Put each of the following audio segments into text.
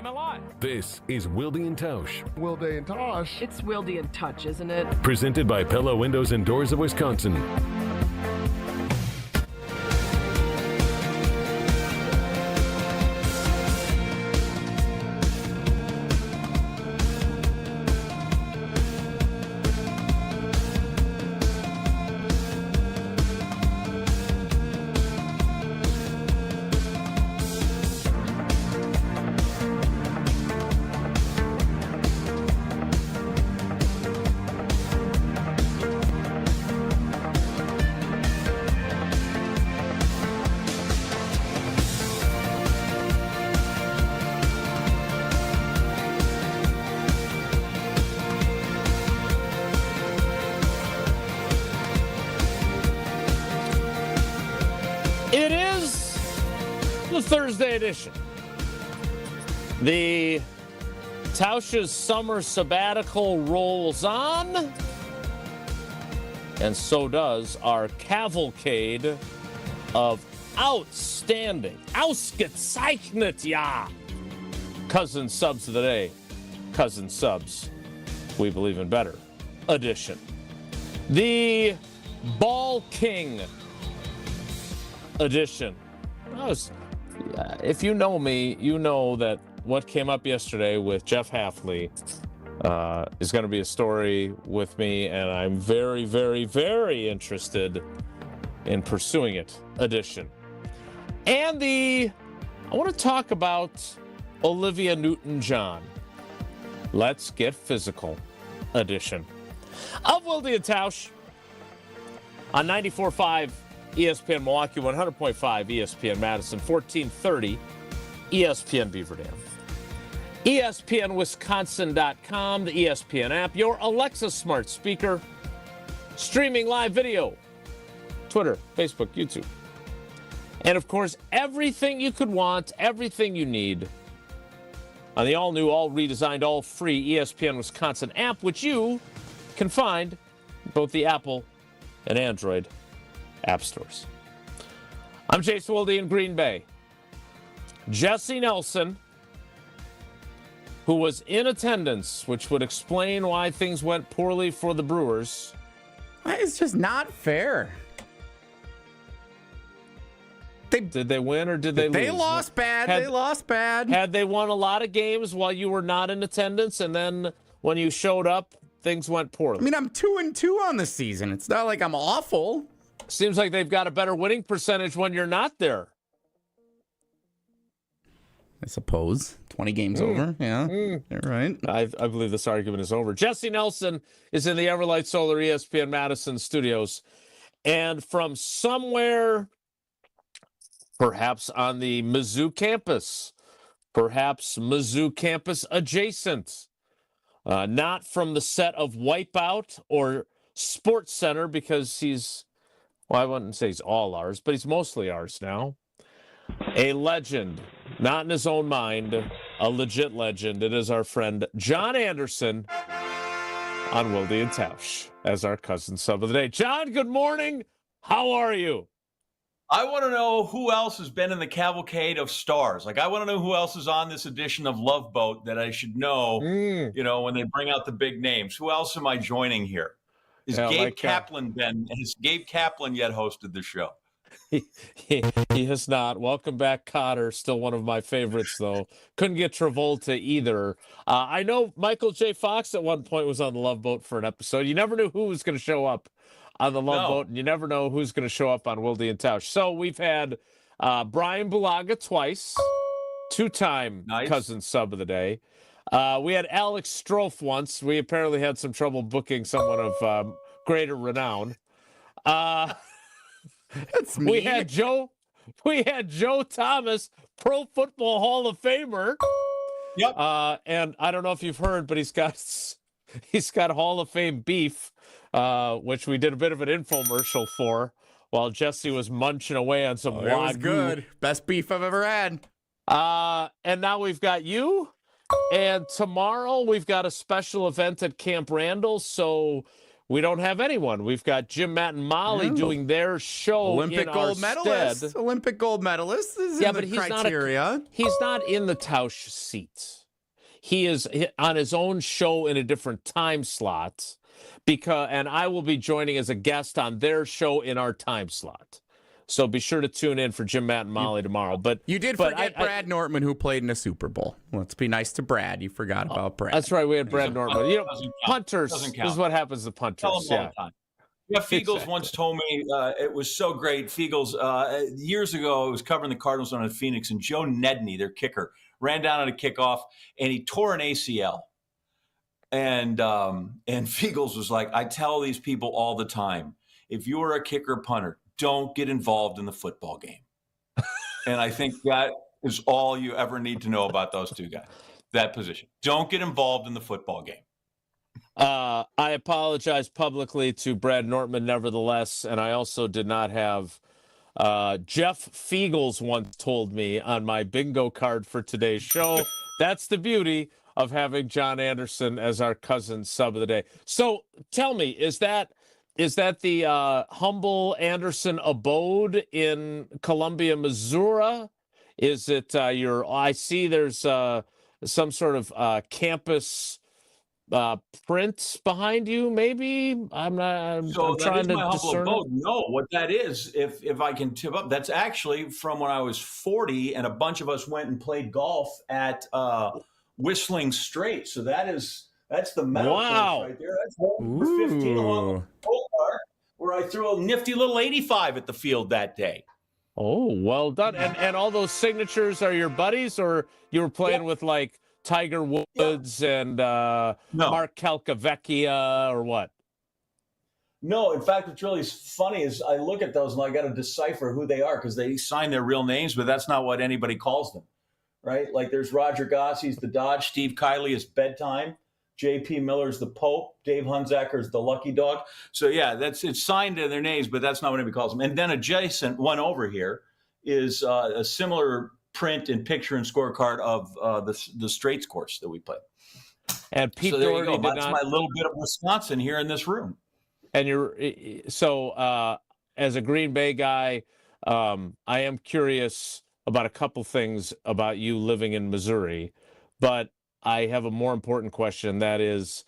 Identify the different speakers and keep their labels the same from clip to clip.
Speaker 1: Am I live?
Speaker 2: This is Wilde Tausch.
Speaker 3: Wilde Tausch.
Speaker 4: It's Wilde Touch, isn't it?
Speaker 2: Presented by Pella Windows and Doors of Wisconsin.
Speaker 1: It is the Thursday edition. The Tausch's summer sabbatical rolls on, and so does our cavalcade of outstanding, ausgezeichnet, ja, cousin subs of the day. Cousin subs, we believe in better edition. The Ball King edition. If you know me, you know that what came up yesterday with Jeff Hafley is going to be a story with me, and I'm very, very, very interested in pursuing it edition. And I want to talk about Olivia Newton-John. Let's get physical edition of Wilde Tausch on 94.5 ESPN Milwaukee, 100.5 ESPN Madison, 1430 ESPN Beaver Dam. ESPNWisconsin.com, the ESPN app, your Alexa smart speaker, streaming live video, Twitter, Facebook, YouTube. And of course, everything you could want, everything you need on the all-new, all-redesigned, all-free ESPN Wisconsin app, which you can find in both the Apple and Android app stores. I'm Jason Wilde in Green Bay. Jesse Nelson, who was in attendance, which would explain why things went poorly for the Brewers.
Speaker 5: It's just not fair.
Speaker 1: Did they win or did they lose?
Speaker 5: They lost bad. They lost bad.
Speaker 1: Had they won a lot of games while you were not in attendance, and then when you showed up, things went poorly?
Speaker 5: I mean, I'm 2-2 on the season. It's not like I'm awful.
Speaker 1: Seems like they've got a better winning percentage when you're not there.
Speaker 5: I suppose. 20 games over. Yeah, you're right.
Speaker 1: I believe this argument is over. Jesse Nelson is in the Everlight Solar ESPN Madison studios. And from somewhere, perhaps on the Mizzou campus, perhaps Mizzou campus adjacent, not from the set of Wipeout or Sports Center, because well, I wouldn't say he's all ours, but he's mostly ours now. A legend, not in his own mind, a legit legend. It is our friend John Anderson on Wilde and Tausch as our cousin sub of the day. John, good morning. How are you?
Speaker 6: I want to know who else has been in the cavalcade of stars. Like, I want to know who else is on this edition of Love Boat that I should know, when they bring out the big names. Who else am I joining here? Has Gabe Kaplan yet hosted the show?
Speaker 1: He has not. Welcome back, Cotter. Still one of my favorites, though. Couldn't get Travolta either. I know Michael J. Fox at one point was on the Love Boat for an episode. You never knew who was going to show up on the Love Boat, and you never know who's going to show up on Wilde and Tausch. So we've had Brian Bulaga twice, two-time cousin sub of the day. We had Alex Strofe once. We apparently had some trouble booking someone of greater renown.
Speaker 5: That's me.
Speaker 1: We had Joe Thomas, Pro Football Hall of Famer.
Speaker 6: Yep.
Speaker 1: And I don't know if you've heard, but he's got Hall of Fame beef, which we did a bit of an infomercial for while Jesse was munching away on some
Speaker 5: It was good. Best beef I've ever had.
Speaker 1: And now we've got you. And tomorrow we've got a special event at Camp Randall. So we don't have anyone. We've got Jim, Matt, and Molly doing their show
Speaker 5: Olympic
Speaker 1: in
Speaker 5: gold
Speaker 1: our
Speaker 5: medalist.
Speaker 1: stead.
Speaker 5: Olympic gold medalist is
Speaker 1: Yeah,
Speaker 5: in
Speaker 1: but
Speaker 5: the
Speaker 1: he's
Speaker 5: criteria.
Speaker 1: he's not in the Tausch seat. He is on his own show in a different time slot, and I will be joining as a guest on their show in our time slot. So be sure to tune in for Jim, Matt, and Molly tomorrow. But
Speaker 5: You did forget Brad Nortman, who played in a Super Bowl. Let's be nice to Brad. You forgot about Brad.
Speaker 1: That's right. We had Brad Nortman. You know,
Speaker 6: Doesn't count.
Speaker 1: punters.
Speaker 6: Doesn't
Speaker 1: This
Speaker 6: count.
Speaker 1: is what happens to
Speaker 6: Tell
Speaker 1: punters.
Speaker 6: them all
Speaker 1: Yeah.
Speaker 6: the time. Yeah, Fiegels
Speaker 1: Exactly.
Speaker 6: once told me it was so great. Fiegels, years ago, I was covering the Cardinals on in Phoenix, and Joe Nedney, their kicker, ran down on a kickoff, and he tore an ACL. And Fiegels was like, I tell these people all the time, if you are a kicker punter, don't get involved in the football game. And I think that is all you ever need to know about those two guys, that position. Don't get involved in the football game.
Speaker 1: I apologize publicly to Brad Nortman, nevertheless, and I also did not have Jeff Fiegels once told me on my bingo card for today's show. That's the beauty of having John Anderson as our cousin sub of the day. So tell me, is that the humble Anderson abode in Columbia, Missouri? Is it I see there's some sort of campus print behind you, maybe? I'm trying to discern.
Speaker 6: No, what that is, if I can tip up, that's actually from when I was 40 and a bunch of us went and played golf at Whistling Straits. So that's the medal course right there. That's number 15 along the pole bar, where I threw a nifty little 85 at the field that day.
Speaker 1: Oh, well done. And all those signatures are your buddies, or you were playing with like Tiger Woods and Mark Calcavecchia, or what?
Speaker 6: No, in fact, what's really funny is I look at those and I got to decipher who they are because they sign their real names, but that's not what anybody calls them, right? Like there's Roger Gossie's the Dodge, Steve Kiley is Bedtime, J.P. Miller's the Pope, Dave Hunzacker's the Lucky Dog. So yeah, it's signed to their names, but that's not what anybody calls them. And then adjacent one over here is a similar print and picture and scorecard of the Straits course that we played.
Speaker 1: And Pete
Speaker 6: so there
Speaker 1: Doherty
Speaker 6: you go.
Speaker 1: did
Speaker 6: That's
Speaker 1: not.
Speaker 6: my little bit of Wisconsin here in this room.
Speaker 1: And as a Green Bay guy, I am curious about a couple things about you living in Missouri, but I have a more important question. That is,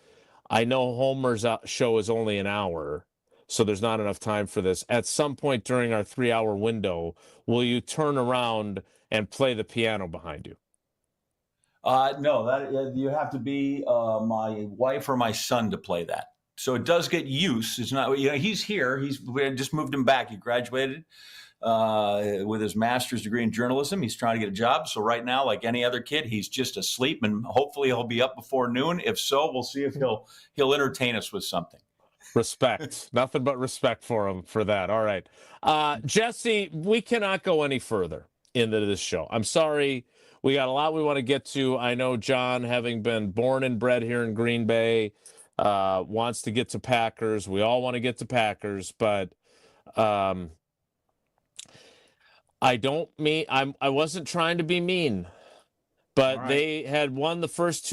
Speaker 1: I know Homer's show is only an hour, so there's not enough time for this. At some point during our 3-hour window, will you turn around and play the piano behind you?
Speaker 6: No, that you have to be my wife or my son to play that. So it does get use. It's not, he's here. We just moved him back. He graduated with his master's degree in journalism. He's trying to get a job. So right now, like any other kid, he's just asleep, and hopefully he'll be up before noon. If so, we'll see if he'll entertain us with something.
Speaker 1: Respect. Nothing but respect for him for that. All right. Jesse, we cannot go any further into this show. I'm sorry. We got a lot we want to get to. I know John, having been born and bred here in Green Bay, wants to get to Packers. We all want to get to Packers, but I wasn't trying to be mean, but they had won the first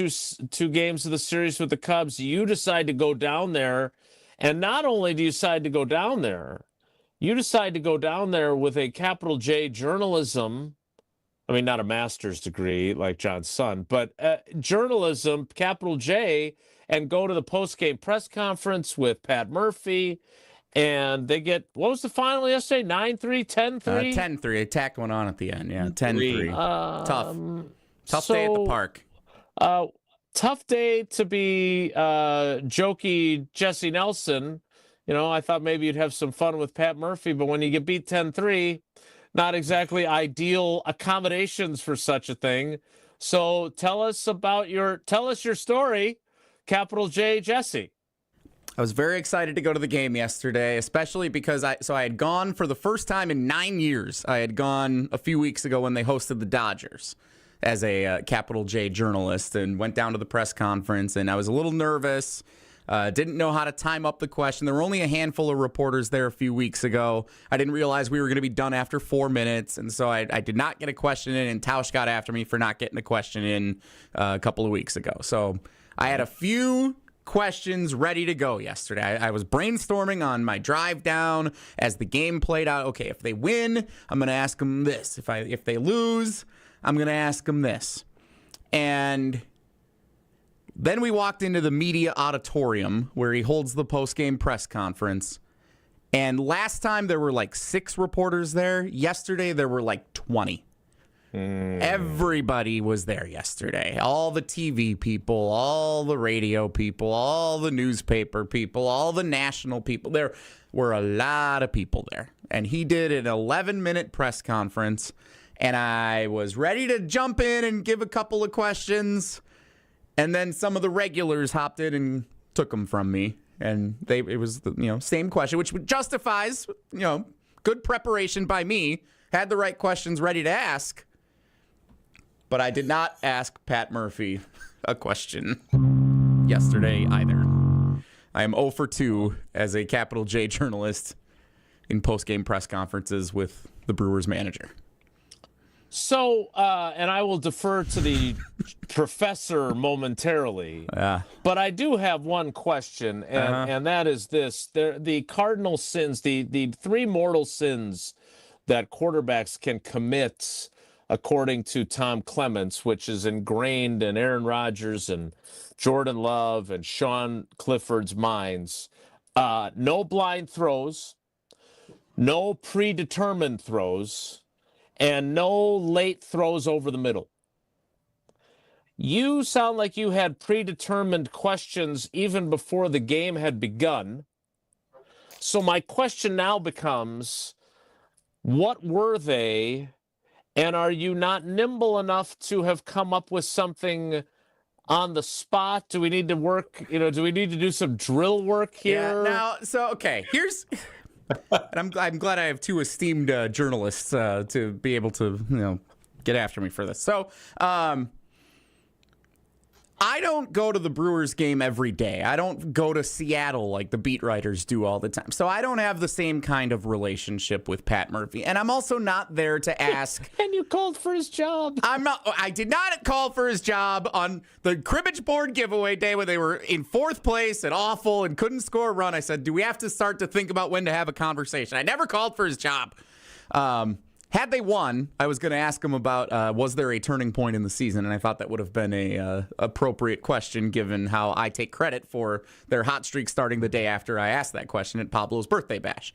Speaker 1: two games of the series with the Cubs. You decide to go down there, and not only do you decide to go down there, you decide to go down there with a capital J journalism. I mean, not a master's degree like John's son, but journalism, capital J, and go to the post-game press conference with Pat Murphy. And they get, what was the final yesterday? 9-3, 10-3?
Speaker 5: 10-3. They tacked one on at the end. Yeah, 10-3. Tough day at the park.
Speaker 1: Tough day to be jokey Jesse Nelson. I thought maybe you'd have some fun with Pat Murphy, but when you get beat 10-3, not exactly ideal accommodations for such a thing. So tell us your story, capital J Jesse.
Speaker 5: I was very excited to go to the game yesterday, especially because I had gone for the first time in 9 years. I had gone a few weeks ago when they hosted the Dodgers as a capital J journalist, and went down to the press conference, and I was a little nervous. Didn't know how to time up the question. There were only a handful of reporters there a few weeks ago. I didn't realize we were going to be done after 4 minutes, and so I did not get a question in, and Tausch got after me for not getting a question in a couple of weeks ago. So I had a few questions ready to go yesterday. I was brainstorming on my drive down as the game played out. Okay, if they win, I'm going to ask them this. If they lose, I'm going to ask them this. And then we walked into the media auditorium where he holds the post-game press conference. And last time there were like 6 reporters there. Yesterday there were like 20. Everybody was there yesterday. All the TV people, all the radio people, all the newspaper people, all the national people. There were a lot of people there. And he did an 11-minute press conference. And I was ready to jump in and give a couple of questions. And then some of the regulars hopped in and took them from me. And it was the same question, which justifies good preparation by me. Had the right questions ready to ask. But I did not ask Pat Murphy a question yesterday either. I am 0 for 2 as a capital J journalist in post-game press conferences with the Brewers manager.
Speaker 1: So, and I will defer to the professor momentarily, but I do have one question, and that is this. The cardinal sins, the 3 mortal sins that quarterbacks can commit, according to Tom Clements, which is ingrained in Aaron Rodgers and Jordan Love and Sean Clifford's minds. No blind throws, no predetermined throws, and no late throws over the middle. You sound like you had predetermined questions even before the game had begun. So my question now becomes, what were they, and are you not nimble enough to have come up with something on the spot? Do we need to work, do we need to do some drill work here?
Speaker 5: Yeah, here's... And I'm glad I have 2 esteemed journalists to be able to, get after me for this. So, I don't go to the Brewers game every day. I don't go to Seattle like the beat writers do all the time. So I don't have the same kind of relationship with Pat Murphy. And I'm also not there to ask.
Speaker 1: And you called for his job.
Speaker 5: I did not call for his job on the cribbage board giveaway day when they were in 4th place and awful and couldn't score a run. I said, do we have to start to think about when to have a conversation? I never called for his job. Had they won, I was going to ask them about was there a turning point in the season, and I thought that would have been a appropriate question given how I take credit for their hot streak starting the day after I asked that question at Pablo's birthday bash.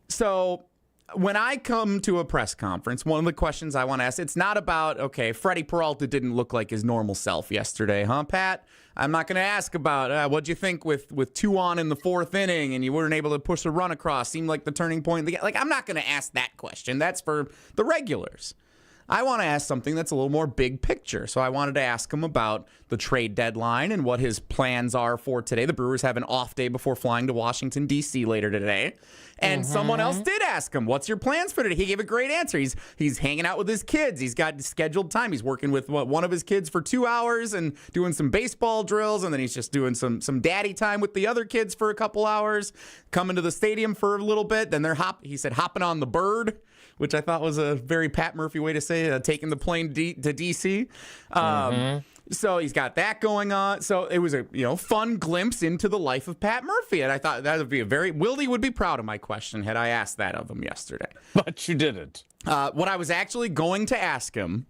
Speaker 5: So when I come to a press conference, one of the questions I want to ask, it's not about, okay, Freddie Peralta didn't look like his normal self yesterday, huh, Pat? I'm not going to ask about what'd you think with 2 on in the 4th inning and you weren't able to push a run across. Seemed like the turning point. Like, I'm not going to ask that question. That's for the regulars. I want to ask something that's a little more big picture. So I wanted to ask him about the trade deadline and what his plans are for today. The Brewers have an off day before flying to Washington, D.C. later today. And someone else did ask him, what's your plans for today? He gave a great answer. He's hanging out with his kids. He's got scheduled time. He's working with one of his kids for 2 hours and doing some baseball drills. And then he's just doing some daddy time with the other kids for a couple hours, coming to the stadium for a little bit. Then he said hopping on the bird, which I thought was a very Pat Murphy way to say taking the plane to D.C. So he's got that going on. So it was a fun glimpse into the life of Pat Murphy. And I thought that would be Wilde would be proud of my question had I asked that of him yesterday.
Speaker 1: But you didn't.
Speaker 5: What I was actually going to ask him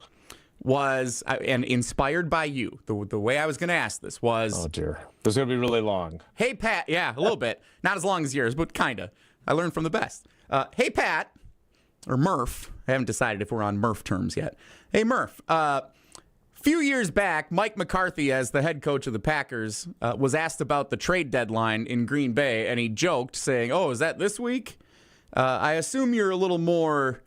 Speaker 5: was, and inspired by you, the way I was going to ask this was...
Speaker 1: Oh, dear. This is going to be really long.
Speaker 5: Hey, Pat. Yeah, a little bit. Not as long as yours, but kind of. I learned from the best. Hey, Pat. Or Murph. I haven't decided if we're on Murph terms yet. Hey, Murph. Few years back, Mike McCarthy, as the head coach of the Packers, was asked about the trade deadline in Green Bay, and he joked, saying, "Oh, is that this week? I assume you're a little more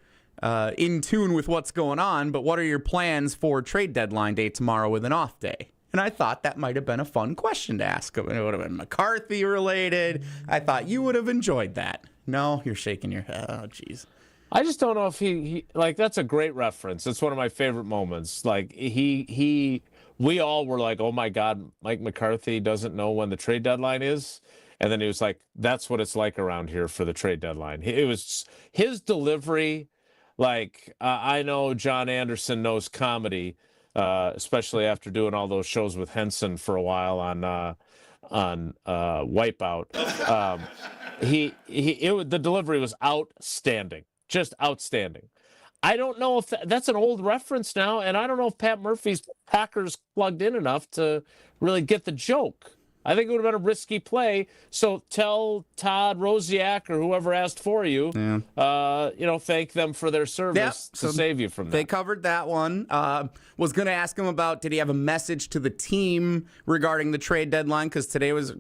Speaker 5: in tune with what's going on, but what are your plans for trade deadline day tomorrow with an off day?" And I thought that might have been a fun question to ask him. It would have been McCarthy related. I thought you would have enjoyed that. No, you're shaking your head. Oh, jeez.
Speaker 1: I just don't know if he like, that's a great reference. It's one of my favorite moments. Like we all were like, oh my God, Mike McCarthy doesn't know when the trade deadline is. And then he was like, that's what it's like around here for the trade deadline. It was his delivery. Like, I know John Anderson knows comedy, especially after doing all those shows with Henson for a while on Wipeout. The delivery was outstanding, just outstanding. I don't know if that's an old reference now, and I don't know if Pat Murphy's Packers plugged in enough to really get the joke. I think it would have been a risky play. So tell Todd Rosiak or whoever asked for you, thank them for their service to save you from that.
Speaker 5: They covered that one. Was going to ask him about, did he have a message to the team regarding the trade deadline? Because today was,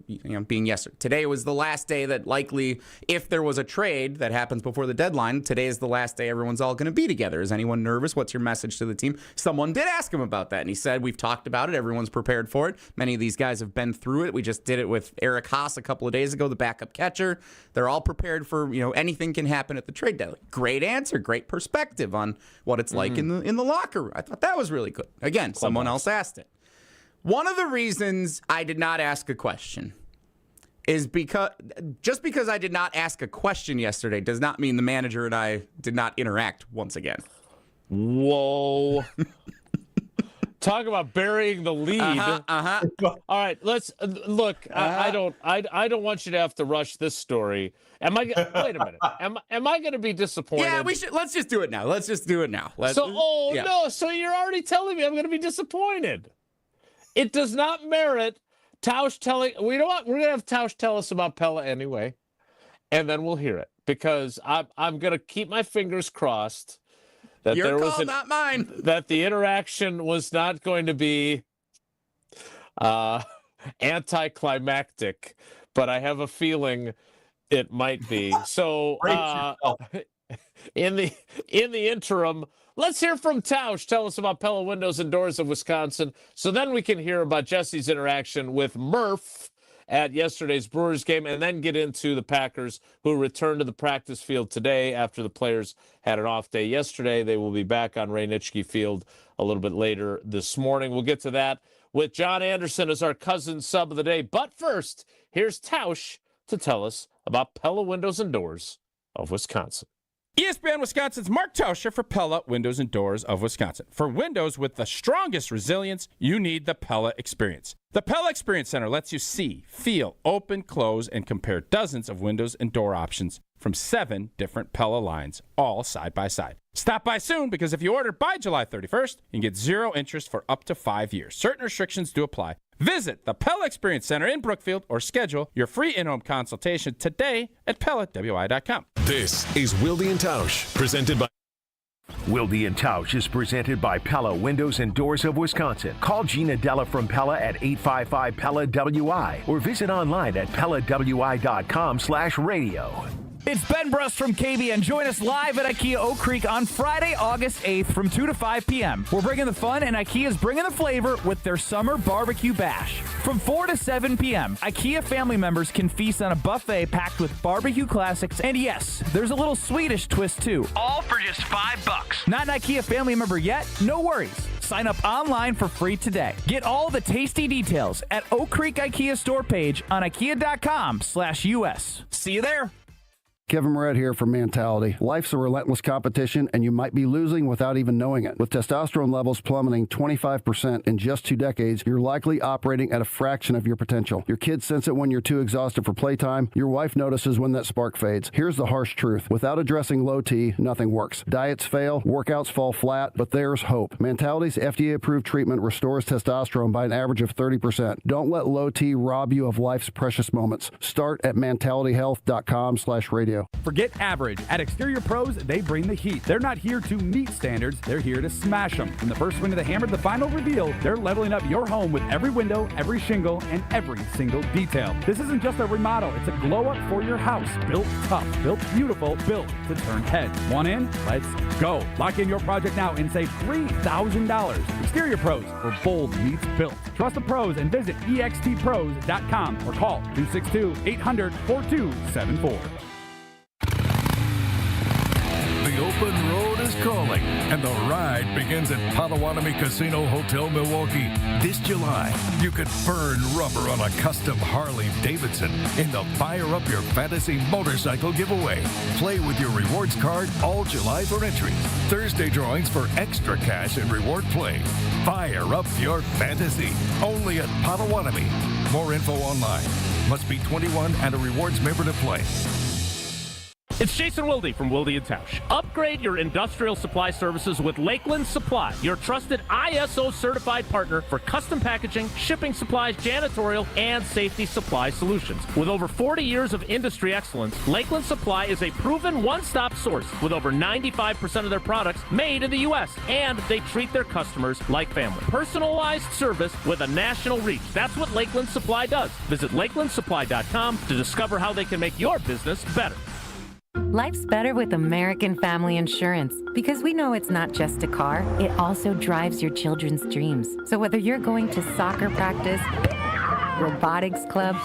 Speaker 5: today was the last day that likely, if there was a trade that happens before the deadline, today is the last day everyone's all going to be together. Is anyone nervous? What's your message to the team? Someone did ask him about that, and he said, we've talked about it. Everyone's prepared for it. Many of these guys have been through it. We just did it with Eric Haas a couple of days ago, the backup catcher. They're all prepared for, anything can happen at the trade deadline. Great answer, great perspective on what it's like in the locker room. I thought that was really good. Again, someone else asked it. One of the reasons I did not ask a question is because I did not ask a question yesterday does not mean the manager and I did not interact once again.
Speaker 1: Whoa. Talk about burying the lead. All right, let's look. I don't want you to have to rush this story. Wait a minute. Am I going to be disappointed?
Speaker 5: Yeah, we should. Let's just do it now.
Speaker 1: No. So you're already telling me I'm going to be disappointed. It does not merit Tausch telling. Well, you know what? We're going to have Tausch tell us about Pella anyway, and then we'll hear it because I'm going to keep my fingers crossed. That
Speaker 5: Your call, not mine.
Speaker 1: That the interaction was not going to be anticlimactic, but I have a feeling it might be. So in the interim, let's hear from Tausch. Tell us about Pella Windows and Doors of Wisconsin. So then we can hear about Jesse's interaction with Murph at yesterday's Brewers game, and then get into the Packers, who returned to the practice field today after the players had an off day yesterday. They will be back on Ray Nitschke Field a little bit later this morning. We'll get to that with John Anderson as our cousin sub of the day. But first, here's Tausch to tell us about Pella Windows and Doors of Wisconsin.
Speaker 3: ESPN Wisconsin's Mark Tauscher for Pella Windows and Doors of Wisconsin. For windows with the strongest resilience, you need the Pella Experience. The Pella Experience Center lets you see, feel, open, close, and compare dozens of windows and door options from 7 different Pella lines, all side by side. Stop by soon, because if you order by July 31st, you can get 0 interest for up to 5 years. Certain restrictions do apply. Visit the Pella Experience Center in Brookfield or schedule your free in-home consultation today at PellaWI.com.
Speaker 2: This is Wilde Tausch, presented by
Speaker 7: Wilde Tausch is presented by Pella Windows and Doors of Wisconsin. Call Gina Della from Pella at 855-PELLA-WI or visit online at PellaWI.com/radio.
Speaker 8: It's Ben Brust from KBN. Join us live at IKEA Oak Creek on Friday, August 8th from 2 to 5 p.m. We're bringing the fun, and IKEA's bringing the flavor with their summer barbecue bash. From 4 to 7 p.m., IKEA family members can feast on a buffet packed with barbecue classics, and yes, there's a little Swedish twist too. All for just $5. Not an IKEA family member yet? No worries. Sign up online for free today. Get all the tasty details at Oak Creek IKEA store page on IKEA.com/US. See you there.
Speaker 9: Kevin Moret here from Mentality. Life's a relentless competition, and you might be losing without even knowing it. With testosterone levels plummeting 25% in just 2 decades, you're likely operating at a fraction of your potential. Your kids sense it when you're too exhausted for playtime. Your wife notices when that spark fades. Here's the harsh truth. Without addressing low T, nothing works. Diets fail, workouts fall flat, but there's hope. Mentality's FDA-approved treatment restores testosterone by an average of 30%. Don't let low T rob you of life's precious moments. Start at mentalityhealth.com/radio.
Speaker 10: Forget average. At Exterior Pros, they bring the heat. They're not here to meet standards. They're here to smash them. From the first swing of the hammer to the final reveal, they're leveling up your home with every window, every shingle, and every single detail. This isn't just a remodel. It's a glow up for your house. Built tough, built beautiful, built to turn heads. Want in? Let's go. Lock in your project now and save $3,000. Exterior Pros, where bold meets built. Trust the pros and visit extpros.com or call 262-800-4274.
Speaker 2: The open road
Speaker 11: is calling, and the ride begins at Potawatomi Casino Hotel Milwaukee. This July, you could burn rubber on a custom Harley-Davidson in the Fire Up Your Fantasy motorcycle giveaway. Play with your rewards card all July for entries. Thursday drawings for extra cash and reward play. Fire up your fantasy. Only at Potawatomi. More info online. Must be 21 and a rewards member to play.
Speaker 12: It's Jason Wilde from Wilde Tausch. Upgrade your industrial supply services with Lakeland Supply, your trusted ISO certified partner for custom packaging, shipping supplies, janitorial, and safety supply solutions. With over 40 years of industry excellence, Lakeland Supply is a proven one-stop source with over 95% of their products made in the U.S. And they treat their customers like family. Personalized service with a national reach. That's what Lakeland Supply does. Visit lakelandsupply.com to discover how they can make your business better.
Speaker 13: Life's better with American Family Insurance because we know it's not just a car, it also drives your children's dreams. So whether you're going to soccer practice, robotics club,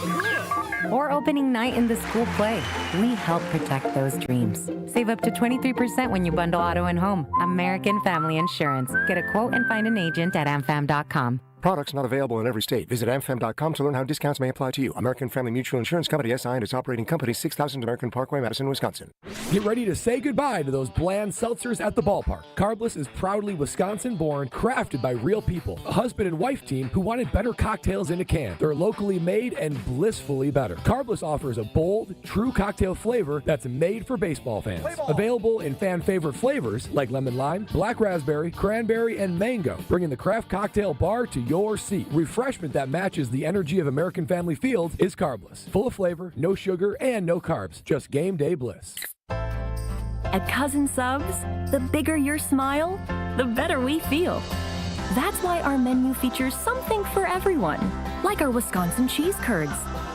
Speaker 13: or opening night in the school play, we help protect those dreams. Save up to 23% when you bundle auto and home. American Family Insurance. Get a quote and find an agent at amfam.com.
Speaker 14: Products not available in every state. Visit amfam.com to learn how discounts may apply to you. American Family Mutual Insurance Company, SI, and its operating company, 6000 American Parkway, Madison, Wisconsin.
Speaker 15: Get ready to say goodbye to those bland seltzers at the ballpark. Carbless is proudly Wisconsin-born, crafted by real people. A husband and wife team who wanted better cocktails in a can. They're locally made and blissfully better. Carbless offers a bold, true cocktail flavor that's made for baseball fans. Available in fan-favorite flavors like lemon lime, black raspberry, cranberry, and mango, bringing the craft cocktail bar to your seat. Refreshment that matches the energy of American Family Field is Carbless. Full of flavor, no sugar, and no carbs. Just game day bliss.
Speaker 16: At Cousin Subs, the bigger your smile, the better we feel. That's why our menu features something for everyone, like our Wisconsin cheese curds,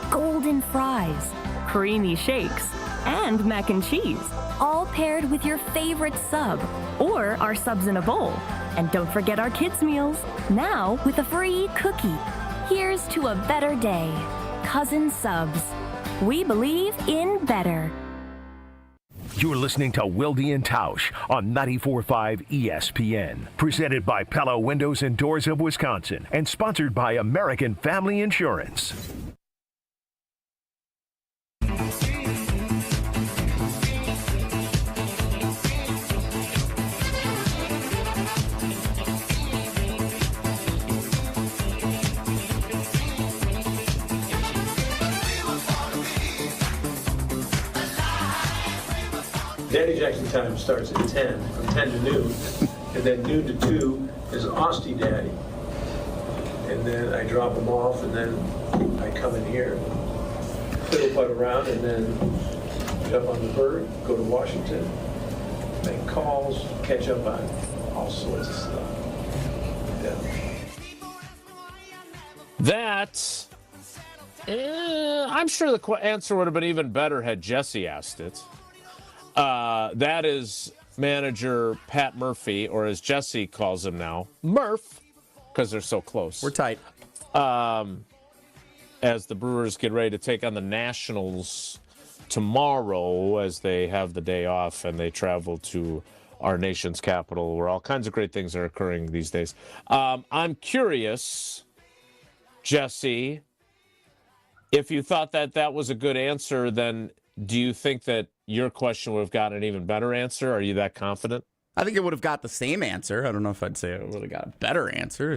Speaker 16: golden fries, creamy shakes, and mac and cheese, all paired with your favorite sub, or our subs in a bowl. And don't forget our kids' meals, now with a free cookie. Here's to a better day. Cousin Subs. We believe in better.
Speaker 7: You're listening to Wilde Tausch on 94.5 ESPN. Presented by Pella Windows and Doors of Wisconsin and sponsored by American Family Insurance.
Speaker 17: Daddy Jackson time starts at 10, from 10 to noon, and then noon to 2 is Austie Daddy. And then I drop them off, and then I come in here, fiddle putt around, and then jump on the bird, go to Washington, make calls, catch up on all sorts of stuff. Yeah.
Speaker 1: I'm sure the answer would have been even better had Jesse asked it. That is manager Pat Murphy, or as Jesse calls him now, Murph, because they're so close.
Speaker 5: We're tight.
Speaker 1: As the Brewers get ready to take on the Nationals tomorrow, as they have the day off and they travel to our nation's capital, where all kinds of great things are occurring these days. I'm curious, Jesse, if you thought that was a good answer, then do you think that your question would have gotten an even better answer? Are you that confident?
Speaker 5: I think it would have got the same answer. I don't know if I'd say it would have got a better answer.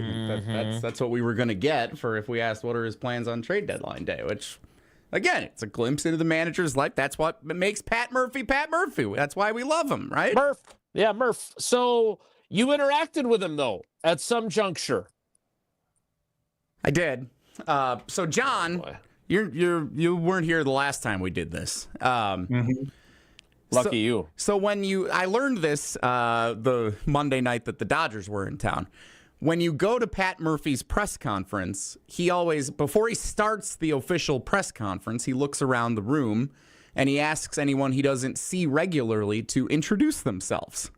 Speaker 5: That's what we were going to get for if we asked what are his plans on trade deadline day, which, again, it's a glimpse into the manager's life. That's what makes Pat Murphy Pat Murphy. That's why we love him, right?
Speaker 1: Murph. Yeah, Murph. So you interacted with him, though, at some juncture.
Speaker 5: I did. So, John... You weren't here the last time we did this.
Speaker 1: Lucky you.
Speaker 5: So I learned this the Monday night that the Dodgers were in town. When you go to Pat Murphy's press conference, he always, before he starts the official press conference, he looks around the room and he asks anyone he doesn't see regularly to introduce themselves,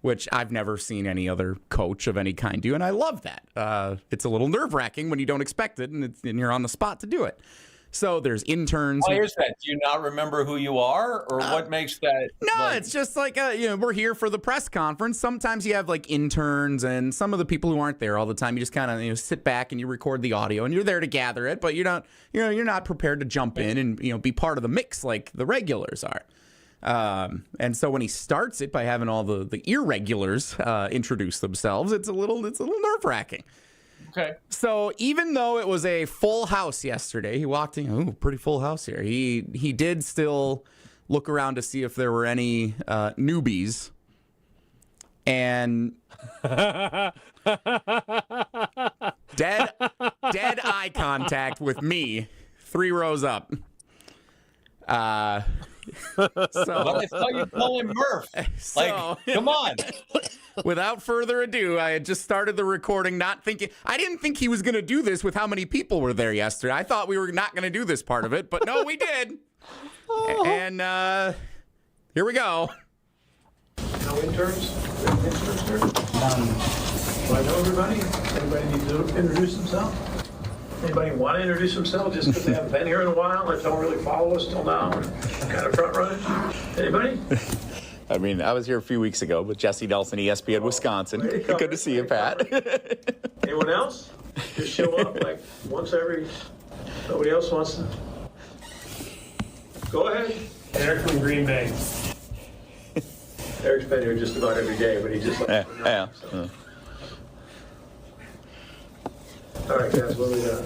Speaker 5: which I've never seen any other coach of any kind do, and I love that. It's a little nerve-wracking when you don't expect it, and you're on the spot to do it. So there's interns.
Speaker 6: Why is that? Do you not remember who you are, or what makes that?
Speaker 5: No, it's just like, we're here for the press conference. Sometimes you have like interns and some of the people who aren't there all the time. You just kind of sit back and you record the audio, and you're there to gather it, but you're not prepared to jump in and be part of the mix like the regulars are. And so when he starts it by having all the irregulars introduce themselves, it's a little nerve-wracking.
Speaker 6: Okay.
Speaker 5: So even though it was a full house yesterday, he walked in, pretty full house here. He did still look around to see if there were any newbies. And dead eye contact with me 3 rows up. So
Speaker 6: I saw you call him Murph. Come on.
Speaker 5: Without further ado, I had just started the recording, not thinking. I didn't think he was going to do this with how many people were there yesterday. I thought we were not going to do this part of it, but no, we did. And here we go.
Speaker 17: No interns? Interns here? Do I know everybody? Everybody need to introduce themselves? Anybody want to introduce themselves just because they haven't been here in a while and don't really follow us till now? Kind of front runners? Anybody?
Speaker 5: I mean, I was here a few weeks ago with Jesse Nelson, ESPN Wisconsin. Good to see you, Pat.
Speaker 17: Anyone else? Just show up like once every. Nobody else wants to. Go ahead. Eric from Green Bay. Eric's been here just about every day, but he just like.
Speaker 5: Yeah.
Speaker 17: All right, guys, what do we got?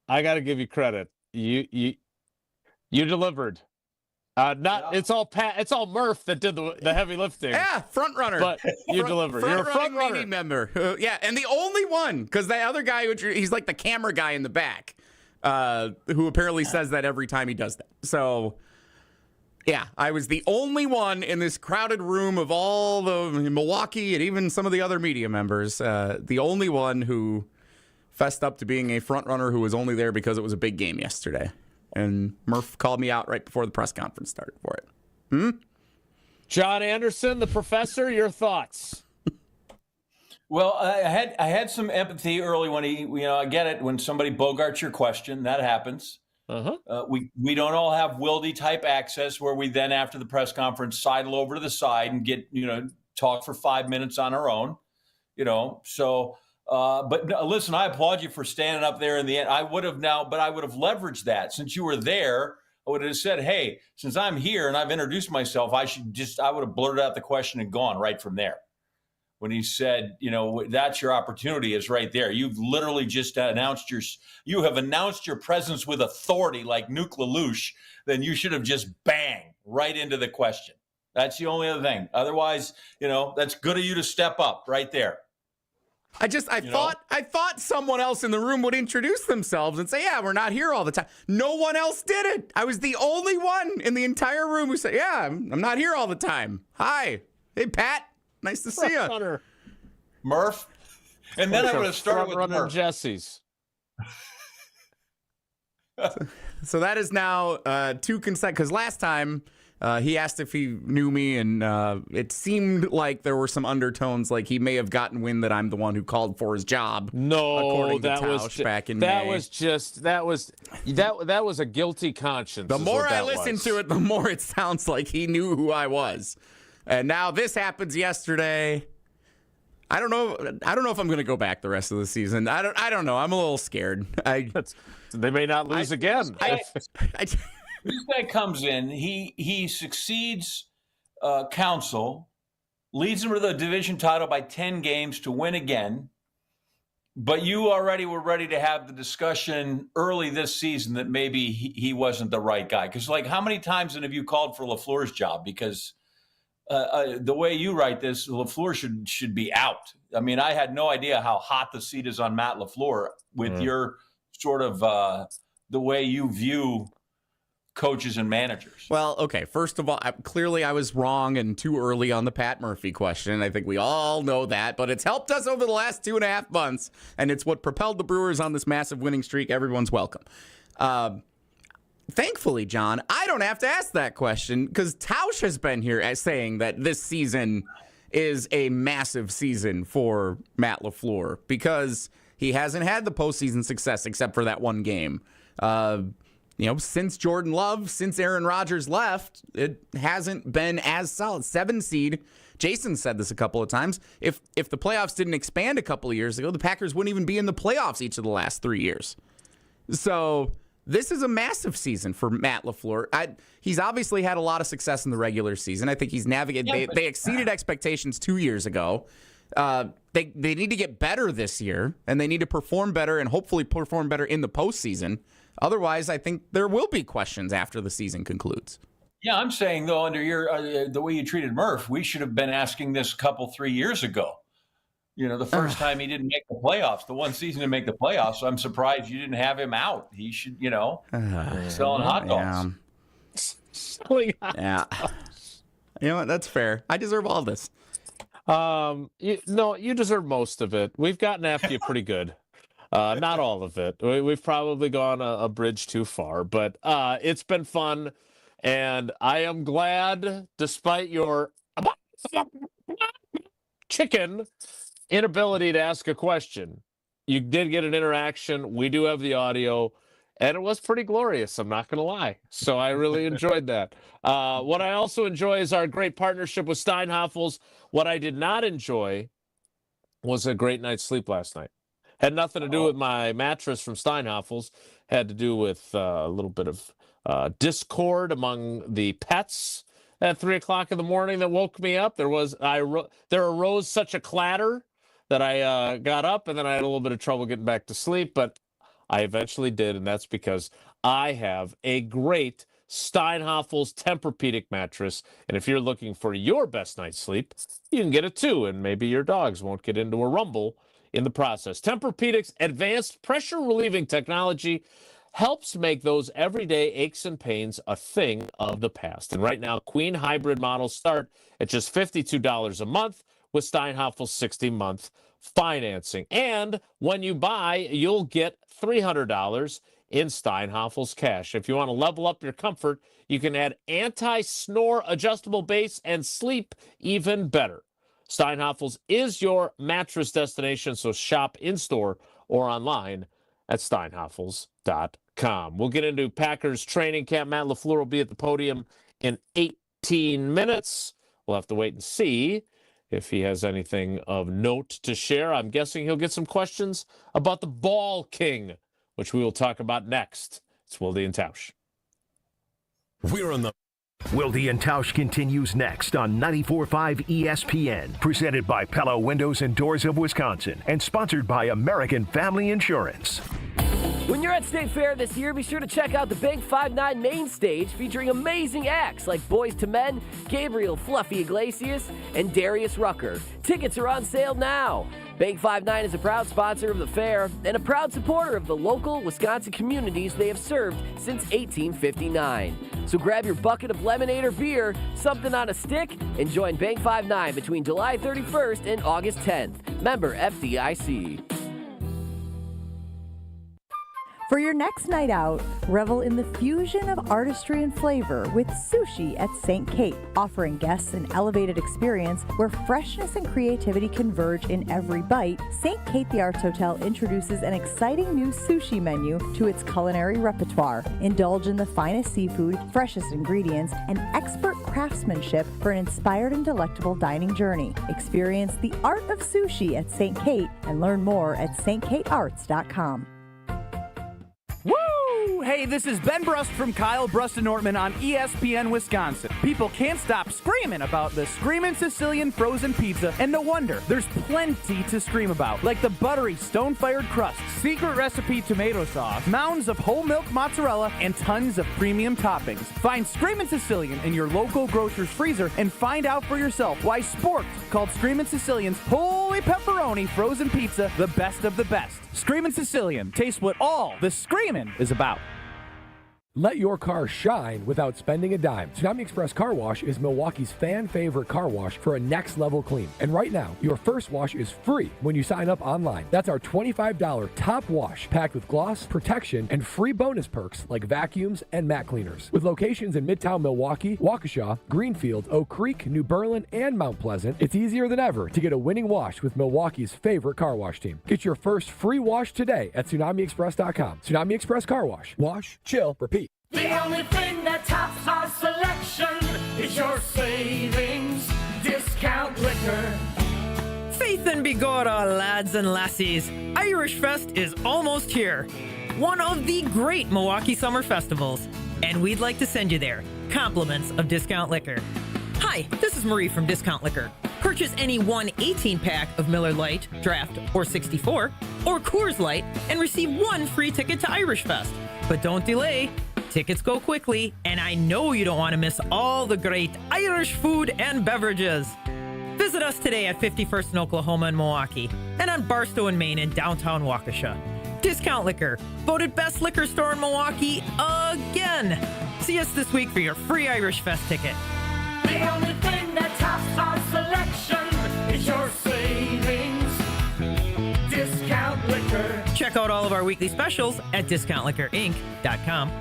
Speaker 1: I got to give you credit. You delivered. It's all Pat. It's all Murph that did the heavy lifting.
Speaker 5: Yeah, front runner.
Speaker 1: But you delivered. You're a front runner
Speaker 5: member. Yeah, and the only one, because the other guy, he's like the camera guy in the back, who apparently says that every time he does that. So, yeah, I was the only one in this crowded room of all the Milwaukee and even some of the other media members. The only one who fessed up to being a front runner who was only there because it was a big game yesterday. And Murph called me out right before the press conference started for it.
Speaker 1: John Anderson, the professor, your thoughts?
Speaker 6: Well, I had some empathy early when I get it when somebody bogarts your question. That happens. We don't all have Wilde type access where we then after the press conference sidle over to the side and get talk for 5 minutes on our own. So. But listen, I applaud you for standing up there in the end. I would have leveraged that since you were there. I would have said, hey, since I'm here and I've introduced myself, I would have blurted out the question and gone right from there. When he said, that's your opportunity is right there. You've literally just announced you have announced your presence with authority like Nuke LaLoosh, then you should have just bang right into the question. That's the only other thing. Otherwise, that's good of you to step up right there.
Speaker 5: I thought someone else in the room would introduce themselves and say, yeah, we're not here all the time. No one else did it. I was the only one in the entire room who said, yeah, I'm not here all the time. Hi. Hey, Pat. Nice to see you.
Speaker 6: Murph. And then I would have started with Murph.
Speaker 1: Jesse's.
Speaker 5: So that is now 2 consecutive, because last time he asked if he knew me, and it seemed like there were some undertones, like he may have gotten wind that I'm the one who called for his job.
Speaker 1: No,
Speaker 5: that was back in May.
Speaker 1: That was a guilty conscience.
Speaker 5: The more I listen to it, the more it sounds like he knew who I was. And now this happens yesterday. I don't know if I'm going to go back the rest of the season. I don't know. I'm a little scared.
Speaker 1: They may not lose again.
Speaker 6: This guy comes in, he succeeds Council, leads them to the division title by 10 games to win again. But you already were ready to have the discussion early this season that maybe he wasn't the right guy. Because, how many times have you called for LaFleur's job? Because the way you write this, LaFleur should be out. I mean, I had no idea how hot the seat is on Matt LaFleur with your sort of the way you view coaches and managers.
Speaker 5: Well, okay. First of all, clearly I was wrong and too early on the Pat Murphy question. I think we all know that, but it's helped us over the last 2.5 months, and it's what propelled the Brewers on this massive winning streak. Everyone's welcome. Thankfully, John, I don't have to ask that question because Tausch has been here as saying that this season is a massive season for Matt LaFleur because he hasn't had the postseason success except for that one game. Since Jordan Love, since Aaron Rodgers left, it hasn't been as solid. 7 seed. Jason said this a couple of times. If the playoffs didn't expand a couple of years ago, the Packers wouldn't even be in the playoffs each of the last 3 years. So this is a massive season for Matt LaFleur. He's obviously had a lot of success in the regular season. I think he's navigated. They exceeded expectations 2 years ago. They need to get better this year, and they need to perform better and hopefully perform better in the postseason. Otherwise, I think there will be questions after the season concludes.
Speaker 6: Yeah, I'm saying, though, under your the way you treated Murph, we should have been asking this 3 years ago. The first time he didn't make the playoffs, the one season to make the playoffs. I'm surprised you didn't have him out. He should, selling hot dogs.
Speaker 1: Selling hot dogs.
Speaker 5: You know what? That's fair. I deserve all this.
Speaker 1: You deserve most of it. We've gotten after you pretty good. Not all of it. We've probably gone a bridge too far, but it's been fun. And I am glad, despite your chicken inability to ask a question, you did get an interaction. We do have the audio, and it was pretty glorious. I'm not going to lie. So I really enjoyed that. What I also enjoy is our great partnership with Steinhoffels. What I did not enjoy was a great night's sleep last night. Had nothing to do with my mattress from Steinhoffels. Had to do with a little bit of discord among the pets at 3 o'clock in the morning that woke me up. There arose such a clatter that I got up, and then I had a little bit of trouble getting back to sleep, but I eventually did, and that's because I have a great Steinhoffels Tempur-Pedic mattress, and if you're looking for your best night's sleep, you can get it too, and maybe your dogs won't get into a rumble in the process. Tempur-Pedic's advanced pressure-relieving technology helps make those everyday aches and pains a thing of the past. And right now, Queen hybrid models start at just $52 a month with Steinhoffels 60-month financing. And when you buy, you'll get $300 in Steinhoffels cash. If you want to level up your comfort, you can add anti-snore adjustable base and sleep even better. Steinhoffels is your mattress destination, so shop in-store or online at steinhoffels.com. We'll get into Packers training camp. Matt LaFleur will be at the podium in 18 minutes. We'll have to wait and see if he has anything of note to share. I'm guessing he'll get some questions about the Ball King, which we will talk about next. It's Wilde Tausch.
Speaker 2: We're on the
Speaker 7: Wilde and Tausch continues next on 94.5 ESPN, presented by Pella Windows and Doors of Wisconsin, and sponsored by American Family Insurance.
Speaker 18: When you're at State Fair this year, be sure to check out the Bank 5-9 main stage featuring amazing acts like Boys to Men, Gabriel Fluffy Iglesias, and Darius Rucker. Tickets are on sale now. Bank 5-9 is a proud sponsor of the fair and a proud supporter of the local Wisconsin communities they have served since 1859. So grab your bucket of lemonade or beer, something on a stick, and join Bank 5-9 between July 31st and August 10th. Member FDIC.
Speaker 19: For your next night out, revel in the fusion of artistry and flavor with Sushi at St. Kate, offering guests an elevated experience where freshness and creativity converge in every bite. St. Kate the Arts Hotel introduces an exciting new sushi menu to its culinary repertoire. Indulge in the finest seafood, freshest ingredients, and expert craftsmanship for an inspired and delectable dining journey. Experience the art of sushi at St. Kate and learn more at stkatearts.com.
Speaker 8: Woo! Hey, this is Ben Brust from Kyle Brust and Nortman on ESPN Wisconsin. People can't stop screaming about the Screamin' Sicilian frozen pizza, and no wonder. There's plenty to scream about, like the buttery stone-fired crust, secret recipe tomato sauce, mounds of whole milk mozzarella, and tons of premium toppings. Find Screamin' Sicilian in your local grocer's freezer and find out for yourself why Sport called Screamin' Sicilian's holy pepperoni frozen pizza the best of the best. Screamin' Sicilian. Taste what all the screamin' is about.
Speaker 15: Let your car shine without spending a dime. Tsunami Express Car Wash is Milwaukee's fan favorite car wash for a next level clean. And right now, your first wash is free when you sign up online. That's our $25 top wash packed with gloss, protection, and free bonus perks like vacuums and mat cleaners. With locations in Midtown Milwaukee, Waukesha, Greenfield, Oak Creek, New Berlin, and Mount Pleasant, it's easier than ever to get a winning wash with Milwaukee's favorite car wash team. Get your first free wash today at TsunamiExpress.com. Tsunami Express Car Wash. Wash, chill, repeat.
Speaker 20: The only thing that tops our selection is your savings discount liquor.
Speaker 21: Faith and Bigora, lads and lassies. Irish Fest is almost here. One of the great Milwaukee summer festivals. And we'd like to send you there. Compliments of Discount Liquor. Hi, this is Marie from Discount Liquor. Purchase any one 18-pack of Miller Lite, Draft, or 64, or Coors Light, and receive one free ticket to Irish Fest. But don't delay. Tickets go quickly, and I know you don't want to miss all the great Irish food and beverages. Visit us today at 51st in Oklahoma and Milwaukee, and on Barstow and Main in downtown Waukesha. Discount Liquor, voted best liquor store in Milwaukee again. See us this week for your free Irish Fest ticket.
Speaker 20: The only thing that tops our selection is your savings discount liquor.
Speaker 21: Check out all of our weekly specials at discountliquorinc.com.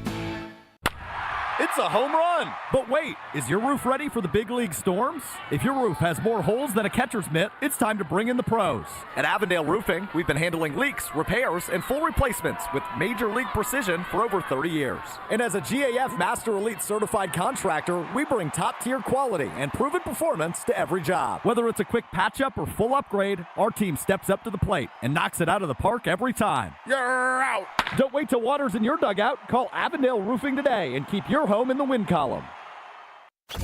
Speaker 8: It's a home run! But wait, is your roof ready for the big league storms? If your roof has more holes than a catcher's mitt, it's time to bring in the pros. At Avondale Roofing, we've been handling leaks, repairs, and full replacements with major league precision for over 30 years. And as a GAF Master Elite certified contractor, we bring top-tier quality and proven performance to every job. Whether it's a quick patch-up or full upgrade, our team steps up to the plate and knocks it out of the park every time. You're out! Don't wait till water's in your dugout. Call Avondale Roofing today and keep your home in the win column.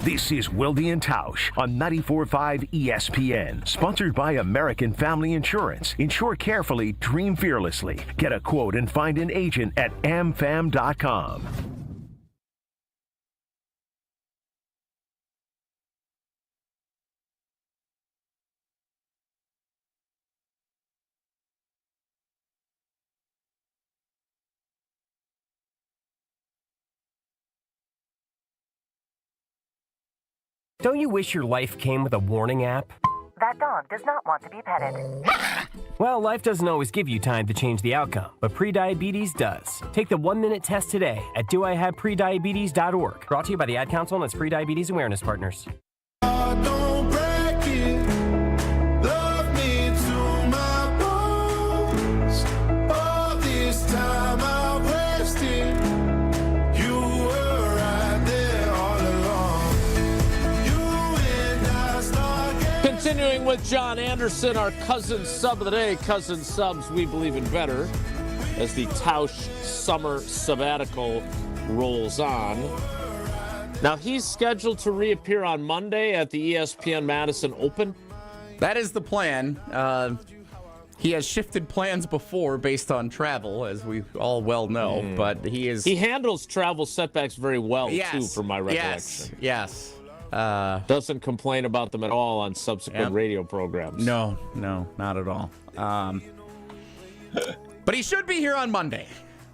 Speaker 7: This is Wilde Tausch on 94.5 ESPN, sponsored by American Family Insurance. Insure carefully, dream fearlessly. Get a quote and find an agent at amfam.com.
Speaker 22: Don't you wish your life came with a warning app?
Speaker 23: That dog does not want to be petted.
Speaker 22: Well, life doesn't always give you time to change the outcome, but prediabetes does. Take the 1-minute test today at doihaveprediabetes.org. Brought to you by the Ad Council and its Prediabetes Awareness Partners.
Speaker 20: Don't break it. Love me to my bones. All this time I wasted. You were right there all along. You and I started.
Speaker 1: Continuing with John Anderson, our cousin sub of the day. Cousin subs, we believe in better, as the Tausch summer sabbatical rolls on. Now, he's scheduled to reappear on Monday at the ESPN Madison Open.
Speaker 5: That is the plan. He has shifted plans before based on travel, as we all well know, but he
Speaker 1: handles travel setbacks very well, too, from my recollection.
Speaker 5: Yes.
Speaker 1: Doesn't complain about them at all on subsequent radio programs.
Speaker 5: No, not at all. But he should be here on Monday.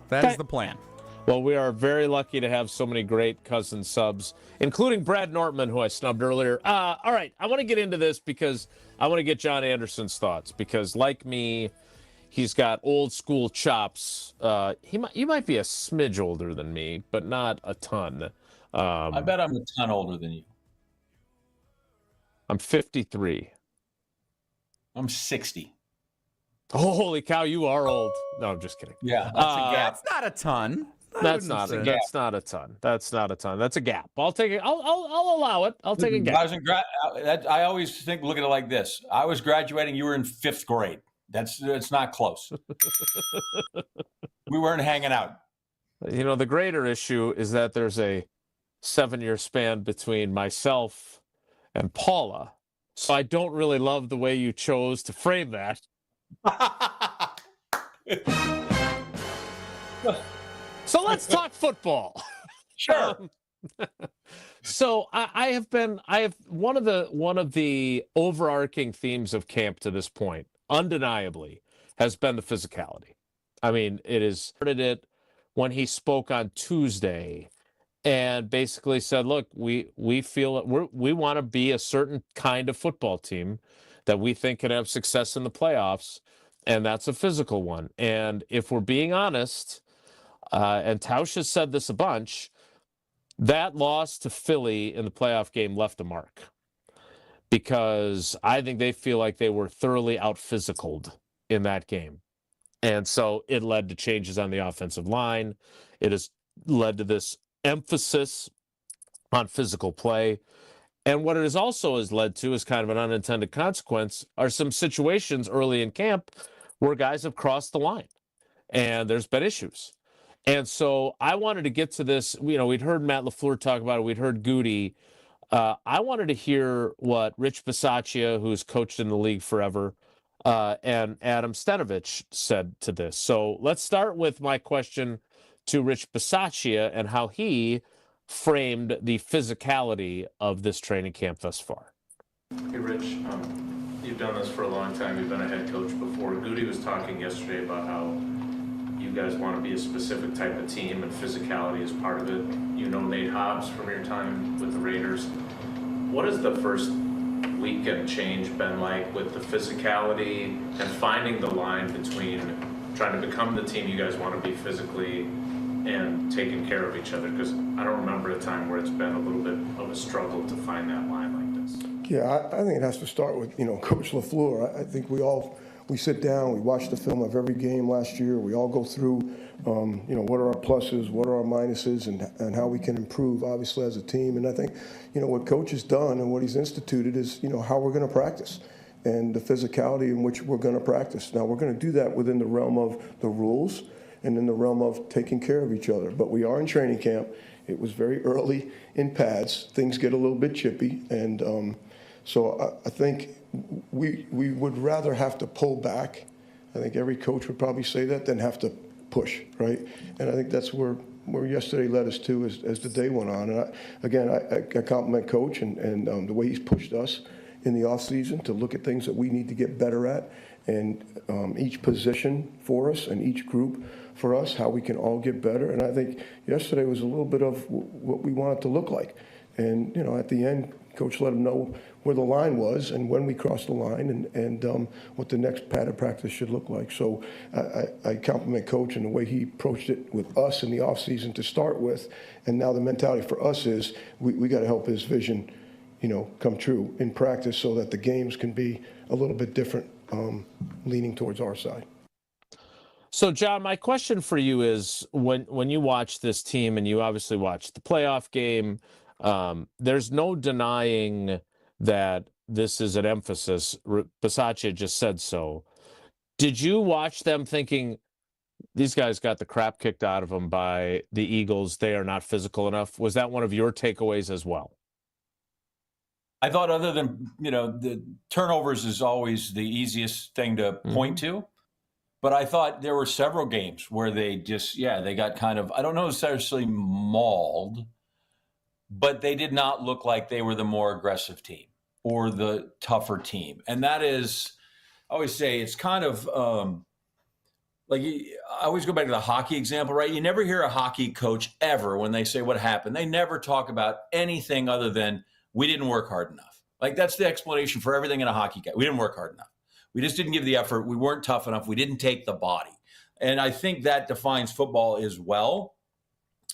Speaker 5: That is the plan.
Speaker 1: Well, we are very lucky to have so many great cousin subs, including Brad Nortman, who I snubbed earlier. All right, I want to get into this because I want to get John Anderson's thoughts, because like me, he's got old school chops. You might be a smidge older than me, but not a ton.
Speaker 6: I bet I'm a ton older than you.
Speaker 1: I'm 53.
Speaker 6: I'm 60.
Speaker 1: Oh, holy cow, you are old. No, I'm just kidding.
Speaker 6: Yeah, that's a gap.
Speaker 5: That's not a ton.
Speaker 1: That's not a ton. That's a gap. I'll take it. I'll allow it. I'll take a gap.
Speaker 6: I always look at it like this. I was graduating. You were in 5th grade. It's not close. We weren't hanging out.
Speaker 1: You know, the greater issue is that there's a 7-year span between myself and Paula. So I don't really love the way you chose to frame that. So let's talk football.
Speaker 6: Sure.
Speaker 1: So I have one of the overarching themes of camp to this point, undeniably, has been the physicality. I mean, it is started it when he spoke on Tuesday and basically said, look, we feel that we want to be a certain kind of football team that we think can have success in the playoffs, and that's a physical one. And if we're being honest, and Tausch has said this a bunch, that loss to Philly in the playoff game left a mark, because I think they feel like they were thoroughly out-physicaled in that game. And so it led to changes on the offensive line. It has led to this emphasis on physical play. And what it has also has led to is kind of an unintended consequence are some situations early in camp where guys have crossed the line and there's been issues. And so I wanted to get to this. We'd heard Matt LaFleur talk about it. We'd heard Goody. I wanted to hear what Rich Bisaccia, who's coached in the league forever, and Adam Stenovich said to this. So let's start with my question to Rich Bisaccia and how he framed the physicality of this training camp thus far.
Speaker 3: Hey, Rich, you've done this for a long time. You've been a head coach before. Goody was talking yesterday about how you guys want to be a specific type of team, and physicality is part of it. You know Nate Hobbs from your time with the Raiders. What has the first weekend change been like with the physicality and finding the line between trying to become the team you guys want to be physically and taking care of each other? Because I don't remember a time where it's been a little bit of a struggle to find that line like this.
Speaker 4: Yeah, I think it has to start with, Coach LaFleur. I think we sit down, we watch the film of every game last year. We all go through, what are our pluses, what are our minuses, and how we can improve, obviously, as a team. And I think, what Coach has done and what he's instituted is, how we're going to practice and the physicality in which we're going to practice. Now, we're going to do that within the realm of the rules and in the realm of taking care of each other. But we are in training camp. It was very early in pads. Things get a little bit chippy. And so I think we would rather have to pull back. I think every coach would probably say that than have to push, right? And I think that's where yesterday led us to as the day went on. And I compliment Coach and the way he's pushed us in the offseason to look at things that we need to get better at, and each position for us and each group for us, how we can all get better. And I think yesterday was a little bit of what we want it to look like. And, at the end, Coach let them know where the line was and when we crossed the line and what the next padded practice should look like. So I compliment Coach and the way he approached it with us in the offseason to start with. And now the mentality for us is we got to help his vision, come true in practice so that the games can be a little bit different, leaning towards our side.
Speaker 1: So, John, my question for you is when you watch this team, and you obviously watch the playoff game, there's no denying that this is an emphasis. Bisaccia just said so. Did you watch them thinking, these guys got the crap kicked out of them by the Eagles, they are not physical enough? Was that one of your takeaways as well?
Speaker 6: I thought, other than, the turnovers is always the easiest thing to point to. But I thought there were several games where they just, they got kind of, I don't know necessarily mauled, but they did not look like they were the more aggressive team or the tougher team. And that is, I always say, it's kind of like, I always go back to the hockey example, right? You never hear a hockey coach ever, when they say what happened, they never talk about anything other than, we didn't work hard enough. Like, that's the explanation for everything in a hockey game. We didn't work hard enough. We just didn't give the effort. We weren't tough enough. We didn't take the body. And I think that defines football as well.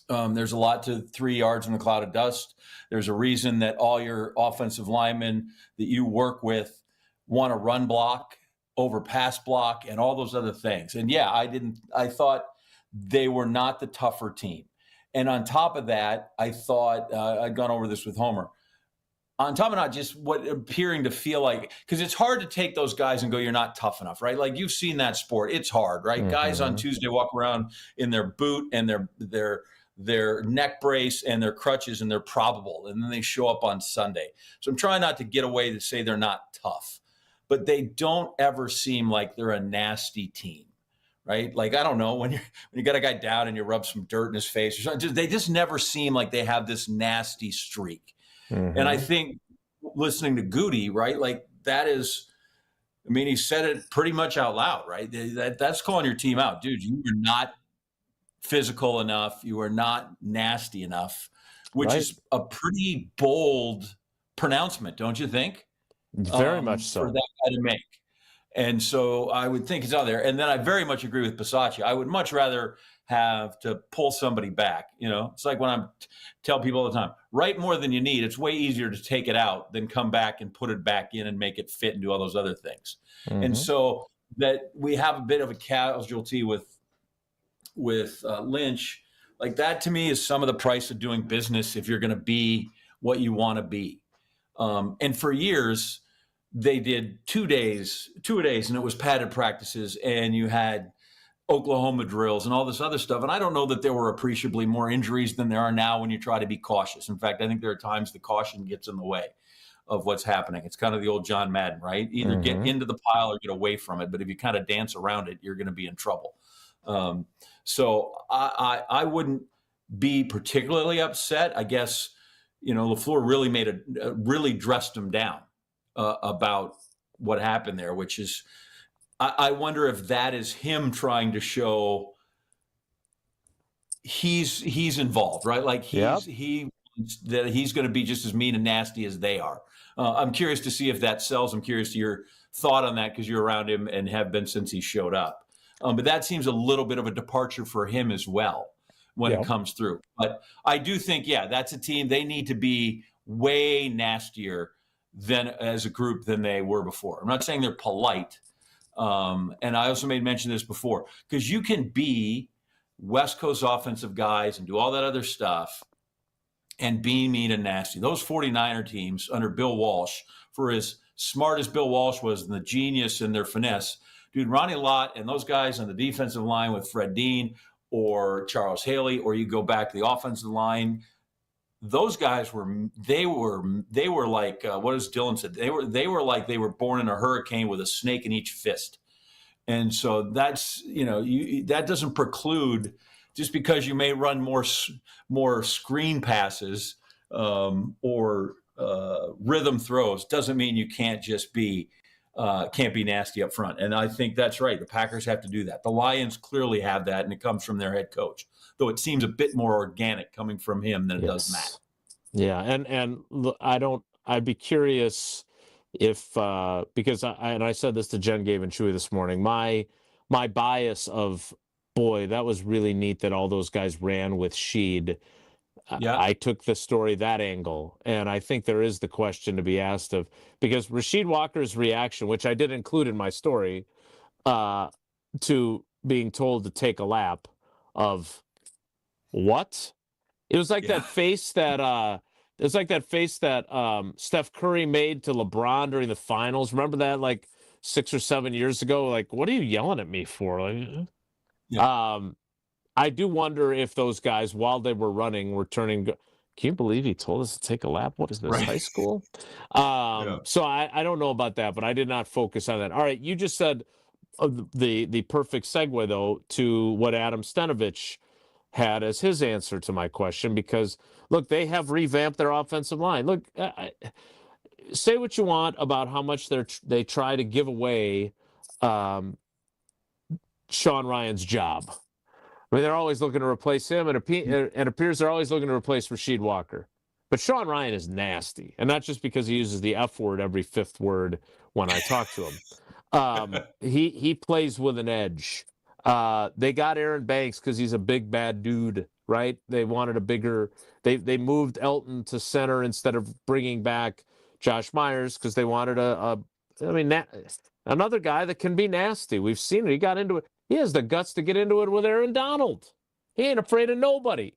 Speaker 6: There's a lot to 3 yards in the cloud of dust. There's a reason that all your offensive linemen that you work with want to run block over pass block and all those other things. And I thought they were not the tougher team. And on top of that, I thought, I'd gone over this with Homer, on top of not just what appearing to feel like, because it's hard to take those guys and go, you're not tough enough, right? Like, you've seen that sport. It's hard, right? Mm-hmm. Guys on Tuesday walk around in their boot and their neck brace and their crutches, and they're probable. And then they show up on Sunday. So I'm trying not to get away to say they're not tough, but they don't ever seem like they're a nasty team, right? Like, I don't know, when you got a guy down and you rub some dirt in his face or something, they just never seem like they have this nasty streak. Mm-hmm. And I think, listening to Goody, right, like, that is, I mean, he said it pretty much out loud, right? That's calling your team out. Dude, you are not physical enough. You are not nasty enough, which
Speaker 1: Right.
Speaker 6: is a pretty bold pronouncement, don't you think?
Speaker 1: Very much so.
Speaker 6: For that guy to make. And so I would think it's out there. And then I very much agree with Bisaccia. I would much rather have to pull somebody back. You know, it's like when I tell people all the time, write more than you need. It's way easier to take it out than come back and put it back in and make it fit and do all those other things. And so that we have a bit of a casualty with Lynch, like that to me is some of the price of doing business if you're going to be what you want to be. And for years, they did 2 days, and it was padded practices, and you had Oklahoma drills and all this other stuff. And I don't know that there were appreciably more injuries than there are now when you try to be cautious. In fact, I think there are times the caution gets in the way of what's happening. It's kind of the old John Madden, right? Either get into the pile or get away from it. But if you kind of dance around it, you're going to be in trouble. So I wouldn't be particularly upset. I guess, LaFleur really really dressed him down about what happened there, which is, I wonder if that is him trying to show he's involved, right? Like that he's going to be just as mean and nasty as they are. I'm curious to see if that sells. I'm curious to your thought on that because you're around him and have been since he showed up. But that seems a little bit of a departure for him as well when it comes through. But I do think, that's a team. They need to be way nastier than as a group than they were before. I'm not saying they're polite. And I also made mention of this before, because you can be West Coast offensive guys and do all that other stuff and be mean and nasty. Those 49er teams under Bill Walsh, for as smart as Bill Walsh was and the genius in their finesse, dude, Ronnie Lott and those guys on the defensive line with Fred Dean or Charles Haley, or you go back to the offensive line, those guys were like, what does Dylan said? They were like they were born in a hurricane with a snake in each fist. And so that's, that doesn't preclude, just because you may run more screen passes or rhythm throws, doesn't mean you can't just be nasty up front. And I think that's right. The Packers have to do that. The Lions clearly have that, and it comes from their head coach, though it seems a bit more organic coming from him than it does Matt.
Speaker 1: Yeah, and I'd be curious if because I said this to Jen, Gabe, and Chewy this morning. My bias of, boy, that was really neat that all those guys ran with Sheed. I took the story that angle, and I think there is the question to be asked of, because Rasheed Walker's reaction, which I did include in my story, to being told to take a lap of what? It was like that face that Steph Curry made to LeBron during the finals. Remember that, like 6 or 7 years ago? Like, what are you yelling at me for? Like, I do wonder if those guys, while they were running, were turning. Can you believe he told us to take a lap? What is this, high school? So I don't know about that, but I did not focus on that. All right, you just said the perfect segue, though, to what Adam Stenovich had as his answer to my question, because, look, they have revamped their offensive line. Look, say what you want about how much they try to give away Sean Ryan's job. I mean, they're always looking to replace him, and it appears they're always looking to replace Rasheed Walker. But Sean Ryan is nasty, and not just because he uses the F word every fifth word when I talk to him. He plays with an edge. They got Aaron Banks because he's a big, bad dude, right? They wanted a bigger – they moved Elton to center instead of bringing back Josh Myers because they wanted another guy that can be nasty. We've seen it. He got into it. He has the guts to get into it with Aaron Donald. He ain't afraid of nobody.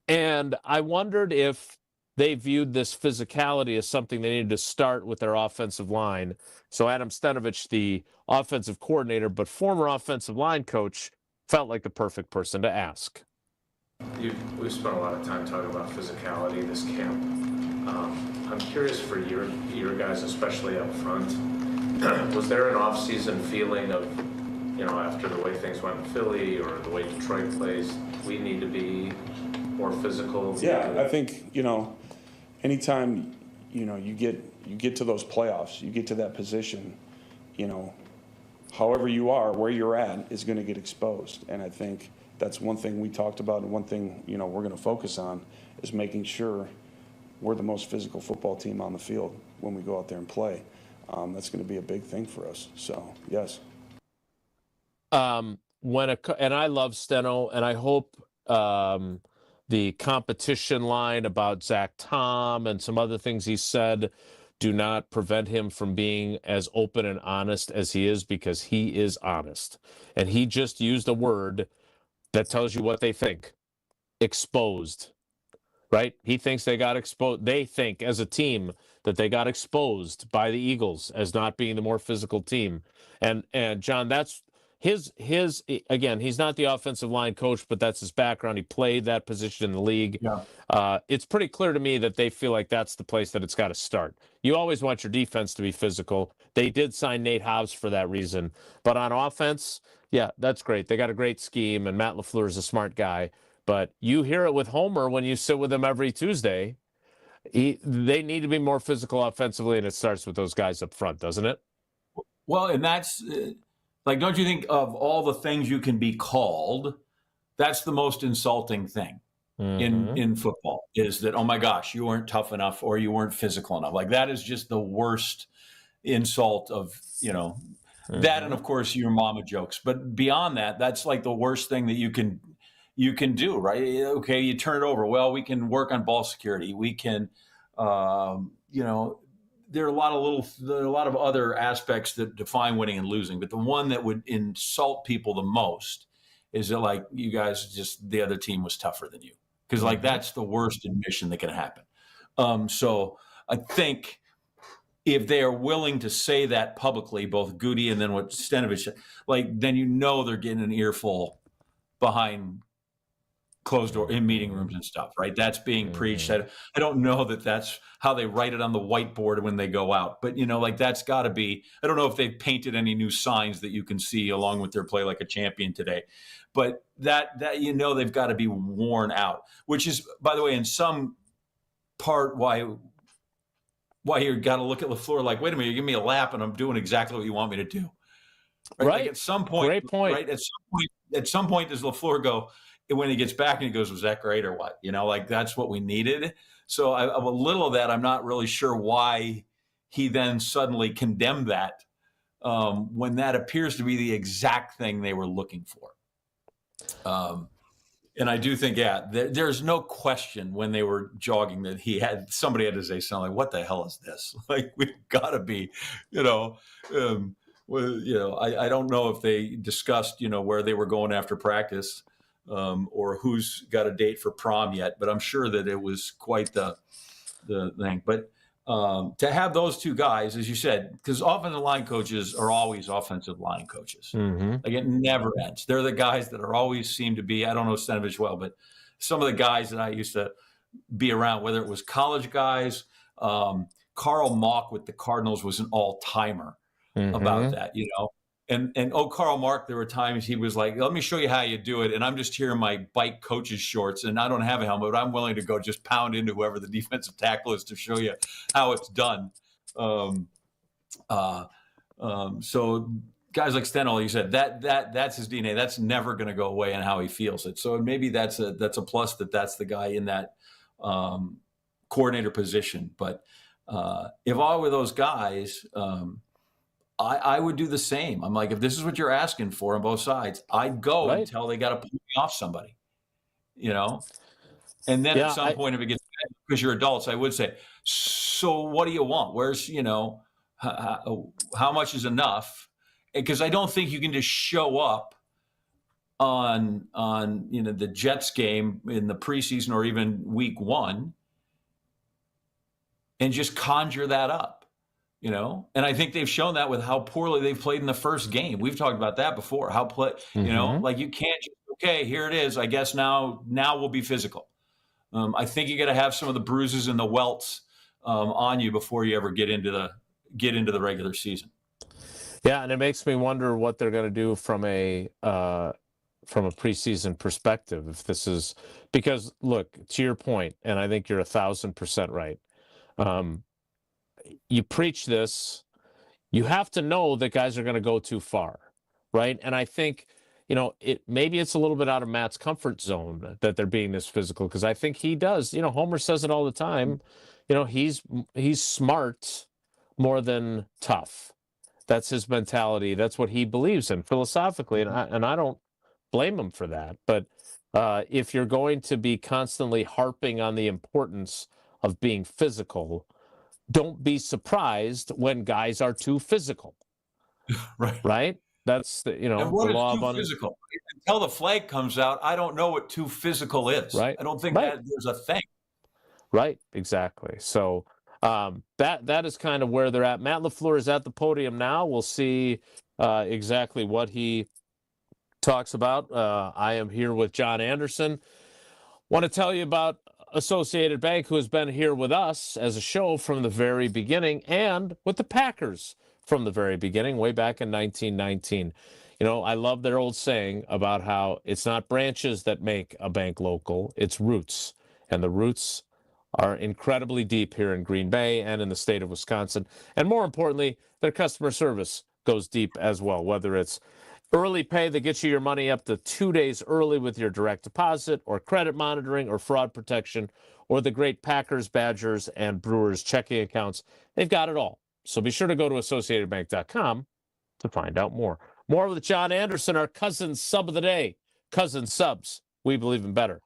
Speaker 1: And I wondered if they viewed this physicality as something they needed to start with their offensive line. So Adam Stenovich, the offensive coordinator, but former offensive line coach, felt like the perfect person to ask.
Speaker 3: We've spent a lot of time talking about physicality this camp. I'm curious for your guys, especially up front. Was there an off-season feeling of, after the way things went in Philly or the way Detroit plays, we need to be more physical?
Speaker 9: Yeah, I think, anytime, you get to those playoffs, you get to that position, however you are, where you're at is going to get exposed. And I think that's one thing we talked about, and one thing, we're going to focus on is making sure we're the most physical football team on the field when we go out there and play. That's going to be a big thing for us. So, yes.
Speaker 1: And I love Steno, and I hope the competition line about Zach Tom and some other things he said do not prevent him from being as open and honest as he is, because he is honest. And he just used a word that tells you what they think. Exposed. Right? He thinks they got exposed. They think as a team that they got exposed by the Eagles as not being the more physical team. And John, that's his again, he's not the offensive line coach, but that's his background. He played that position in the league.
Speaker 6: Yeah.
Speaker 1: It's pretty clear to me that they feel like that's the place that it's got to start. You always want your defense to be physical. They did sign Nate Hobbs for that reason. But on offense, yeah, that's great. They got a great scheme, and Matt LaFleur is a smart guy. But you hear it with Homer when you sit with him every Tuesday. They need to be more physical offensively, and it starts with those guys up front, doesn't it?
Speaker 6: Well, and that's like, don't you think of all the things you can be called, that's the most insulting thing in football, is that, oh my gosh, you weren't tough enough or you weren't physical enough. Like, that is just the worst insult of, that, and of course your mama jokes. But beyond that, that's like the worst thing that you can do, right? Okay, you turn it over. Well, we can work on ball security. We can, there are a lot of other aspects that define winning and losing. But the one that would insult people the most is that, like, you guys the other team was tougher than you, because like that's the worst admission that can happen. So I think if they are willing to say that publicly, both Goody and then what Stenovich said, like, then they're getting an earful behind closed door in meeting rooms and stuff, right? That's being preached. I don't know that that's how they write it on the whiteboard when they go out, but like, that's got to be, I don't know if they've painted any new signs that you can see along with their Play Like a Champion today, but that they've got to be worn out, which is, by the way, in some part why you got to look at LaFleur like, wait a minute, you give me a lap and I'm doing exactly what you want me to do. Right. Like, at some point,
Speaker 1: great point.
Speaker 6: Right. At some point, does LaFleur go, when he gets back and he goes, was that great or what? Like, that's what we needed. So a little of that, I'm not really sure why he then suddenly condemned that when that appears to be the exact thing they were looking for. And I do think, there's no question when they were jogging that somebody had to say something like, what the hell is this? Like, we've got to be, I don't know if they discussed, where they were going after practice. Or who's got a date for prom yet, but I'm sure that it was quite the thing. But to have those two guys, as you said, because offensive line coaches are always offensive line coaches. Like, it never ends. They're the guys that always seem to be, I don't know Stenovich well, but some of the guys that I used to be around, whether it was college guys, Carl Mock with the Cardinals was an all-timer about that, And Carl Mark, there were times he was like, let me show you how you do it. And I'm just here in my bike coach's shorts, and I don't have a helmet, but I'm willing to go just pound into whoever the defensive tackle is to show you how it's done. So guys like Steno, you said, that's his DNA. That's never going to go away in how he feels it. So maybe that's a plus that's the guy in that coordinator position. But if I were those guys, I would do the same. I'm like, if this is what you're asking for on both sides, I'd go until they got to pull me off somebody, And then at some point, if it gets bad, because you're adults, I would say, so what do you want? Where's, how much is enough? Because I don't think you can just show up on the Jets game in the preseason or even week one and just conjure that up. And I think they've shown that with how poorly they've played in the first game. We've talked about that before. Like, you can't just, okay, here it is. I guess now we'll be physical. I think you got to have some of the bruises and the welts on you before you ever get into the regular season.
Speaker 1: Yeah, and it makes me wonder what they're going to do from a preseason perspective. If this is because, look, to your point, and I think you're 1,000% right. You preach this, you have to know that guys are going to go too far, right? And I think maybe it's a little bit out of Matt's comfort zone that they're being this physical, because I think he does. Homer says it all the time. He's smart more than tough. That's his mentality. That's what he believes in philosophically, and I don't blame him for that. But if you're going to be constantly harping on the importance of being physical, don't be surprised when guys are too physical. Right? That's the
Speaker 6: and what
Speaker 1: the
Speaker 6: is
Speaker 1: law
Speaker 6: too
Speaker 1: of
Speaker 6: physical? Until the flag comes out, I don't know what too physical is.
Speaker 1: Right.
Speaker 6: I don't think that there's a thing.
Speaker 1: Right, exactly. So that is kind of where they're at. Matt LaFleur is at the podium now. We'll see exactly what he talks about. I am here with John Anderson. Want to tell you about Associated Bank, who has been here with us as a show from the very beginning, and with the Packers from the very beginning, way back in 1919. I love their old saying about how it's not branches that make a bank local, it's roots. And the roots are incredibly deep here in Green Bay and in the state of Wisconsin. And more importantly, their customer service goes deep as well, whether it's early pay that gets you your money up to 2 days early with your direct deposit, or credit monitoring, or fraud protection, or the great Packers, Badgers, and Brewers checking accounts. They've got it all. So be sure to go to AssociatedBank.com to find out more. More with John Anderson, our Cousin Sub of the Day. Cousin Subs, we believe in better.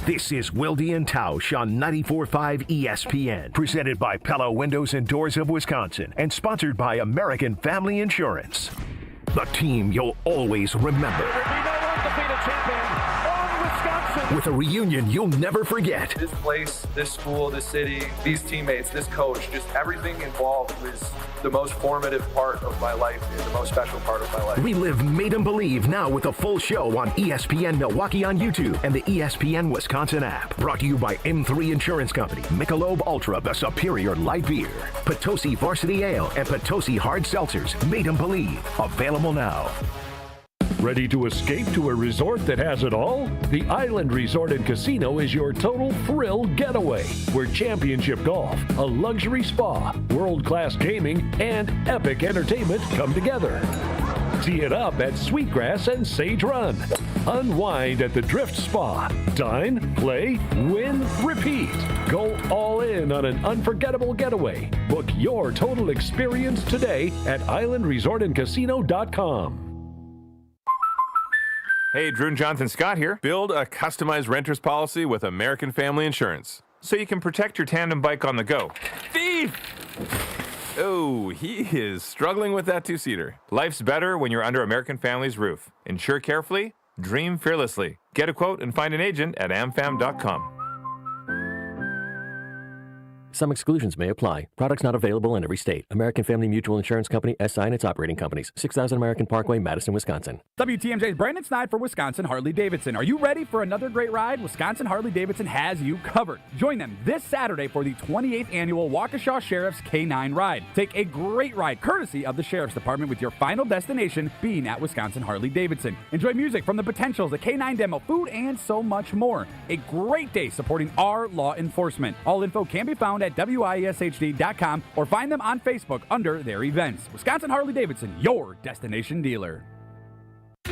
Speaker 7: This is Wilde Tausch on 94.5 ESPN, presented by Pella Windows and Doors of Wisconsin, and sponsored by American Family Insurance. The team you'll always remember.
Speaker 20: There will be no undefeated champion on Wisconsin.
Speaker 7: With a reunion you'll never forget.
Speaker 10: This place, this school, this city, these teammates, this coach, just everything involved was the most formative part of my life and the most special part of my life.
Speaker 7: Relive Made 'em Believe now with a full show on ESPN Milwaukee on YouTube and the ESPN Wisconsin app. Brought to you by M3 Insurance Company, Michelob Ultra, the superior light beer, Potosi Varsity Ale, and Potosi Hard Seltzers. Made 'em Believe. Available now.
Speaker 11: Ready to escape to a resort that has it all? The Island Resort and Casino is your total thrill getaway, where championship golf, a luxury spa, world-class gaming, and epic entertainment come together. Tee it up at Sweetgrass and Sage Run. Unwind at the Drift Spa. Dine, play, win, repeat. Go all in on an unforgettable getaway. Book your total experience today at islandresortandcasino.com.
Speaker 12: Hey, Drew and Jonathan Scott here. Build a customized renter's policy with American Family Insurance so you can protect your tandem bike on the go. Thief! Oh, he is struggling with that two-seater. Life's better when you're under American Family's roof. Insure carefully, dream fearlessly. Get a quote and find an agent at amfam.com.
Speaker 24: Some exclusions may apply. Products not available in every state. American Family Mutual Insurance Company, SI, and its operating companies. 6000 American Parkway, Madison, Wisconsin.
Speaker 8: WTMJ's Brandon Snide for Wisconsin Harley-Davidson. Are you ready for another great ride? Wisconsin Harley-Davidson has you covered. Join them this Saturday for the 28th annual Waukesha Sheriff's K9 Ride. Take a great ride courtesy of the Sheriff's Department, with your final destination being at Wisconsin Harley-Davidson. Enjoy music from the Potentials, a K9 demo, food, and so much more. A great day supporting our law enforcement. All info can be found at WISHD.com or find them on Facebook under their events. Wisconsin Harley-Davidson, your destination dealer.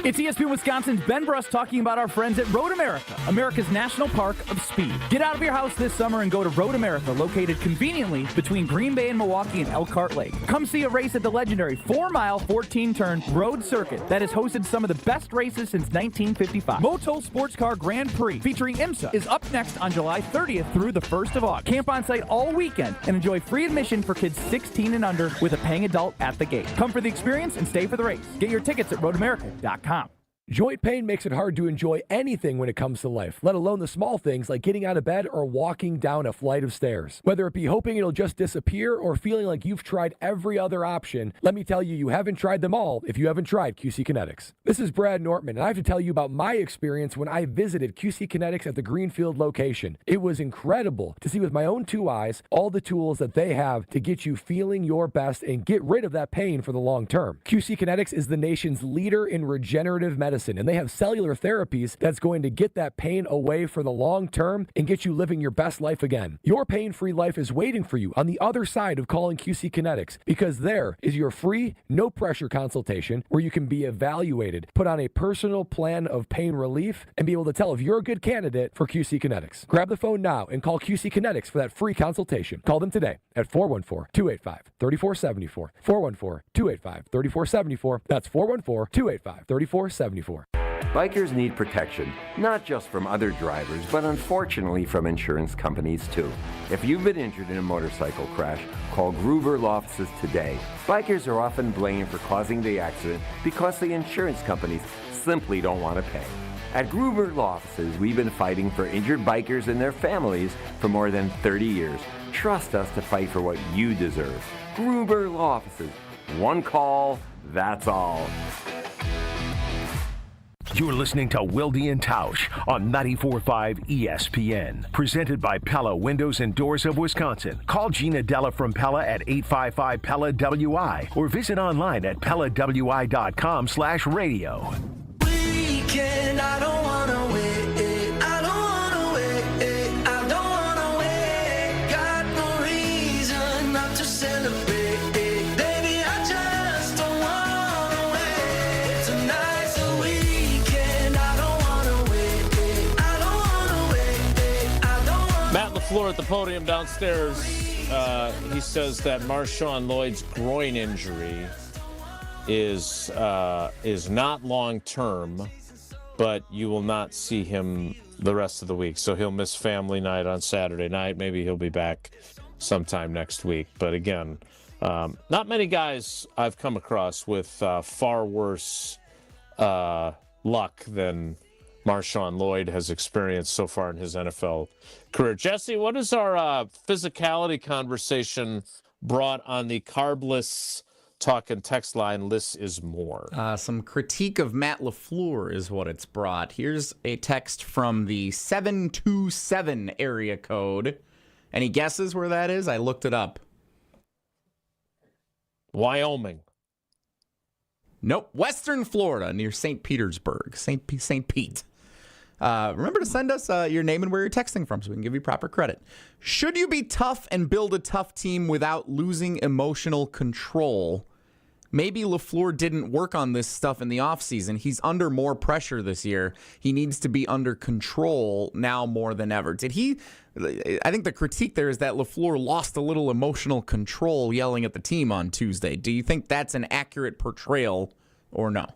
Speaker 8: It's ESPN Wisconsin's Ben Bruss talking about our friends at Road America, America's National Park of Speed. Get out of your house this summer and go to Road America, located conveniently between Green Bay and Milwaukee and Elkhart Lake. Come see a race at the legendary 4-mile, 14-turn road circuit that has hosted some of the best races since 1955. Motul Sports Car Grand Prix featuring IMSA is up next on July 30th through the 1st of August. Camp on site all weekend and enjoy free admission for kids 16 and under with a paying adult at the gate. Come for the experience and stay for the race. Get your tickets at roadamerica.com.
Speaker 15: Joint pain makes it hard to enjoy anything when it comes to life, let alone the small things like getting out of bed or walking down a flight of stairs. Whether it be hoping it'll just disappear or feeling like you've tried every other option, let me tell you, you haven't tried them all if you haven't tried QC Kinetics. This is Brad Nortman, and I have to tell you about my experience when I visited QC Kinetics at the Greenfield location. It was incredible to see with my own two eyes all the tools that they have to get you feeling your best and get rid of that pain for the long term. QC Kinetics is the nation's leader in regenerative medicine medicine, and they have cellular therapies that's going to get that pain away for the long term and get you living your best life again. Your pain-free life is waiting for you on the other side of calling QC Kinetics, because there is your free, no-pressure consultation where you can be evaluated, put on a personal plan of pain relief, and be able to tell if you're a good candidate for QC Kinetics. Grab the phone now and call QC Kinetics for that free consultation. Call them today at 414-285-3474. 414-285-3474. That's 414-285-3474.
Speaker 13: Bikers need protection, not just from other drivers, but unfortunately from insurance companies too. If you've been injured in a motorcycle crash, call Gruber Law Offices today. Bikers are often blamed for causing the accident because the insurance companies simply don't want to pay. At Gruber Law Offices, we've been fighting for injured bikers and their families for more than 30 years. Trust us to fight for what you deserve. Gruber Law Offices. One call, that's all.
Speaker 7: You're listening to Wilde Tausch on 94.5 ESPN. Presented by Pella Windows and Doors of Wisconsin. Call Gina Della from Pella at 855-PELLA-WI or visit online at PellaWI.com/radio.
Speaker 20: Weekend, I don't wanna wait. I don't wanna wait. I don't wanna wait. Got no reason not to celebrate. Baby, I just don't wanna wait. Tonight's a weekend. I don't wanna wait. I don't wanna wait. I don't wanna.
Speaker 1: Matt LaFleur at the podium downstairs. He says that Marshawn Lloyd's groin injury is not long term, but you will not see him the rest of the week. So he'll miss family night on Saturday night. Maybe he'll be back sometime next week. But again, not many guys I've come across with far worse luck than Marshawn Lloyd has experienced so far in his NFL career. Jesse, what is our physicality conversation brought on the carbless talk and text line? Less is more.
Speaker 5: Some critique of Matt LaFleur is what it's brought. Here's a text from the 727 area code. Any guesses where that is? I looked it up.
Speaker 1: Wyoming.
Speaker 5: Nope. Western Florida, near St. Petersburg. St. Pete. Remember to send us your name and where you're texting from so we can give you proper credit. Should you be tough and build a tough team without losing emotional control? Maybe LaFleur didn't work on this stuff in the offseason. He's under more pressure this year. He needs to be under control now more than ever. I think the critique there is that LaFleur lost a little emotional control yelling at the team on Tuesday. Do you think that's an accurate portrayal or no?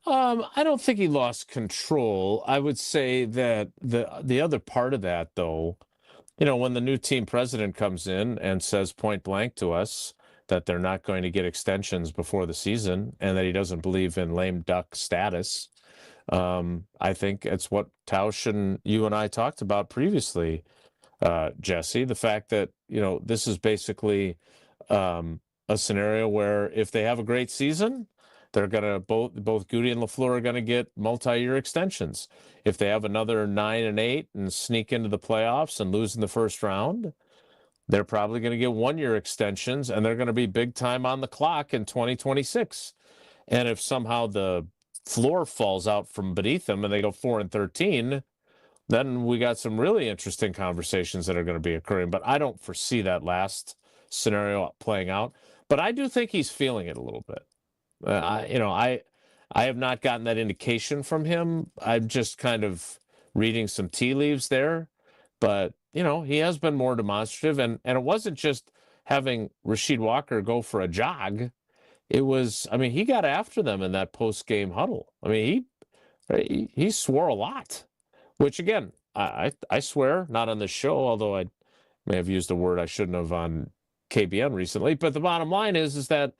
Speaker 1: I don't think he lost control. I would say that the other part of that, though, when the new team president comes in and says point blank to us that they're not going to get extensions before the season and that he doesn't believe in lame duck status, I think it's what Tausch and you and I talked about previously, Jesse, the fact that, this is basically a scenario where if they have a great season, they're going to both Goody and LaFleur are going to get multi-year extensions. If they have another 9-8 and sneak into the playoffs and lose in the first round, they're probably going to get 1-year extensions, and they're going to be big time on the clock in 2026. And if somehow the floor falls out from beneath them and they go 4-13, then we got some really interesting conversations that are going to be occurring. But I don't foresee that last scenario playing out. But I do think he's feeling it a little bit. I have not gotten that indication from him. I'm just kind of reading some tea leaves there, but he has been more demonstrative, and it wasn't just having Rasheed Walker go for a jog. It was, he got after them in that post-game huddle. He swore a lot, which again, I swear, not on this show, although I may have used a word I shouldn't have on KBN recently. But the bottom line is that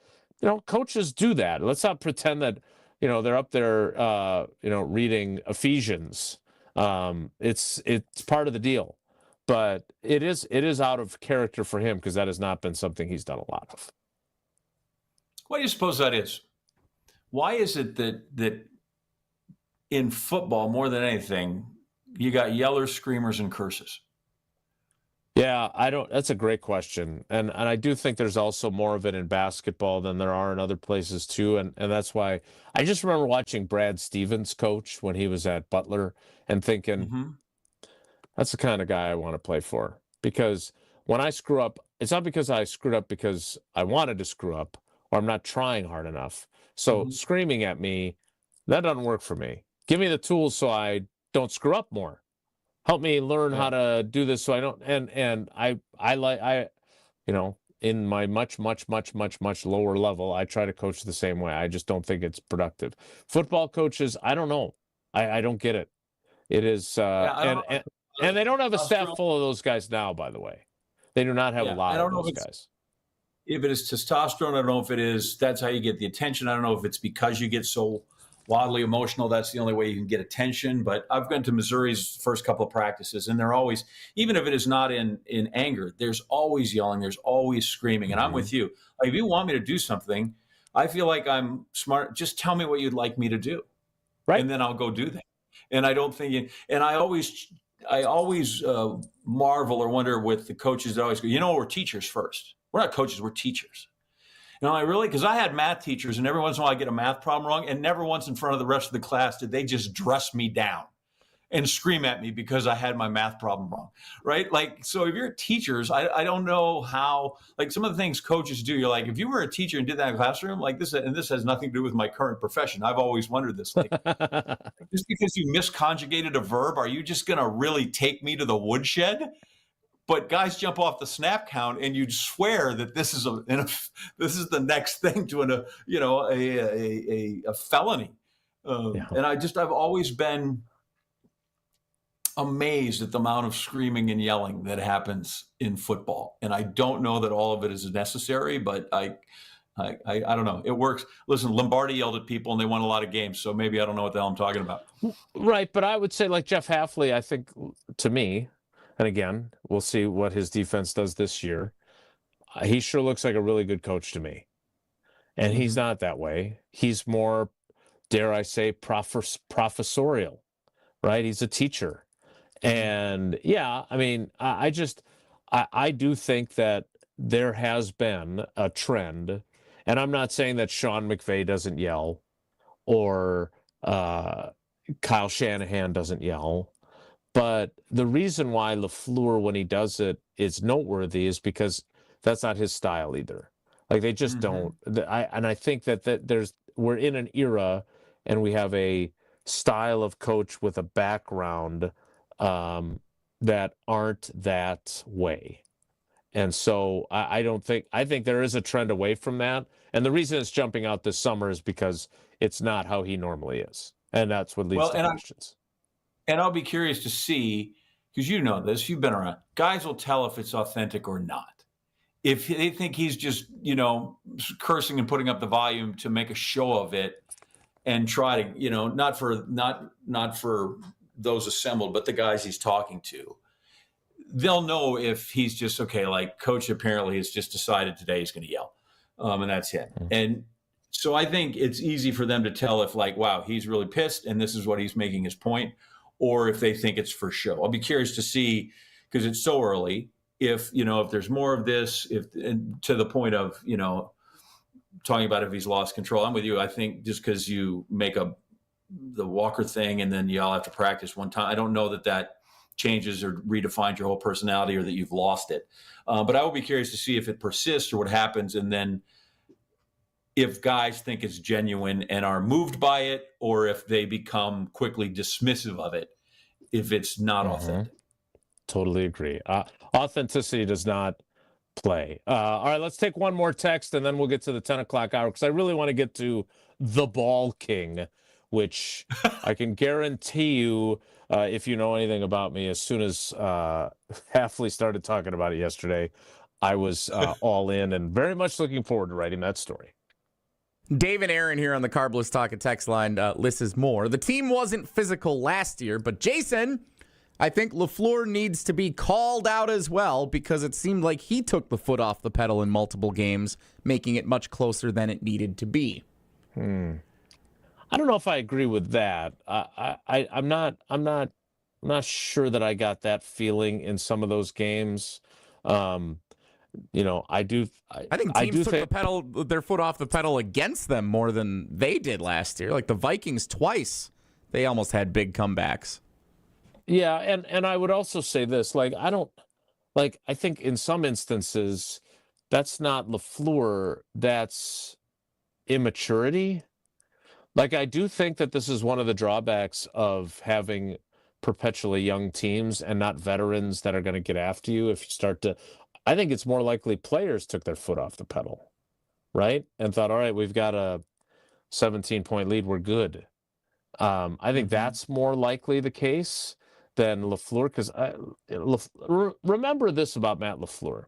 Speaker 1: coaches do that. Let's not pretend that, they're up there, reading Ephesians. It's part of the deal, but it is out of character for him because that has not been something he's done a lot of.
Speaker 6: Why do you suppose that is? Why is it that in football, more than anything, you got yellers, screamers, and curses?
Speaker 1: Yeah, I don't. That's a great question, and I do think there's also more of it in basketball than there are in other places too, and that's why I just remember watching Brad Stevens coach when he was at Butler and thinking that's the kind of guy I want to play for, because when I screw up, it's not because I screwed up because I wanted to screw up or I'm not trying hard enough. So screaming at me, that doesn't work for me. Give me the tools so I don't screw up more. Help me learn how to do this so I don't. And I in my much lower level, I try to coach the same way. I just don't think it's productive. Football coaches, I don't know. I don't get it. It is and they don't have a staff full of those guys now, by the way. They do not have a lot of those guys.
Speaker 6: If it is testosterone, I don't know if it is, that's how you get the attention. I don't know if it's because you get so wildly emotional, that's the only way you can get attention. But I've gone to Missouri's first couple of practices, and they're always, even if it is not in anger, there's always yelling, there's always screaming. And I'm with you. Like, if you want me to do something, I feel like I'm smart. Just tell me what you'd like me to do. Right. And then I'll go do that. And I don't think, and I always marvel or wonder with the coaches that always go, we're teachers first. We're not coaches, we're teachers. I really, because I had math teachers, and every once in a while I get a math problem wrong, and never once in front of the rest of the class did they just dress me down and scream at me because I had my math problem wrong, right? Like, so if you're teachers, I don't know how, like, some of the things coaches do, you're like, if you were a teacher and did that in a classroom, like this, and this has nothing to do with my current profession. I've always wondered this, like, just because you misconjugated a verb, are you just going to really take me to the woodshed? But guys jump off the snap count, and you'd swear that this is the next thing to a felony. And I've always been amazed at the amount of screaming and yelling that happens in football. And I don't know that all of it is necessary, but I don't know. It works. Listen, Lombardi yelled at people and they won a lot of games, so maybe I don't know what the hell I'm talking about.
Speaker 1: Right, but I would say, like Jeff Hafley, I think, to me, and again, we'll see what his defense does this year, he sure looks like a really good coach to me. And he's not that way. He's more, dare I say, professorial, right? He's a teacher. And yeah, I mean, I do think that there has been a trend, and I'm not saying that Sean McVay doesn't yell or Kyle Shanahan doesn't yell, but the reason why LaFleur, when he does it, is noteworthy is because that's not his style either. Like, they just don't. I think that we're in an era, and we have a style of coach with a background that aren't that way. And so I think there is a trend away from that. And the reason it's jumping out this summer is because it's not how he normally is. And that's what leads to questions.
Speaker 6: And I'll be curious to see, because you know this, you've been around. Guys will tell if it's authentic or not. If they think he's just, cursing and putting up the volume to make a show of it and try to, not for those assembled, but the guys he's talking to, they'll know if he's just, okay, like coach apparently has just decided today he's going to yell. And that's it. And so I think it's easy for them to tell if, like, wow, he's really pissed and this is what he's making his point, or if they think it's for show. I'll be curious to see, because it's so early, if there's more of this, to the point of, talking about if he's lost control. I'm with you. I think just because you make the Walker thing and then you all have to practice one time, I don't know that changes or redefines your whole personality or that you've lost it. But I will be curious to see if it persists or what happens. And then if guys think it's genuine and are moved by it, or if they become quickly dismissive of it, if it's not authentic.
Speaker 1: Totally agree. Authenticity does not play. All right, let's take one more text and then we'll get to the 10 o'clock hour, because I really want to get to the Ball King, which I can guarantee you, if you know anything about me, as soon as Hafley started talking about it yesterday, I was all in and very much looking forward to writing that story.
Speaker 5: Dave and Aaron here on the Carbless Talking text line. Lists is more. The team wasn't physical last year, but Jason, I think LaFleur needs to be called out as well, because it seemed like he took the foot off the pedal in multiple games, making it much closer than it needed to be.
Speaker 1: I don't know if I agree with that. I'm not I'm not sure that I got that feeling in some of those games. I do.
Speaker 5: I think teams took their foot off the pedal against them more than they did last year. Like the Vikings twice, they almost had big comebacks.
Speaker 1: Yeah, and I would also say this, I think in some instances, that's not LaFleur, that's immaturity. Like, I do think that this is one of the drawbacks of having perpetually young teams and not veterans that are going to get after you if you start to. I think it's more likely players took their foot off the pedal, right? And thought, all right, we've got a 17-point lead, we're good. I think that's more likely the case than LaFleur, because remember this about Matt LaFleur.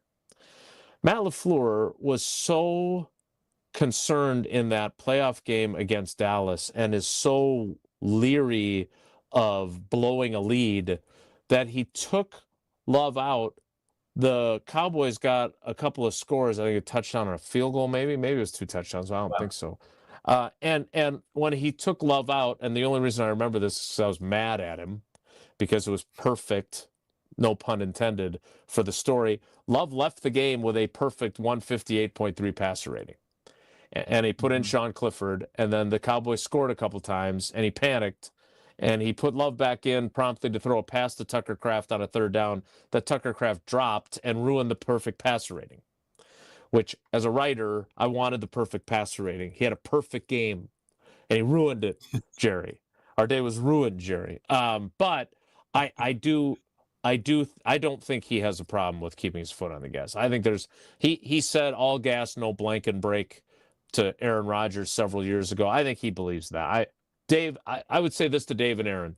Speaker 1: Matt LaFleur was so concerned in that playoff game against Dallas and is so leery of blowing a lead that he took Love out. The Cowboys got a couple of scores, I think a touchdown or a field goal, maybe it was 2 touchdowns. I don't think so. And when he took Love out, and the only reason I remember this is because I was mad at him because it was perfect, no pun intended, for the story. Love left the game with a perfect 158.3 passer rating. And he put in Sean Clifford, and then the Cowboys scored a couple times, and he panicked, and he put Love back in promptly to throw a pass to Tucker Kraft on a 3rd down that Tucker Kraft dropped and ruined the perfect passer rating, which, as a writer, I wanted the perfect passer rating. He had a perfect game, and he ruined it, Jerry. Our day was ruined, Jerry. But I don't think he has a problem with keeping his foot on the gas. I think he said all gas, no blank and break to Aaron Rodgers several years ago. I think he believes that. Dave, I would say this to Dave and Aaron.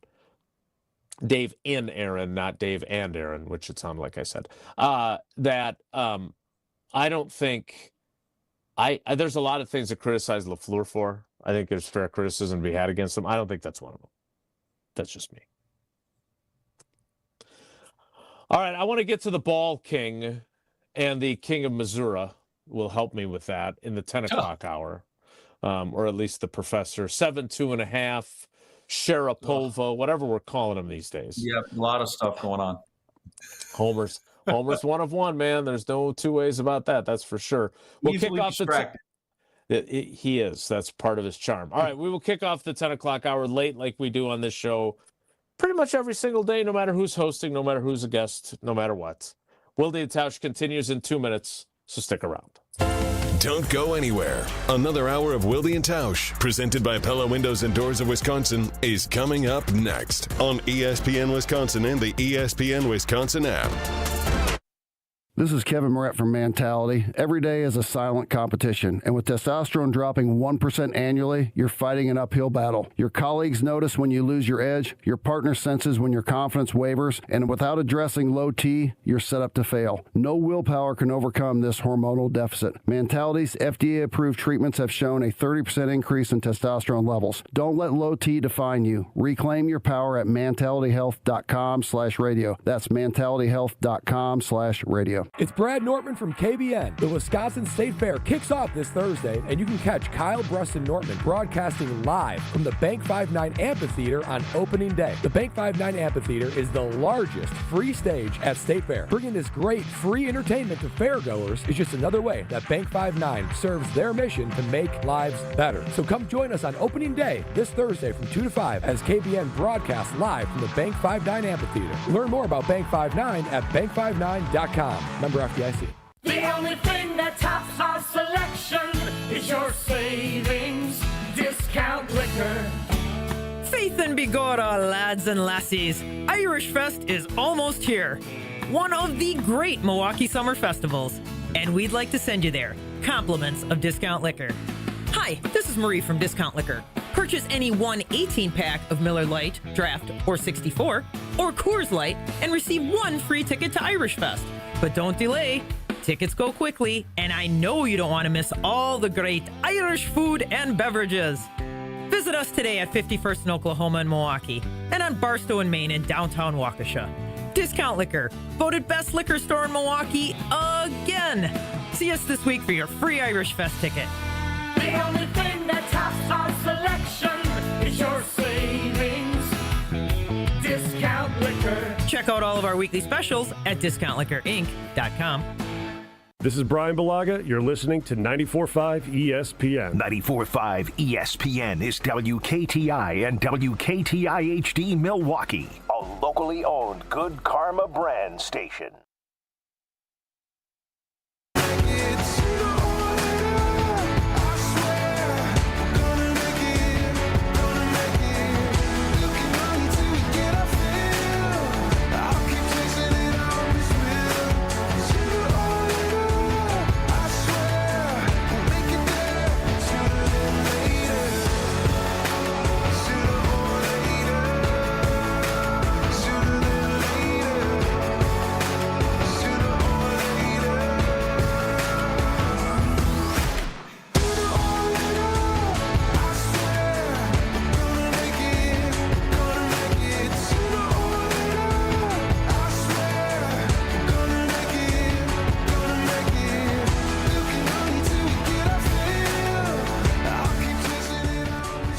Speaker 1: Dave in Aaron, not Dave and Aaron, which it sounded like I said. That I don't think there's a lot of things to criticize LaFleur for. I think there's fair criticism to be had against him. I don't think that's one of them. That's just me. All right, I want to get to the Ball King, and the King of Missouri will help me with that in the 10 o'clock hour, or at least the professor. 7.5, Sharapova, whatever we're calling him these days.
Speaker 6: Yeah, a lot of stuff going on.
Speaker 1: Homer's one of one, man. There's no two ways about that. That's for sure. We'll kick off he is. That's part of his charm. All right, we will kick off the 10 o'clock hour late like we do on this show pretty much every single day, no matter who's hosting, no matter who's a guest, no matter what. Wilde Tausch continues in 2 minutes, so stick around.
Speaker 2: Don't go anywhere. Another hour of Wilde and Tausch, presented by Pella Windows and Doors of Wisconsin, is coming up next on ESPN Wisconsin and the ESPN Wisconsin app.
Speaker 14: This is Kevin Moret from Mentality. Every day is a silent competition, and with testosterone dropping 1% annually, you're fighting an uphill battle. Your colleagues notice when you lose your edge, your partner senses when your confidence wavers, and without addressing low T, you're set up to fail. No willpower can overcome this hormonal deficit. Mentality's FDA-approved treatments have shown a 30% increase in testosterone levels. Don't let low T define you. Reclaim your power at mentalityhealth.com/radio. That's mentalityhealth.com/radio.
Speaker 15: It's Brad Nortman from KBN. The Wisconsin State Fair kicks off this Thursday, and you can catch Kyle Bruston Nortman broadcasting live from the Bank 59 Amphitheater on opening day. The Bank 59 Amphitheater is the largest free stage at State Fair. Bringing this great free entertainment to fairgoers is just another way that Bank 59 serves their mission to make lives better. So come join us on opening day this Thursday from 2 to 5 as KBN broadcasts live from the Bank 59 Amphitheater. Learn more about Bank 59 at bank59.com. Member FDIC.
Speaker 20: The only thing that tops our selection is your savings discount liquor.
Speaker 21: Faith and Bigora, lads and lassies. Irish Fest is almost here. One of the great Milwaukee summer festivals. And we'd like to send you there compliments of Discount Liquor. Hi, this is Marie from Discount Liquor. Purchase any 1 18-pack of Miller Lite, Draft, or 64, or Coors Light, and receive 1 free ticket to Irish Fest. But don't delay. Tickets go quickly, and I know you don't want to miss all the great Irish food and beverages. Visit us today at 51st in Oklahoma and Milwaukee, and on Barstow and Main in downtown Waukesha. Discount Liquor, voted best liquor store in Milwaukee again. See us this week for your free Irish Fest ticket.
Speaker 20: The only thing that tops our selection is your savings discount
Speaker 21: Liquor. Check out all of our weekly specials at discountliquorinc.com.
Speaker 11: This is Brian Balaga. You're listening to 94.5 ESPN.
Speaker 7: 94.5 ESPN is WKTI and WKTI HD Milwaukee, a locally owned Good Karma brand station.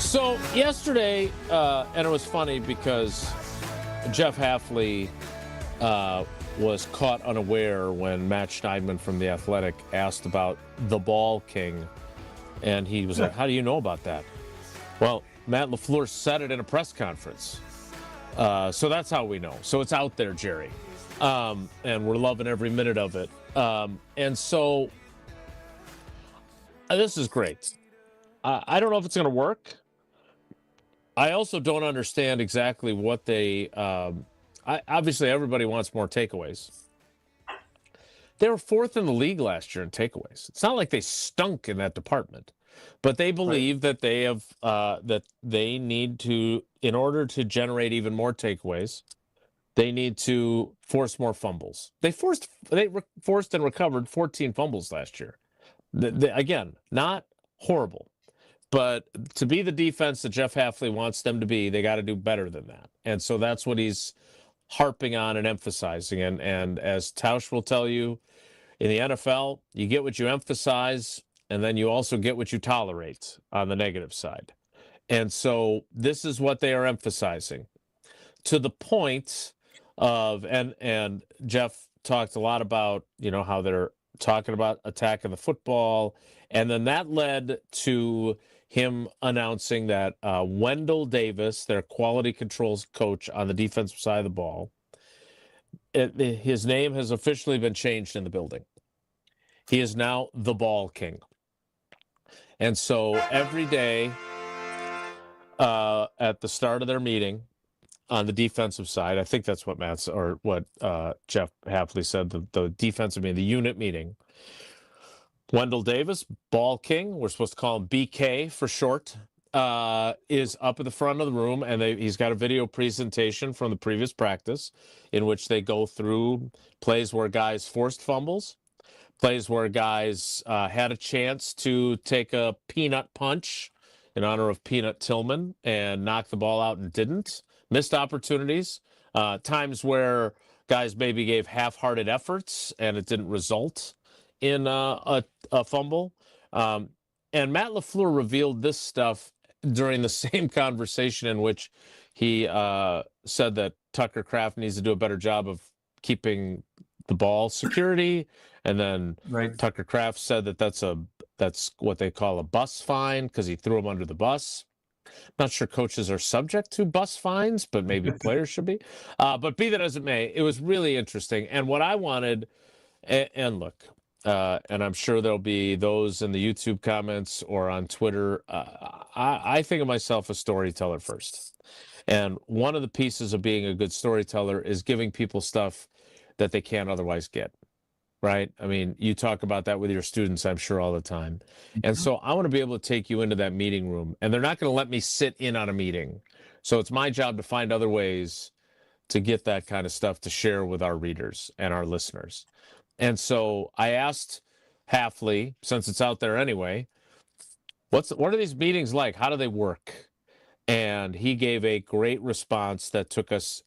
Speaker 1: So yesterday, and it was funny because Jeff Hafley was caught unaware when Matt Schneidman from The Athletic asked about the Ball King. And he was like, how do you know about that? Well, Matt LaFleur said it in a press conference. So that's how we know. So it's out there, Jerry. And we're loving every minute of it. And so this is great. I don't know if it's going to work. I also don't understand exactly what they obviously everybody wants more takeaways. They were fourth in the league last year in takeaways. It's not like they stunk in that department, but they believe that they have that they need to, in order to generate even more takeaways, they need to force more fumbles. They forced and recovered 14 fumbles last year. Again, not horrible. But to be the defense that Jeff Hafley wants them to be, they got to do better than that. And so that's what he's harping on and emphasizing. And as Tausch will tell you, in the NFL, you get what you emphasize, and then you also get what you tolerate on the negative side. And so this is what they are emphasizing, to the point of, and Jeff talked a lot about, how they're talking about attacking the football. And then that led to him announcing that Wendell Davis, their quality controls coach on the defensive side of the ball, his name has officially been changed in the building. He is now the Ball King. And so every day at the start of their meeting on the defensive side, I think that's what Jeff Hafley said, the defensive meeting, the unit meeting, Wendell Davis, Ball King, we're supposed to call him BK for short, is up at the front of the room, and he's got a video presentation from the previous practice in which they go through plays where guys forced fumbles, plays where guys had a chance to take a peanut punch in honor of Peanut Tillman and knock the ball out and didn't, missed opportunities, times where guys maybe gave half-hearted efforts and it didn't result in a fumble. And Matt LaFleur revealed this stuff during the same conversation in which he said that Tucker Kraft needs to do a better job of keeping the ball security. And then Tucker Kraft said that that's what they call a bus fine because he threw him under the bus. Not sure coaches are subject to bus fines, but maybe players should be. But be that as it may, it was really interesting. And what I wanted, and look, and I'm sure there'll be those in the YouTube comments or on Twitter. I think of myself as a storyteller first. And one of the pieces of being a good storyteller is giving people stuff that they can't otherwise get, right? I mean, you talk about that with your students, I'm sure, all the time. And so I want to be able to take you into that meeting room, and they're not going to let me sit in on a meeting. So it's my job to find other ways to get that kind of stuff to share with our readers and our listeners. And so I asked Hafley, since it's out there anyway, what are these meetings like? How do they work? And he gave a great response that took us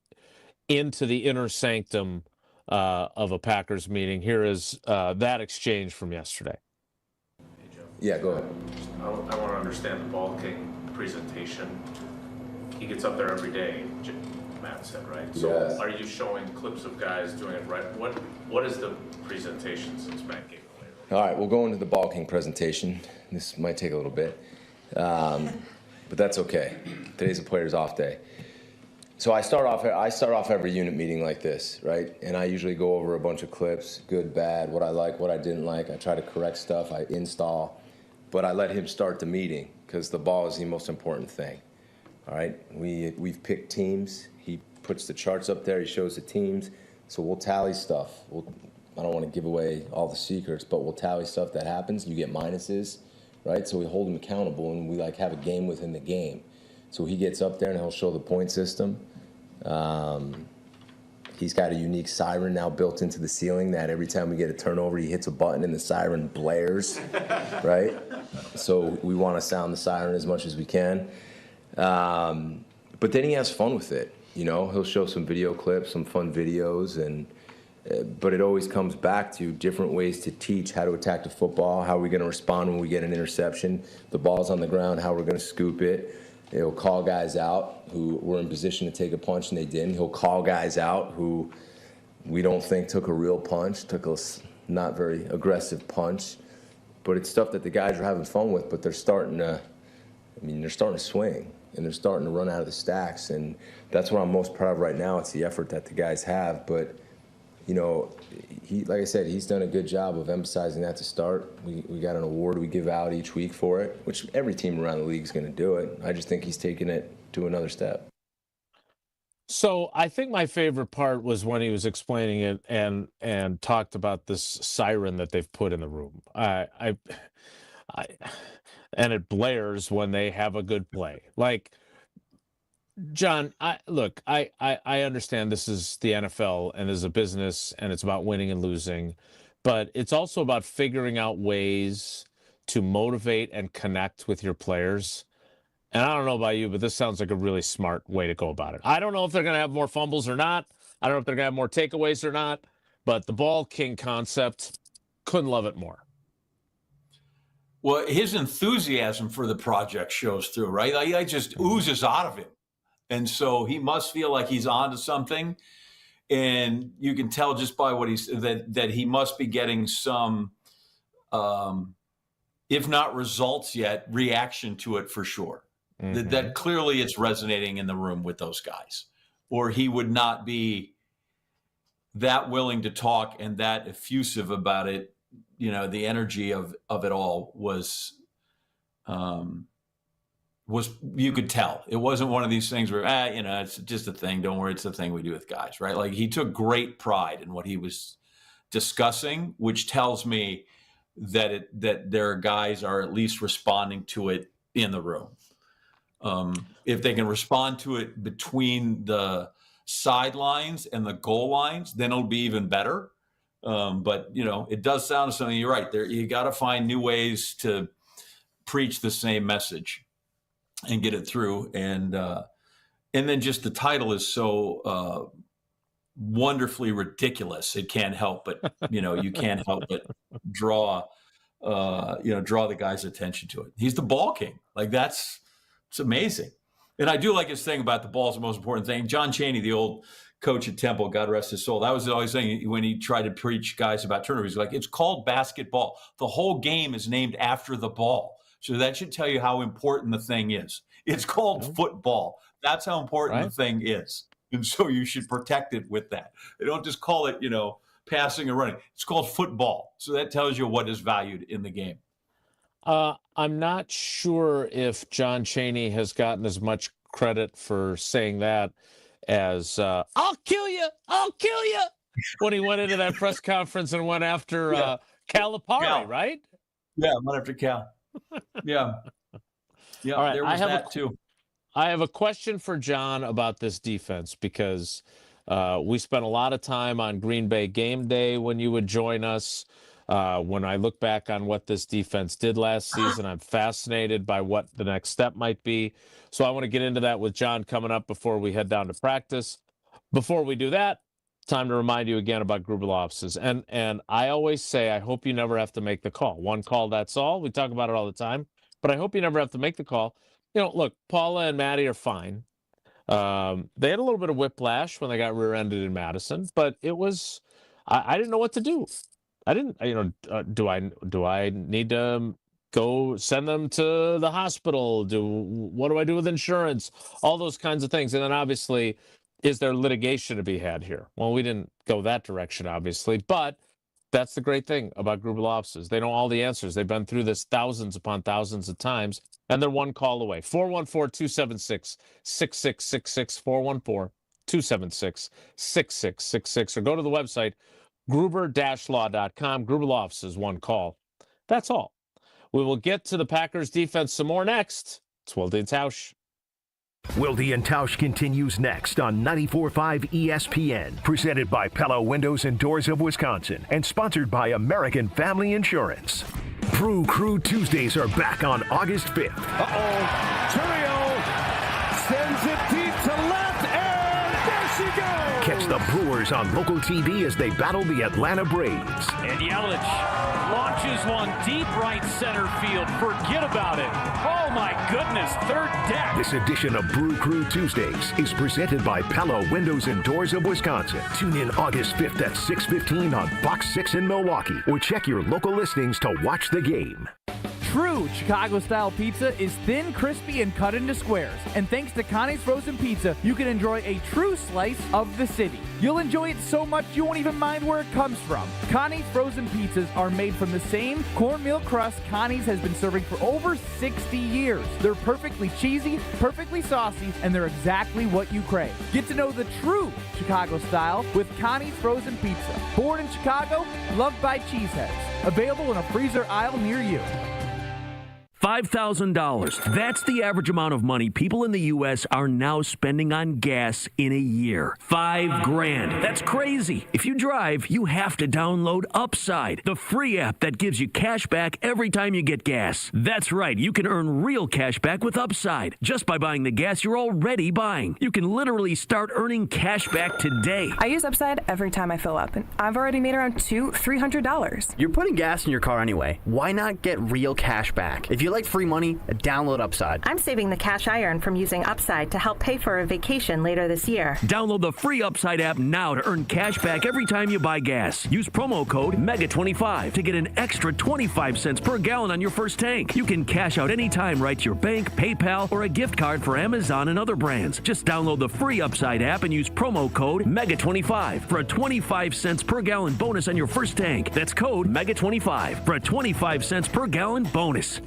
Speaker 1: into the inner sanctum of a Packers meeting. Here is that exchange from yesterday.
Speaker 3: Yeah, go ahead. I want to understand the Ball King presentation. He gets up there every day. Matt said, right? So
Speaker 16: Yes.
Speaker 3: are you showing clips of guys doing it right? What is the presentation since Matt gave it later?
Speaker 16: All right, we'll go into the Ball King presentation. This might take a little bit, but that's okay. Today's a player's off day. So I start off every unit meeting like this, right? And I usually go over a bunch of clips, good, bad, what I like, what I didn't like. I try to correct stuff, I install, but I let him start the meeting because the ball is the most important thing. All right, we've picked teams. He puts the charts up there. He shows the teams. So we'll tally stuff. I don't want to give away all the secrets, but we'll tally stuff that happens. You get minuses, right? So we hold him accountable, and we like have a game within the game. So he gets up there and he'll show the point system. He's got a unique siren now built into the ceiling that every time we get a turnover, he hits a button and the siren blares, right? So we want to sound the siren as much as we can. But then he has fun with it. You know, he'll show some video clips, some fun videos, but it always comes back to different ways to teach how to attack the football, how are we going to respond when we get an interception, the ball's on the ground, how we're going to scoop it. He'll call guys out who were in position to take a punch and they didn't. He'll call guys out who we don't think took a real punch, took a not very aggressive punch. But it's stuff that the guys are having fun with, but they're starting to swing and they're starting to run out of the stacks. And that's what I'm most proud of right now. It's the effort that the guys have. But, you know, like I said, he's done a good job of emphasizing that to start. We got an award we give out each week for it, which every team around the league is going to do it. I just think he's taking it to another step.
Speaker 1: So I think my favorite part was when he was explaining it and talked about this siren that they've put in the room. And it blares when they have a good play. Like, John, I understand this is the NFL and is a business and it's about winning and losing, but it's also about figuring out ways to motivate and connect with your players. And I don't know about you, but this sounds like a really smart way to go about it. I don't know if they're going to have more fumbles or not. I don't know if they're going to have more takeaways or not, but the Ball King concept, couldn't love it more.
Speaker 6: Well, his enthusiasm for the project shows through, right? Like, just oozes out of him. And so he must feel like he's onto something. And you can tell just by what that he must be getting some, if not results yet, reaction to it for sure. Mm-hmm. That clearly it's resonating in the room with those guys, or he would not be that willing to talk and that effusive about it. You know, the energy of it all was you could tell. It wasn't one of these things where, it's just a thing. Don't worry, it's the thing we do with guys, right? Like, he took great pride in what he was discussing, which tells me that their guys are at least responding to it in the room. If they can respond to it between the sidelines and the goal lines, then it'll be even better. But, you know, it does sound something. You're right. There, you got to find new ways to preach the same message and get it through. And then just the title is so wonderfully ridiculous. It can't help but, you can't help but draw the guy's attention to it. He's the Ball King. Like, it's amazing. And I do like his thing about the ball is the most important thing. John Chaney, the old coach at Temple, God rest his soul, that was always saying when he tried to preach guys about turnovers, he's like, it's called basketball. The whole game is named after the ball. So that should tell you how important the thing is. It's called football. That's how important the thing is. And so you should protect it with that. They don't just call it, passing and running. It's called football. So that tells you what is valued in the game.
Speaker 1: I'm not sure if John Chaney has gotten as much credit for saying that as I'll kill you when he went into that press conference and went after Calipari, right?
Speaker 6: Yeah, went after Cal. Yeah. Yeah,
Speaker 1: all right,
Speaker 6: there was that too.
Speaker 1: I have a question for John about this defense because we spent a lot of time on Green Bay game day when you would join us. When I look back on what this defense did last season, I'm fascinated by what the next step might be. So I want to get into that with John coming up before we head down to practice. Before we do that, time to remind you again about Gruber offices. And I always say, I hope you never have to make the call. One call, that's all. We talk about it all the time, but I hope you never have to make the call. Look, Paula and Maddie are fine, They had a little bit of whiplash when they got rear-ended in Madison, but it was I didn't know what to do. I didn't, do I need to go send them to the hospital? What do I do with insurance? All those kinds of things. And then obviously, is there litigation to be had here? Well, we didn't go that direction, obviously, but that's the great thing about Gruber offices. They know all the answers. They've been through this thousands upon thousands of times, and they're one call away. 414-276-6666, 414-276-6666, or go to the website, gruber-law.com. Gruber Law Offices, one call. That's all. We will get to the Packers defense some more next. It's Wilde Tausch.
Speaker 7: Wilde and Tausch continues next on 94.5 ESPN, presented by Pella Windows and Doors of Wisconsin, and sponsored by American Family Insurance. Brew Crew Tuesdays are back on August 5th.
Speaker 17: Turio sends it deep to left, and there she goes!
Speaker 7: Catch the Brewers on local TV as they battle the Atlanta Braves.
Speaker 8: And Yelich launches one deep right center field. Forget about it. Oh my goodness, third deck.
Speaker 7: This edition of Brew Crew Tuesdays is presented by Pella Windows and Doors of Wisconsin. Tune in August 5th at 6:15 on Fox 6 in Milwaukee, or check your local listings to watch the game.
Speaker 8: True Chicago-style pizza is thin, crispy, and cut into squares. And thanks to Connie's Frozen Pizza, you can enjoy a true slice of the city. You'll enjoy it so much you won't even mind where it comes from. Connie's Frozen Pizzas are made from the same cornmeal crust Connie's has been serving for over 60 years. They're perfectly cheesy, perfectly saucy, and they're exactly what you crave. Get to know the true Chicago style with Connie's Frozen Pizza. Born in Chicago, loved by cheeseheads. Available in a freezer aisle near you.
Speaker 11: $5,000. That's the average amount of money people in the U.S. are now spending on gas in a year. $5,000. That's crazy. If you drive, you have to download Upside, the free app that gives you cash back every time you get gas. That's right. You can earn real cash back with Upside just by buying the gas you're already buying. You can literally start earning cash back today.
Speaker 18: I use Upside every time I fill up, and I've already made around $300.
Speaker 19: You're putting gas in your car anyway. Why not get real cash back? If you like free money, download Upside.
Speaker 23: I'm saving the cash I earn from using Upside to help pay for a vacation later this year.
Speaker 11: Download the free Upside app now to earn cash back every time you buy gas. Use promo code MEGA25 to get an extra 25 cents per gallon on your first tank. You can cash out anytime right to your bank, PayPal, or a gift card for Amazon and other brands. Just download the free Upside app and use promo code MEGA25 for a 25 cents per gallon bonus on your first tank. That's code MEGA25 for a 25 cents per gallon bonus.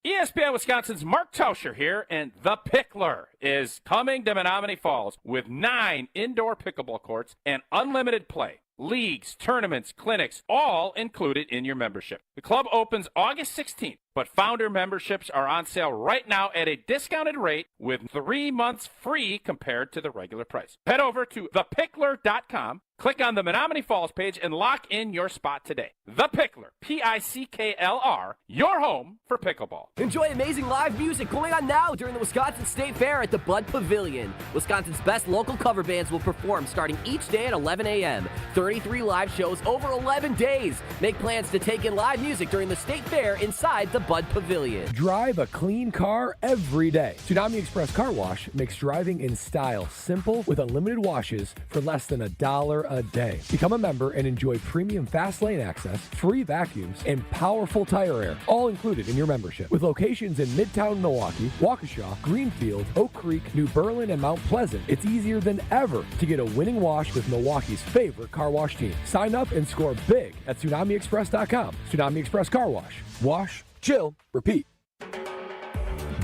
Speaker 25: ESPN Wisconsin's Mark Tauscher here, and The Pickler is coming to Menominee Falls with 9 indoor pickleball courts and unlimited play. Leagues, tournaments, clinics, all included in your membership. The club opens August 16th, but founder memberships are on sale right now at a discounted rate with 3 months free compared to the regular price. Head over to thepickler.com, click on the Menominee Falls page, and lock in your spot today. The Pickler, P-I-C-K-L-R, your home for pickleball.
Speaker 26: Enjoy amazing live music going on now during the Wisconsin State Fair at the Bud Pavilion. Wisconsin's best local cover bands will perform starting each day at 11 a.m. 33 live shows over 11 days. Make plans to take in live music during the State Fair inside the Bud Pavilion.
Speaker 15: Drive a clean car every day. Tsunami Express Car Wash makes driving in style simple with unlimited washes for less than $1 a day. Become a member and enjoy premium fast lane access, free vacuums, and powerful tire air, all included in your membership. With locations in Midtown Milwaukee, Waukesha, Greenfield, Oak Creek, New Berlin, and Mount Pleasant, it's easier than ever to get a winning wash with Milwaukee's favorite car wash team. Sign up and score big at TsunamiExpress.com. Tsunami Express Car Wash. Wash, chill, repeat.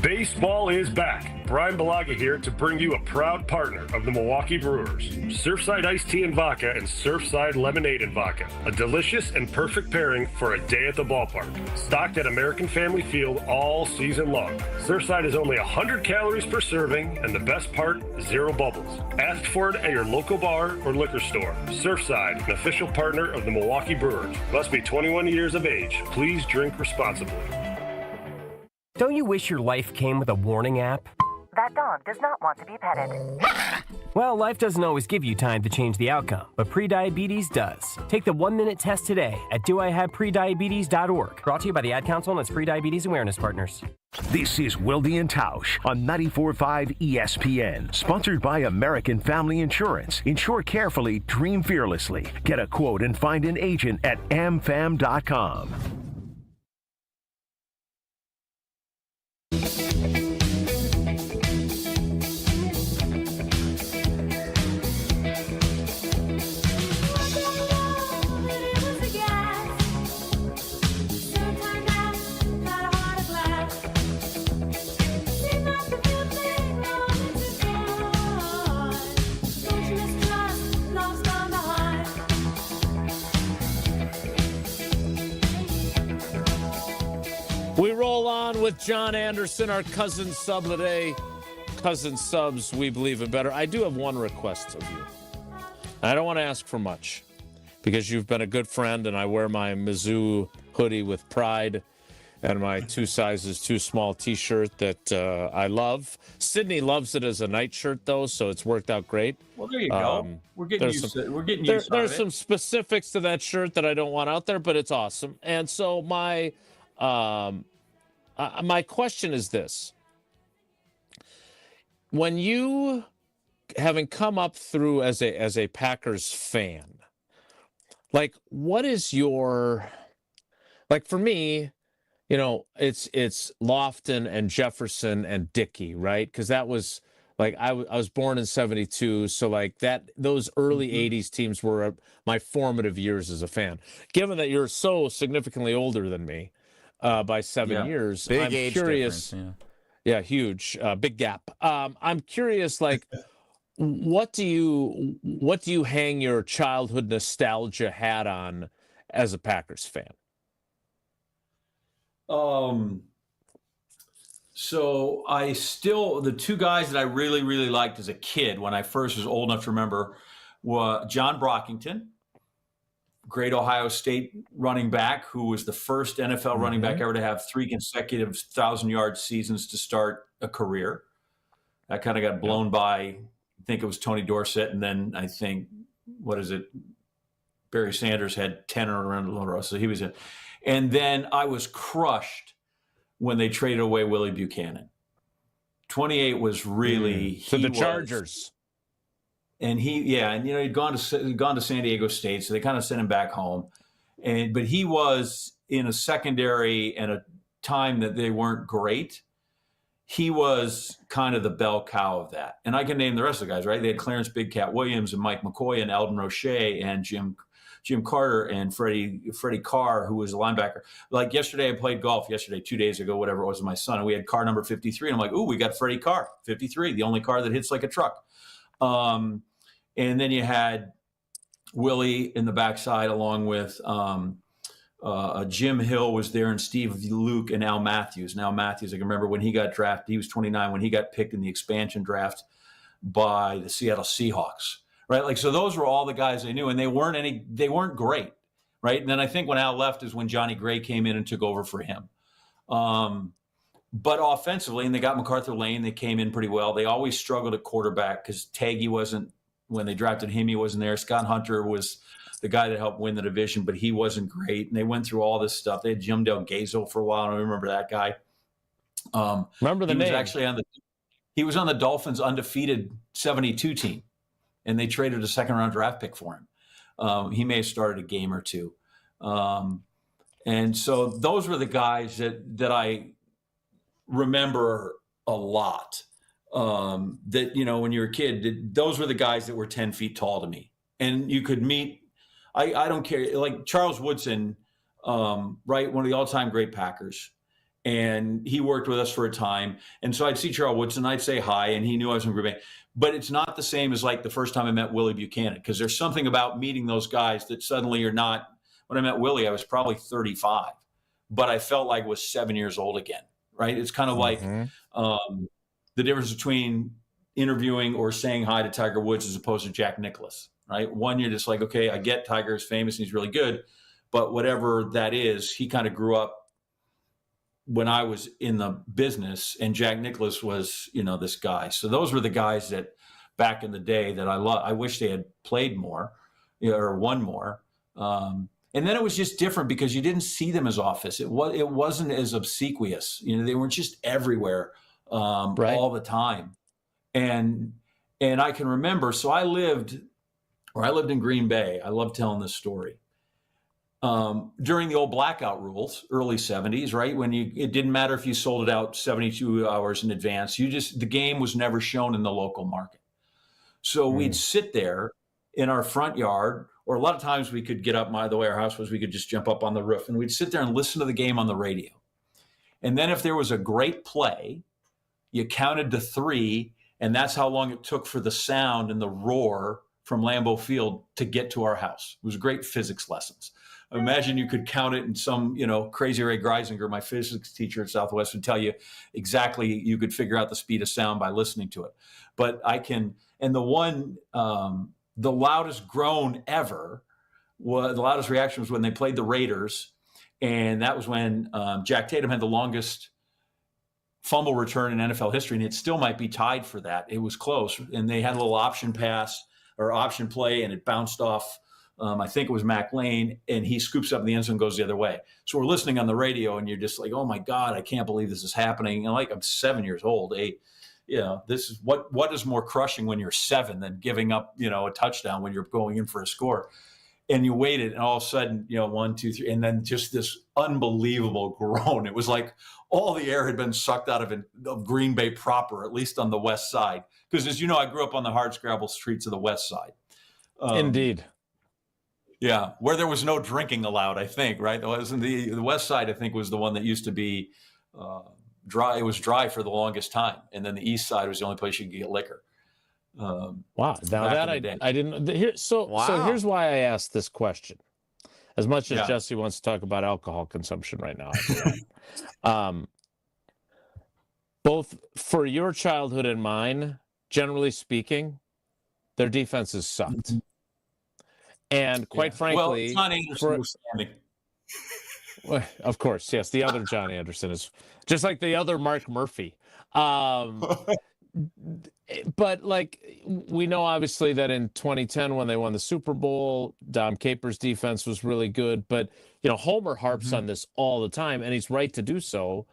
Speaker 11: Baseball is back. Brian Balaga here to bring you a proud partner of the Milwaukee Brewers. Surfside Iced Tea and Vodka and Surfside Lemonade and Vodka. A delicious and perfect pairing for a day at the ballpark. Stocked at American Family Field all season long. Surfside is only 100 calories per serving, and the best part, 0 bubbles. Ask for it at your local bar or liquor store. Surfside, an official partner of the Milwaukee Brewers. Must be 21 years of age. Please drink responsibly.
Speaker 22: Don't you wish your life came with a warning app?
Speaker 27: That dog does not want to be petted.
Speaker 22: Well, life doesn't always give you time to change the outcome, but prediabetes does. Take the 1-minute test today at doihaveprediabetes.org. Brought to you by the Ad Council and its prediabetes awareness partners.
Speaker 7: This is Wilde Tausch on 94.5 ESPN, sponsored by American Family Insurance. Insure carefully, dream fearlessly. Get a quote and find an agent at amfam.com.
Speaker 1: We roll on with John Anderson, our cousin sub today. Cousin subs, we believe in better. I do have one request of you. I don't want to ask for much because you've been a good friend, and I wear my Mizzou hoodie with pride and my 2 sizes too small T-shirt that I love. Sydney loves it as a night shirt, though, so it's worked out great.
Speaker 6: Well, there you go. We're getting used to it. We're getting used to it.
Speaker 1: There's some specifics to that shirt that I don't want out there, but it's awesome. And so my question is this. When you, having come up through as a Packers fan, like, what is your, like, for me, you know, it's Lofton and Jefferson and Dickey, right? Because that was, like, I was born in 72, so, like, those early 80s teams were my formative years as a fan. Given that you're so significantly older than me, by 7 years.
Speaker 5: Big
Speaker 1: I'm
Speaker 5: age
Speaker 1: curious.
Speaker 5: difference.
Speaker 1: Yeah, huge, big gap. I'm curious, like, what do you hang your childhood nostalgia hat on as a Packers fan?
Speaker 6: So the 2 guys that I really, really liked as a kid when I first was old enough to remember were John Brockington, great Ohio State running back, who was the first NFL running back ever to have 3 consecutive 1,000-yard seasons to start a career. That kind of got blown by, I think it was Tony Dorsett, and then I think, Barry Sanders had 10 around a row, so he was in. And then I was crushed when they traded away Willie Buchanan. 28 was really
Speaker 1: to the Chargers.
Speaker 6: And he'd gone to San Diego State, so they kind of sent him back home. But he was in a secondary and a time that they weren't great. He was kind of the bell cow of that. And I can name the rest of the guys, right? They had Clarence Big Cat Williams and Mike McCoy and Eldon Roche and Jim Carter and Freddie Carr, who was a linebacker. Like yesterday, I played golf 2 days ago, whatever it was, with my son, and we had car number 53. And I'm like, ooh, we got Freddie Carr, 53, the only car that hits like a truck. And then you had Willie in the backside, along with Jim Hill was there, and Steve Luke and Al Matthews. Now Matthews, I can remember when he got drafted, he was 29 when he got picked in the expansion draft by the Seattle Seahawks, right? Like, so those were all the guys they knew, and they weren't great, right? And then I think when Al left is when Johnny Gray came in and took over for him. But offensively, and they got MacArthur Lane, they came in pretty well. They always struggled at quarterback because Taggy wasn't, when they drafted him, he wasn't there. Scott Hunter was the guy that helped win the division, but he wasn't great. And they went through all this stuff. They had Jim Del Gazo for a while. I don't remember that guy.
Speaker 1: Remember the name?
Speaker 6: He was on the Dolphins' undefeated 72 team, and they traded a 2nd-round draft pick for him. He may have started a game or 2. And so those were the guys that I remember a lot. That, you know, when you were a kid, those were the guys that were 10 feet tall to me. And you could meet, I don't care, like Charles Woodson, right, one of the all-time great Packers. And he worked with us for a time. And so I'd see Charles Woodson, I'd say hi, and he knew I was from Green Bay. But it's not the same as like the first time I met Willie Buchanan, because there's something about meeting those guys that suddenly you're not. When I met Willie, I was probably 35, but I felt like I was 7 years old again, right? It's kind of like the difference between interviewing or saying hi to Tiger Woods as opposed to Jack Nicklaus, right? One, you're just like, okay, I get Tiger's famous and he's really good, but whatever that is, he kind of grew up when I was in the business, and Jack Nicklaus was, you know, this guy. So those were the guys that back in the day that I wish they had played more, or won more. And then it was just different because you didn't see them as often. It wasn't as obsequious. They weren't just everywhere all the time. And I can remember. So I lived in Green Bay. I love telling this story. During the old blackout rules, early 70s, right? When it didn't matter if you sold it out 72 hours in advance. The game was never shown in the local market. So we'd sit there in our front yard, or a lot of times we could get up. The way our house was, we could just jump up on the roof, and we'd sit there and listen to the game on the radio. And then if there was a great play, you counted to 3, and that's how long it took for the sound and the roar from Lambeau Field to get to our house. It was great physics lessons. Imagine you could count it, and some, Crazy Ray Greisinger, my physics teacher at Southwest, would tell you exactly, you could figure out the speed of sound by listening to it. But and the loudest groan ever, the loudest reaction was when they played the Raiders. And that was when Jack Tatum had the longest fumble return in NFL history, and it still might be tied for that. It was close. And they had a little option pass or option play, and it bounced off. I think it was Mac Lane, and he scoops up in the end zone and goes the other way. So we're listening on the radio, and you're just like, oh my God, I can't believe this is happening. And I'm 7 years old. This is what is more crushing when you're 7 than giving up, a touchdown when you're going in for a score. And you waited, and all of a sudden, 1, 2, 3, and then just this unbelievable groan. It was like all the air had been sucked out of Green Bay proper, at least on the west side. Because as you know, I grew up on the hardscrabble streets of the west side.
Speaker 1: Indeed.
Speaker 6: Yeah, where there was no drinking allowed, I think, right? The west side, I think, was the one that used to be dry. It was dry for the longest time. And then the east side was the only place you could get liquor.
Speaker 1: Wow. Now that I didn't. So here's why I asked this question. As much as Jesse wants to talk about alcohol consumption right now, both for your childhood and mine, generally speaking, their defenses sucked. And quite frankly,
Speaker 6: John Anderson was standing.
Speaker 1: Well, of course, yes, the other John Anderson is just like the other Mark Murphy. But we know obviously that in 2010 when they won the Super Bowl, Dom Capers' defense was really good. But Homer harps on this all the time, and he's right to do so.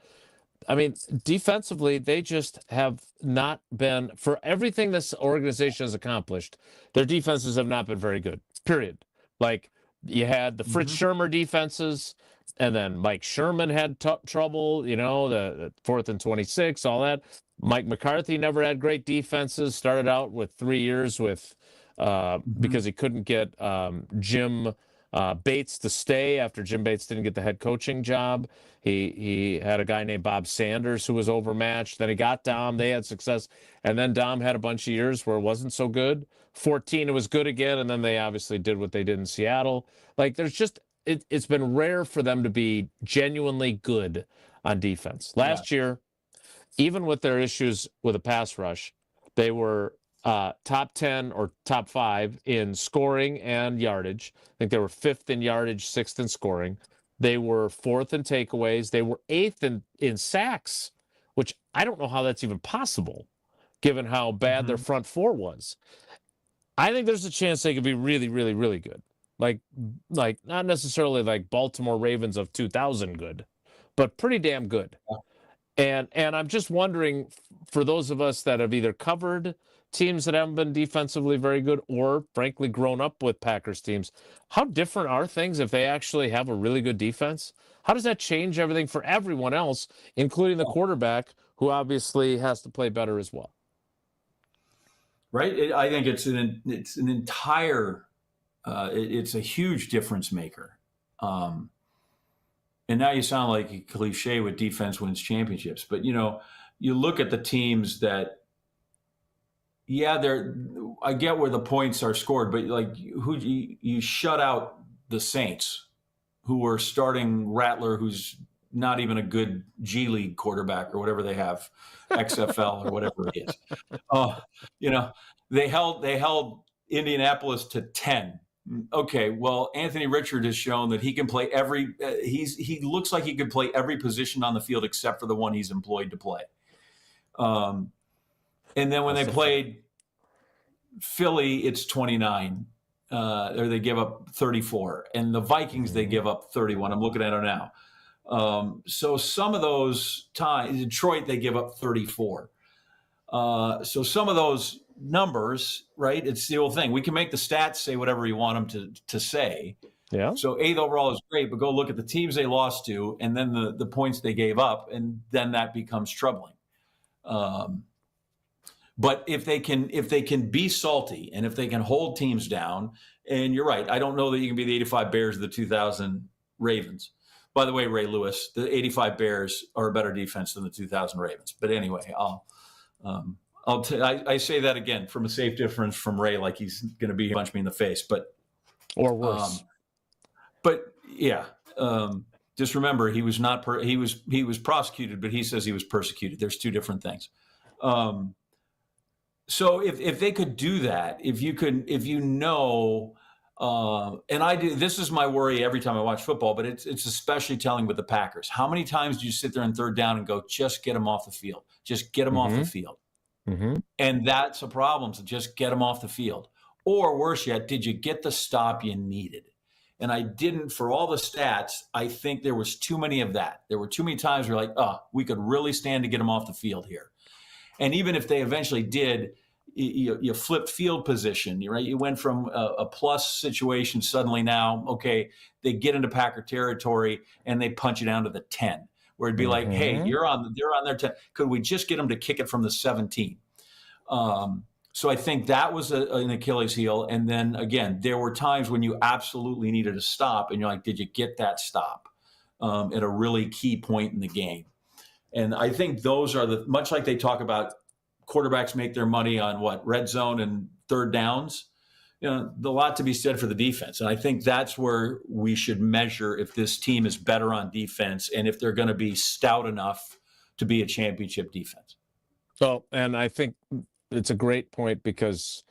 Speaker 1: I mean, defensively, they just have not been, for everything this organization has accomplished, their defenses have not been very good, period. You had the Fritz Shermer defenses, and then Mike Sherman had trouble, the 4th and 26, all that. Mike McCarthy never had great defenses, started out with 3 years with because he couldn't get Jim Bates to stay after Jim Bates didn't get the head coaching job. He had a guy named Bob Sanders who was overmatched. Then he got Dom. They had success. And then Dom had a bunch of years where it wasn't so good. 14, it was good again. And then they obviously did what they did in Seattle. There's just, it's been rare for them to be genuinely good on defense. Last year, even with their issues with a pass rush, they were top 10 or top 5 in scoring and yardage. I think they were 5th in yardage, 6th in scoring. They were 4th in takeaways. They were 8th in sacks, which I don't know how that's even possible, given how bad their front 4 was. I think there's a chance they could be really, really, really good. Like not necessarily like Baltimore Ravens of 2000 good, but pretty damn good. And I'm just wondering, for those of us that have either covered teams that haven't been defensively very good or, frankly, grown up with Packers teams, how different are things if they actually have a really good defense? How does that change everything for everyone else, including the quarterback, who obviously has to play better as well?
Speaker 6: Right. I think it's an entire, it's a huge difference maker. And now you sound like a cliche with defense wins championships, but you look at the teams that, I get where the points are scored, but who you shut out the Saints, who were starting Rattler, who's not even a good G League quarterback or whatever they have, XFL or whatever it is. They held Indianapolis to 10. Okay, well, Anthony Richard has shown that he can play he looks like he could play every position on the field except for the one he's employed to play. And then when they played Philly, it's 29, or they give up 34. And the Vikings, they give up 31. I'm looking at it now. So some of those times, Detroit, they give up 34. So some of those numbers, right? It's the old thing. We can make the stats say whatever you want them to say.
Speaker 1: Yeah.
Speaker 6: So 8th overall is great, but go look at the teams they lost to, and then the points they gave up, and then that becomes troubling. But if they can be salty, and if they can hold teams down, and you're right, I don't know that you can be the 85 Bears of the 2000 Ravens. By the way, Ray Lewis, the 85 Bears are a better defense than the 2000 Ravens. But anyway, I say that again from a safe difference from Ray, like he's going to be punch me in the face, but
Speaker 1: or worse.
Speaker 6: Just remember he was not he was prosecuted, but he says he was persecuted. There's two different things. So if they could do that, if you know. And I do. This is my worry every time I watch football, but it's especially telling with the Packers. How many times do you sit there in third down and go, just get them off the field, just get them off the field, and that's a problem. So just get them off the field, or worse yet, did you get the stop you needed? And I didn't. For all the stats, I think there was too many of that. There were too many times where we could really stand to get them off the field here, and even if they eventually did. You flipped field position, right? You went from a plus situation suddenly now, okay, they get into Packer territory and they punch it down to the 10, where it'd be like, hey, they're on their 10. Could we just get them to kick it from the 17? So I think that was an Achilles heel. And then again, there were times when you absolutely needed a stop, and you're like, did you get that stop at a really key point in the game? And I think those are much like they talk about. Quarterbacks make their money on red zone and third downs. A lot to be said for the defense. And I think that's where we should measure if this team is better on defense and if they're going to be stout enough to be a championship defense.
Speaker 1: So, and I think it's a great point, because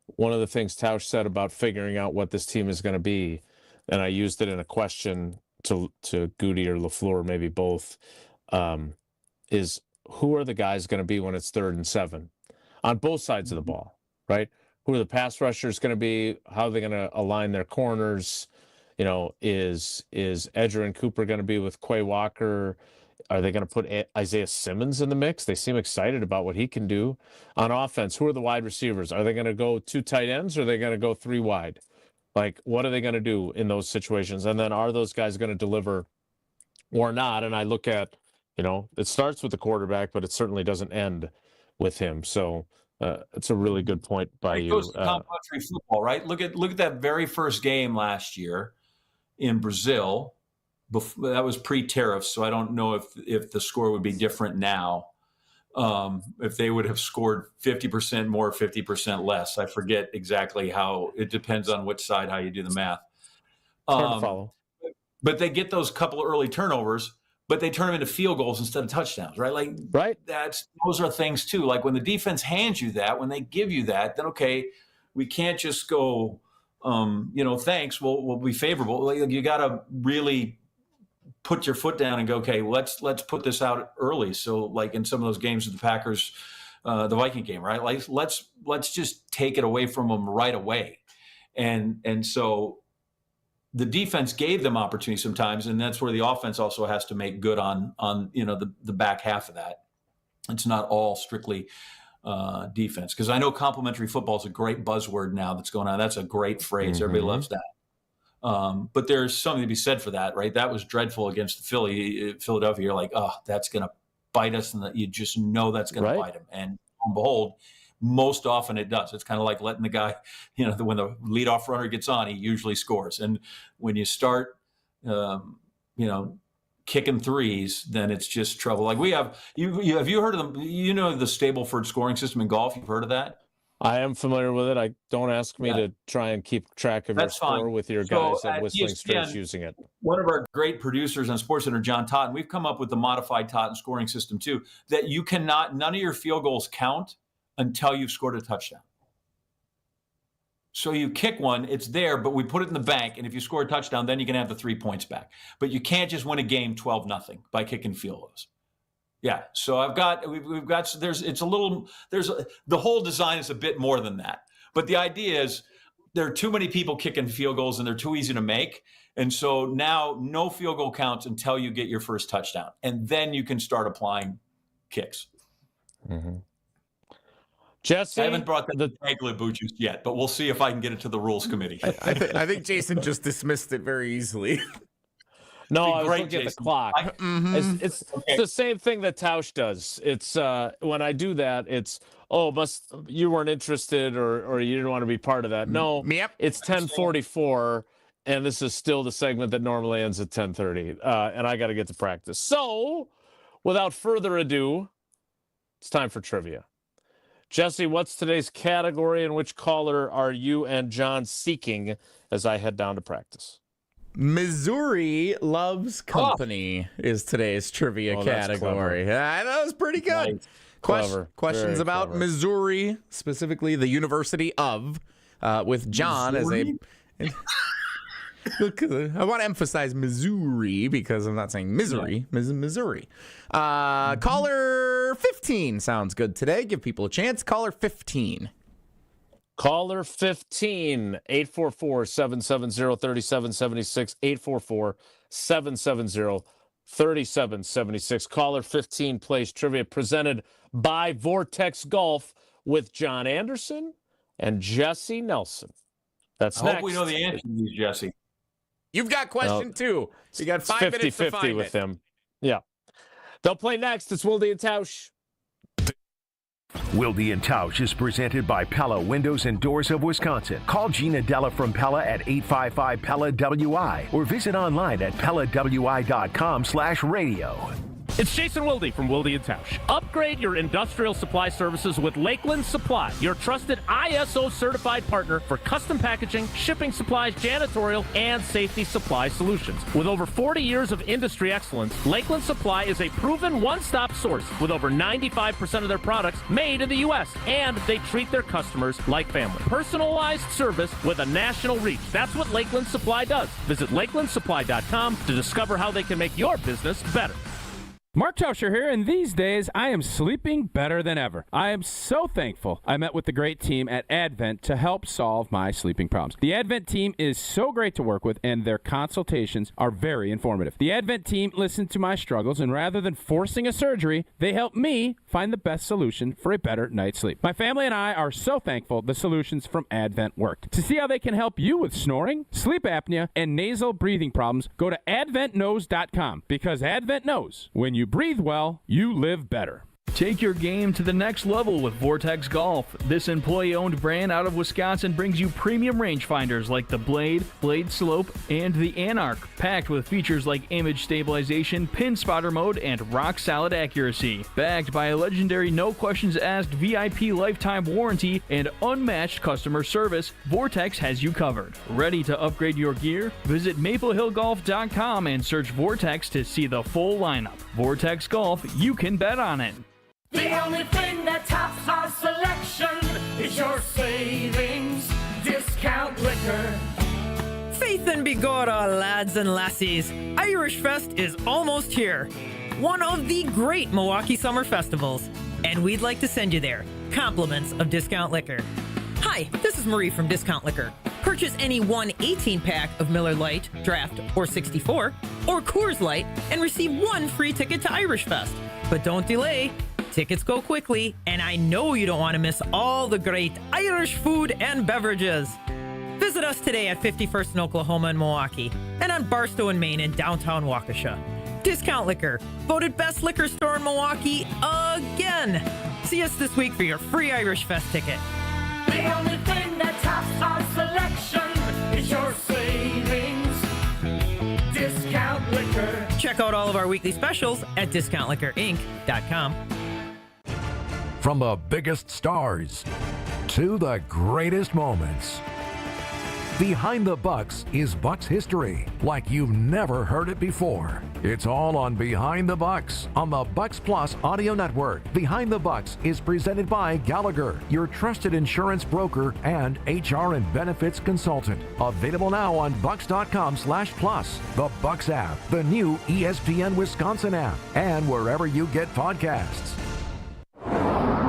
Speaker 1: one of the things Tausch said about figuring out what this team is going to be, and I used it in a question to Goody or LaFleur, maybe both, is who are the guys going to be when it's 3rd and 7 on both sides of the ball, right? Who are the pass rushers going to be? How are they going to align their corners? Is Edger and Cooper going to be with Quay Walker? Are they going to put Isaiah Simmons in the mix? They seem excited about what he can do. On offense, who are the wide receivers? Are they going to go 2 tight ends, or are they going to go 3 wide? Like, what are they going to do in those situations? And then are those guys going to deliver or not? And I look at, it starts with the quarterback, but it certainly doesn't end with him. So it's a really good point by you. It goes to
Speaker 6: complementary football, right? Look at that very first game last year in Brazil. That was pre-tariffs, so I don't know if the score would be different now. If they would have scored 50% more, 50% less. I forget exactly how. It depends on which side, how you do the math.
Speaker 1: Hard to follow.
Speaker 6: But they get those couple of early turnovers, but they turn them into field goals instead of touchdowns, right? Like,
Speaker 1: right.
Speaker 6: Those are things too. Like when the defense hands you that, when they give you that, then okay, we can't just go, thanks. We'll be favorable. Like, you got to really put your foot down and go, okay, let's put this out early. So like in some of those games with the Packers, the Viking game, right? Like let's just take it away from them right away. And so the defense gave them opportunity sometimes, and that's where the offense also has to make good on the back half of that. It's not all strictly defense, because I know complementary football is a great buzzword now that's going on. That's a great phrase. Everybody loves that. But there's something to be said for that, right? That was dreadful against Philadelphia. You're like, oh, that's going to bite us, and you just know that's going to bite them. And behold, most often it does. It's kind of like letting the guy, when the leadoff runner gets on, he usually scores. And when you start, kicking threes, then it's just trouble. Like we have, have you heard of the Stableford scoring system in golf? You've heard of that?
Speaker 1: I am familiar with it. Don't ask me to try and keep track of your score with your guys at Whistling Straits using it.
Speaker 6: One of our great producers on SportsCenter, John Totten, we've come up with the modified Totten scoring system too, that you cannot, none of your field goals count until you've scored a touchdown. So you kick one, it's there, but we put it in the bank, and if you score a touchdown, then you can have the 3 points back. But you can't just win a game 12-0 by kicking field goals. Yeah, so the whole design is a bit more than that. But the idea is there are too many people kicking field goals and they're too easy to make. And so now no field goal counts until you get your first touchdown. And then you can start applying kicks.
Speaker 1: Mm-hmm. Jesse,
Speaker 6: I haven't brought the Tagliabucci yet, but we'll see if I can get it to the rules committee.
Speaker 5: I think Jason just dismissed it very easily.
Speaker 1: No, I was looking at the clock. It's the same thing that Tausch does. It's when I do that, it's you weren't interested or you didn't want to be part of that. No, it's 10:44, and this is still the segment that normally ends at 10:30, and I got to get to practice. So, without further ado, it's time for trivia. Jesse, what's today's category, and which caller are you and John seeking as I head down to practice?
Speaker 5: Missouri Loves Company is today's trivia category. That was pretty good.
Speaker 1: Clever.
Speaker 5: Questions about Missouri, specifically the University of, with John
Speaker 6: Missouri?
Speaker 5: as a... I want to emphasize Missouri because I'm not saying misery. Missouri. Caller 15 sounds good today. Give people a chance. Caller 15.
Speaker 1: Caller 15, 844-770-3776, 844-770-3776. Caller 15 plays trivia presented by Vortex Golf with John Anderson and Jesse Nelson. That's
Speaker 6: I
Speaker 1: next.
Speaker 6: hope we know the answer to these, Jesse.
Speaker 5: You've got question two. You got 5 minutes to find
Speaker 1: with
Speaker 5: it.
Speaker 1: him. Yeah. They'll play next. It's Wilde Tausch.
Speaker 7: Wilde Tausch is presented by Pella Windows and Doors of Wisconsin. Call Gina Della from Pella at 855-PELLA-WI or visit online at PellaWI.com/radio.
Speaker 25: It's Jason Wilde from Wilde Tausch. Upgrade your industrial supply services with Lakeland Supply, your trusted ISO certified partner for custom packaging, shipping supplies, janitorial, and safety supply solutions. With over 40 years of industry excellence, Lakeland Supply is a proven one-stop source with over 95% of their products made in the U.S. And they treat their customers like family. Personalized service with a national reach. That's what Lakeland Supply does. Visit LakelandSupply.com to discover how they can make your business better.
Speaker 8: Mark Tauscher here, and these days I am sleeping better than ever. I am so thankful I met with the great team at Advent to help solve my sleeping problems. The Advent team is so great to work with, and their consultations are very informative. The Advent team listened to my struggles, and rather than forcing a surgery, they helped me find the best solution for a better night's sleep. My family and I are so thankful the solutions from Advent worked. To see how they can help you with snoring, sleep apnea, and nasal breathing problems, go to adventknows.com, because Advent knows when you breathe well, you live better.
Speaker 4: Take your game to the next level with Vortex Golf. This employee-owned brand out of Wisconsin brings you premium rangefinders like the Blade, Blade Slope, and the Anarch, packed with features like image stabilization, pin spotter mode, and rock-solid accuracy. Backed by a legendary no-questions-asked VIP lifetime warranty and unmatched customer service, Vortex has you covered. Ready to upgrade your gear? Visit MapleHillGolf.com and search Vortex to see the full lineup. Vortex Golf, you can bet on it.
Speaker 20: The only thing that tops our selection is your savings discount liquor.
Speaker 21: Faith and Bigora, lads and lassies. Irish Fest is almost here. One of the great Milwaukee summer festivals. And we'd like to send you there compliments of Discount Liquor. Hi, this is Marie from Discount Liquor. Purchase any 1 18-pack of Miller Lite, Draft, or 64, or Coors Light, and receive 1 free ticket to Irish Fest. But don't delay. Tickets go quickly, and I know you don't want to miss all the great Irish food and beverages. Visit us today at 51st in Oklahoma and Milwaukee, and on Barstow in Maine in downtown Waukesha. Discount Liquor, voted best liquor store in Milwaukee again. See us this week for your free Irish Fest ticket.
Speaker 20: The only thing that tops our selection is your savings discount liquor.
Speaker 21: Check out all of our weekly specials at discountliquorinc.com.
Speaker 9: From the biggest stars to the greatest moments, Behind the Bucks is Bucks history like you've never heard it before. It's all on Behind the Bucks on the Bucks Plus audio network. Behind the Bucks is presented by Gallagher, your trusted insurance broker and HR and benefits consultant. Available now on bucks.com/plus, the Bucks app, the new ESPN Wisconsin app, and wherever you get podcasts.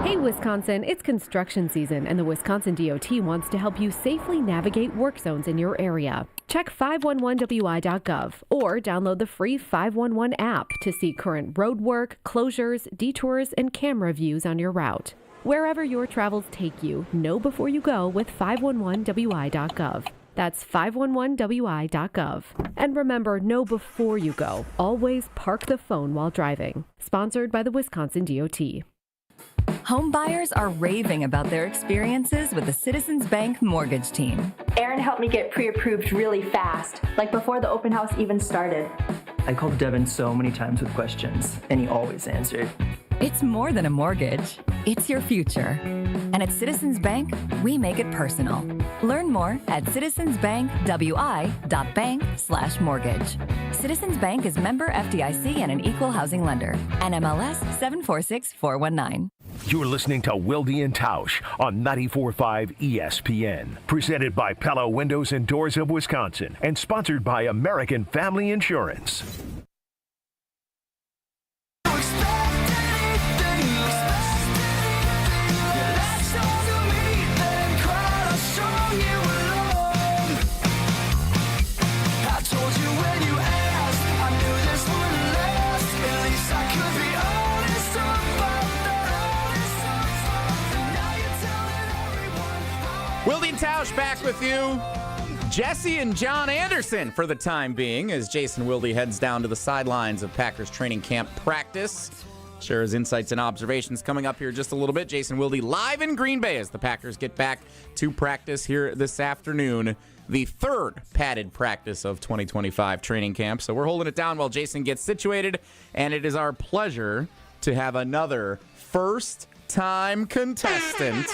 Speaker 2: Hey, Wisconsin, it's construction season, and the Wisconsin DOT wants to help you safely navigate work zones in your area. Check 511wi.gov or download the free 511 app to see current road work, closures, detours, and camera views on your route. Wherever your travels take you, know before you go with 511wi.gov. That's 511wi.gov. And remember, know before you go. Always park the phone while driving. Sponsored by the Wisconsin DOT.
Speaker 10: Home buyers are raving about their experiences with the Citizens Bank mortgage team.
Speaker 12: Aaron helped me get pre-approved really fast, like before the open house even started.
Speaker 13: I called Devin so many times with questions, and he always answered.
Speaker 10: It's more than a mortgage. It's your future. And at Citizens Bank, we make it personal. Learn more at citizensbankwi.bank/mortgage. Citizens Bank is member FDIC and an equal housing lender. NMLS 746419.
Speaker 7: You're listening to Wilde Tausch on 94.5 ESPN. Presented by Pella Windows and Doors of Wisconsin and sponsored by American Family Insurance.
Speaker 5: Wilde Tausch back with you. Jesse and John Anderson for the time being as Jason Wilde heads down to the sidelines of Packers training camp practice. Share his insights and observations coming up here just a little bit. Jason Wilde live in Green Bay as the Packers get back to practice here this afternoon. The third padded practice of 2025 training camp. So we're holding it down while Jason gets situated. And it is our pleasure to have another first-time contestant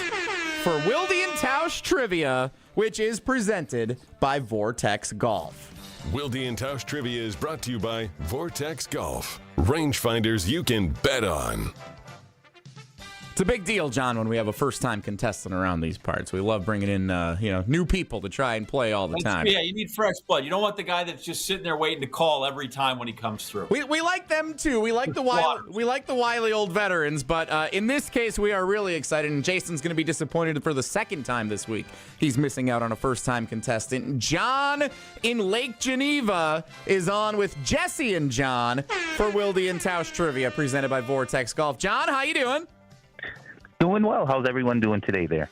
Speaker 5: for Wilde and Tausch Trivia, which is presented by Vortex Golf.
Speaker 14: Wilde and Tausch Trivia is brought to you by Vortex Golf. Rangefinders you can bet on.
Speaker 5: It's a big deal, John, when we have a first-time contestant around these parts. We love bringing in, new people to try and play all the time.
Speaker 6: Yeah, you need fresh blood. You don't want the guy that's just sitting there waiting to call every time when he comes through.
Speaker 5: We like them too. We like the wily old veterans, but in this case, we are really excited. And Jason's going to be disappointed for the second time this week. He's missing out on a first-time contestant. John in Lake Geneva is on with Jesse and John for Wilde and Tausch Trivia, presented by Vortex Golf. John, how you doing?
Speaker 24: Doing well. How's everyone doing today there?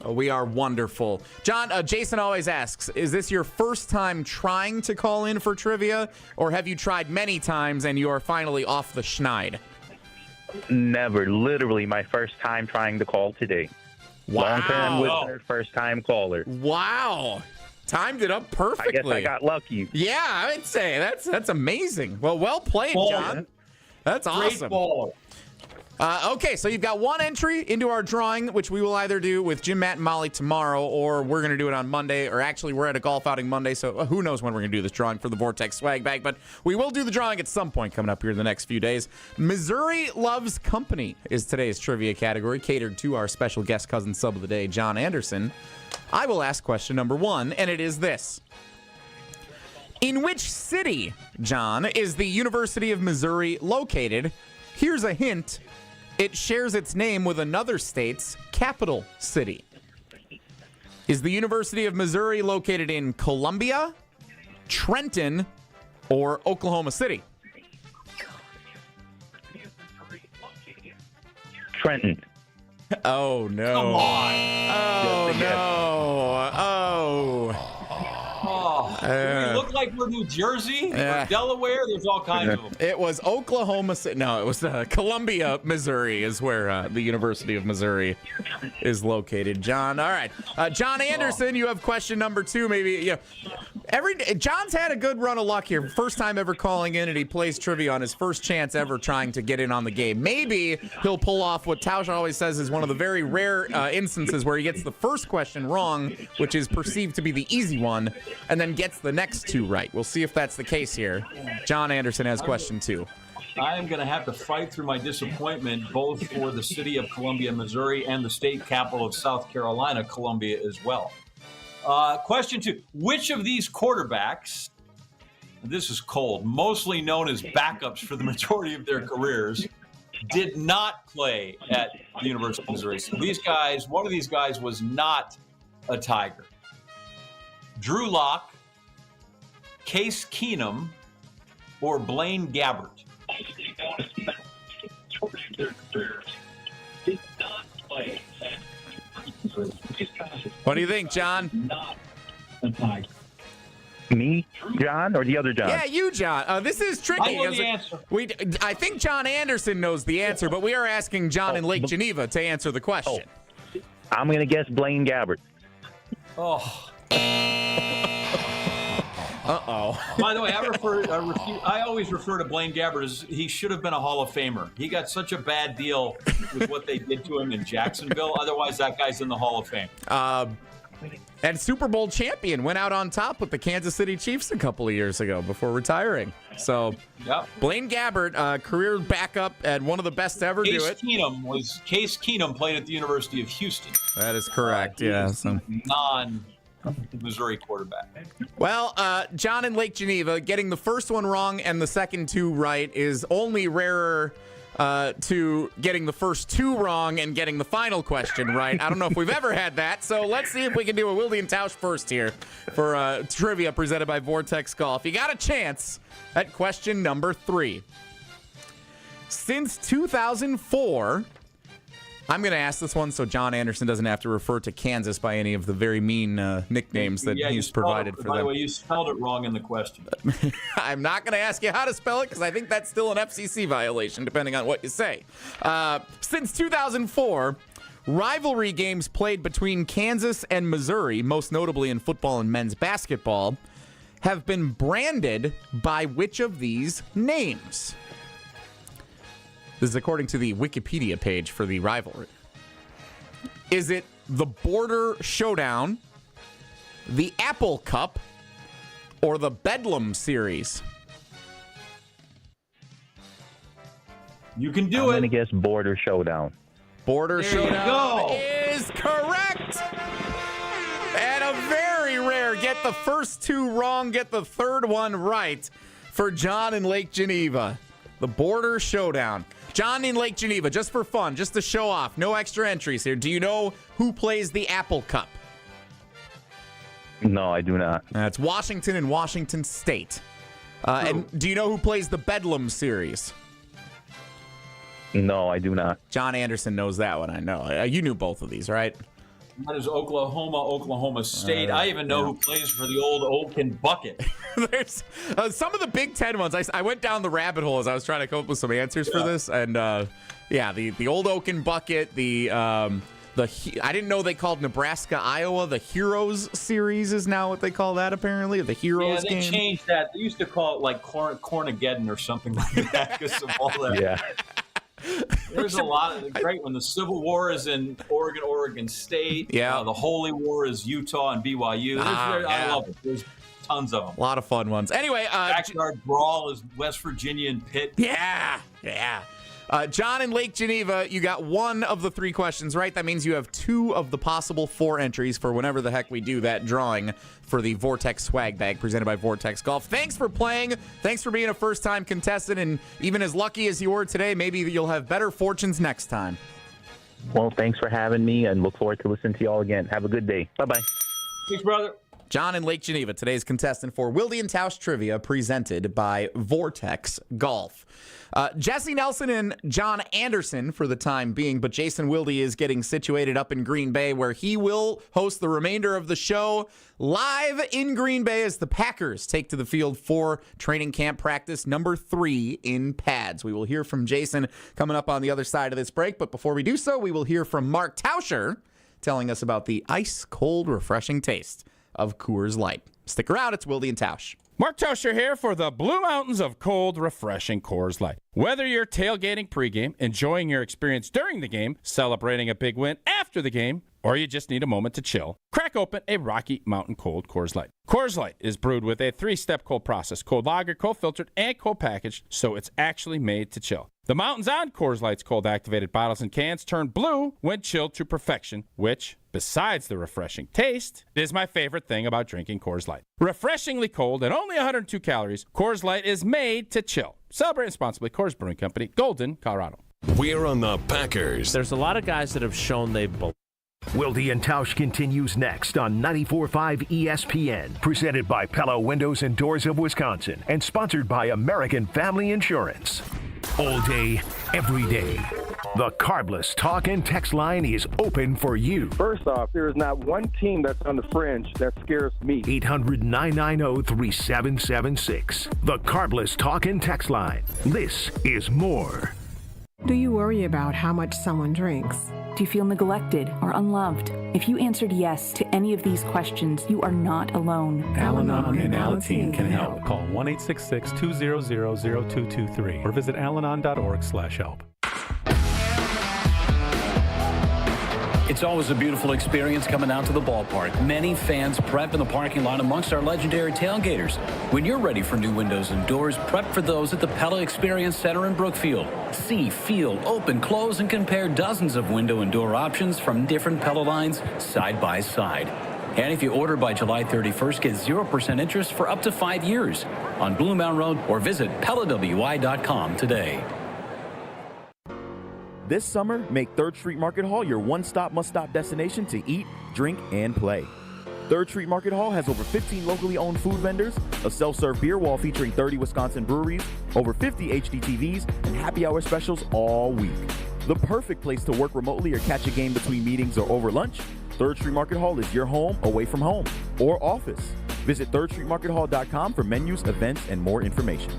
Speaker 5: Oh, we are wonderful. John, Jason always asks, is this your first time trying to call in for trivia, or have you tried many times and you are finally off the schneid?
Speaker 24: Never. Literally my first time trying to call today.
Speaker 5: Wow.
Speaker 24: Long-term listener, first-time caller.
Speaker 5: Wow. Timed it up perfectly.
Speaker 24: I guess I got lucky.
Speaker 5: Yeah, I would say that's amazing. Well played, John. That's awesome.
Speaker 6: Great ball.
Speaker 5: Okay, so you've got one entry into our drawing, which we will either do with Jim, Matt, and Molly tomorrow, or we're going to do it on Monday, or actually we're at a golf outing Monday, so who knows when we're going to do this drawing for the Vortex swag bag, but we will do the drawing at some point coming up here in the next few days. Missouri Loves Company is today's trivia category, catered to our special guest cousin sub of the day, John Anderson. I will ask question number 1, and it is this. In which city, John, is the University of Missouri located? Here's a hint. It shares its name with another state's capital city. Is the University of Missouri located in Columbia, Trenton, or Oklahoma City?
Speaker 24: Trenton.
Speaker 5: Oh, no.
Speaker 6: Come on.
Speaker 5: Oh, no. Oh.
Speaker 6: We look like we're New Jersey or Delaware. There's all kinds of them.
Speaker 5: It was Oklahoma City. No, it was Columbia, Missouri is where the University of Missouri is located. John, all right. John Anderson, you have question number 2. Maybe, John's had a good run of luck here. First time ever calling in, and he plays trivia on his first chance ever trying to get in on the game. Maybe he'll pull off what Tausch always says is one of the very rare instances where he gets the first question wrong, which is perceived to be the easy one, and then gets the next 2 right. We'll see if that's the case here. John Anderson has question 2.
Speaker 6: I am going to have to fight through my disappointment both for the city of Columbia, Missouri, and the state capital of South Carolina, Columbia, as well. Question 2. Which of these quarterbacks, this is cold, mostly known as backups for the majority of their careers, did not play at the University of Missouri. So one of these guys was not a Tiger. Drew Lock, Case Keenum, or Blaine Gabbert?
Speaker 5: What do you think, John?
Speaker 24: Me, John, or the other John?
Speaker 5: Yeah, you, John. This is tricky.
Speaker 6: I know the answer.
Speaker 5: I think John Anderson knows the answer, but we are asking John in Lake Geneva to answer the question.
Speaker 24: I'm going to guess Blaine Gabbert.
Speaker 6: Oh.
Speaker 5: Uh-oh.
Speaker 6: By the way, I always refer to Blaine Gabbert as he should have been a Hall of Famer. He got such a bad deal with what they did to him in Jacksonville. Otherwise, that guy's in the Hall of Fame.
Speaker 5: And Super Bowl champion, went out on top with the Kansas City Chiefs a couple of years ago before retiring. So, Blaine Gabbert, career backup and one of the best to ever do it.
Speaker 6: Case Keenum played at the University of Houston.
Speaker 5: That is correct, yeah. So.
Speaker 6: Non-Missouri quarterback.
Speaker 5: Well, John in Lake Geneva, getting the first one wrong and the second two right is only rarer to getting the first two wrong and getting the final question right. I don't know if we've ever had that, so let's see if we can do a Wilde Tausch first here for trivia presented by Vortex Golf. You got a chance at question number 3. Since 2004, I'm going to ask this one so John Anderson doesn't have to refer to Kansas by any of the very mean nicknames that he's provided for them.
Speaker 6: By the way, you spelled it wrong in the question.
Speaker 5: I'm not going to ask you how to spell it because I think that's still an FCC violation, depending on what you say. Since 2004, rivalry games played between Kansas and Missouri, most notably in football and men's basketball, have been branded by which of these names? This is according to the Wikipedia page for the rivalry. Is it the Border Showdown, the Apple Cup, or the Bedlam Series?
Speaker 6: You can do
Speaker 24: I'm going to guess Border Showdown.
Speaker 5: Border
Speaker 6: There
Speaker 5: Showdown
Speaker 6: you go.
Speaker 5: is correct. And a very rare get the first two wrong, get the third one right for John in Lake Geneva. The Border Showdown. John in Lake Geneva, just for fun, just to show off, no extra entries here. Do you know who plays the Apple Cup?
Speaker 24: No, I do not.
Speaker 5: It's Washington and Washington State. And do you know who plays the Bedlam Series?
Speaker 24: No, I do not.
Speaker 5: John Anderson knows that one, I know. You knew both of these, right?
Speaker 6: That is Oklahoma State. I even know who plays for the old Oaken Bucket.
Speaker 5: There's some of the Big Ten ones. I went down the rabbit hole as I was trying to come up with some answers for this. And, the old Oaken Bucket, I didn't know they called Nebraska, Iowa, the Heroes Series is now what they call that, apparently, the Heroes game.
Speaker 6: Yeah, they changed that. They used to call it like Cornageddon or something like that because of all that.
Speaker 24: Yeah.
Speaker 6: There's a lot of great when the Civil War is in Oregon State.
Speaker 5: Yeah.
Speaker 6: The Holy War is Utah and BYU. I love it. There's tons of them.
Speaker 5: A lot of fun ones. Anyway,
Speaker 6: Backyard Brawl is West Virginia and Pitt.
Speaker 5: Yeah. John in Lake Geneva, you got one of the 3 questions right. That means you have 2 of the possible 4 entries for whenever the heck we do that drawing for the Vortex swag bag presented by Vortex Golf. Thanks for playing. Thanks for being a first-time contestant. And even as lucky as you were today, maybe you'll have better fortunes next time.
Speaker 24: Well, thanks for having me, and look forward to listening to you all again. Have a good day. Bye-bye.
Speaker 6: Thanks, brother.
Speaker 5: John in Lake Geneva, today's contestant for Wilde Tausch Trivia presented by Vortex Golf. Jesse Nelson and John Anderson for the time being, but Jason Wilde is getting situated up in Green Bay where he will host the remainder of the show live in Green Bay as the Packers take to the field for training camp practice number 3 in pads. We will hear from Jason coming up on the other side of this break, but before we do so, we will hear from Mark Tauscher telling us about the ice-cold, refreshing taste of Coors Light. Stick around, it's Wilde and Tausch.
Speaker 3: Mark Tauscher here for the Blue Mountains of cold, refreshing Coors Light. Whether you're tailgating pregame, enjoying your experience during the game, celebrating a big win after the game, or you just need a moment to chill, crack open a Rocky Mountain Cold Coors Light. Coors Light is brewed with a 3-step cold process, cold lager, cold filtered, and cold packaged, so it's actually made to chill. The mountains on Coors Light's cold-activated bottles and cans turn blue when chilled to perfection, which, besides the refreshing taste, is my favorite thing about drinking Coors Light. Refreshingly cold and only 102 calories, Coors Light is made to chill. Celebrate responsibly. Coors Brewing Company, Golden, Colorado.
Speaker 14: We're on the Packers.
Speaker 1: There's a lot of guys that have shown they belong.
Speaker 7: Wilde Tausch continues next on 94.5 ESPN, presented by Pella Windows and Doors of Wisconsin, and sponsored by American Family Insurance. All day, every day, the Carbless talk and text line is open for you.
Speaker 16: First off, there is not one team that's on the fringe that scares me.
Speaker 7: 800-990-3776. The Carbless talk and text line. This is more.
Speaker 17: Do you worry about how much someone drinks?
Speaker 18: Do you feel neglected or unloved? If you answered yes to any of these questions, you are not alone.
Speaker 19: Al-Anon and Alateen can help. Call 1-866-200-0223 or visit alanon.org/help.
Speaker 23: It's always a beautiful experience coming out to the ballpark. Many fans prep in the parking lot amongst our legendary tailgaters. When you're ready for new windows and doors, prep for those at the Pella Experience Center in Brookfield. See, feel, open, close, and compare dozens of window and door options from different Pella lines side by side. And if you order by July 31st, get 0% interest for up to 5 years on Blue Mountain Road, or visit PellaWI.com today.
Speaker 26: This summer, make 3rd Street Market Hall your one-stop, must-stop destination to eat, drink, and play. 3rd Street Market Hall has over 15 locally owned food vendors, a self-serve beer wall featuring 30 Wisconsin breweries, over 50 HD TVs, and happy hour specials all week. The perfect place to work remotely or catch a game between meetings or over lunch, 3rd Street Market Hall is your home away from home or office. Visit 3rdstreetmarkethall.com for menus, events, and more information.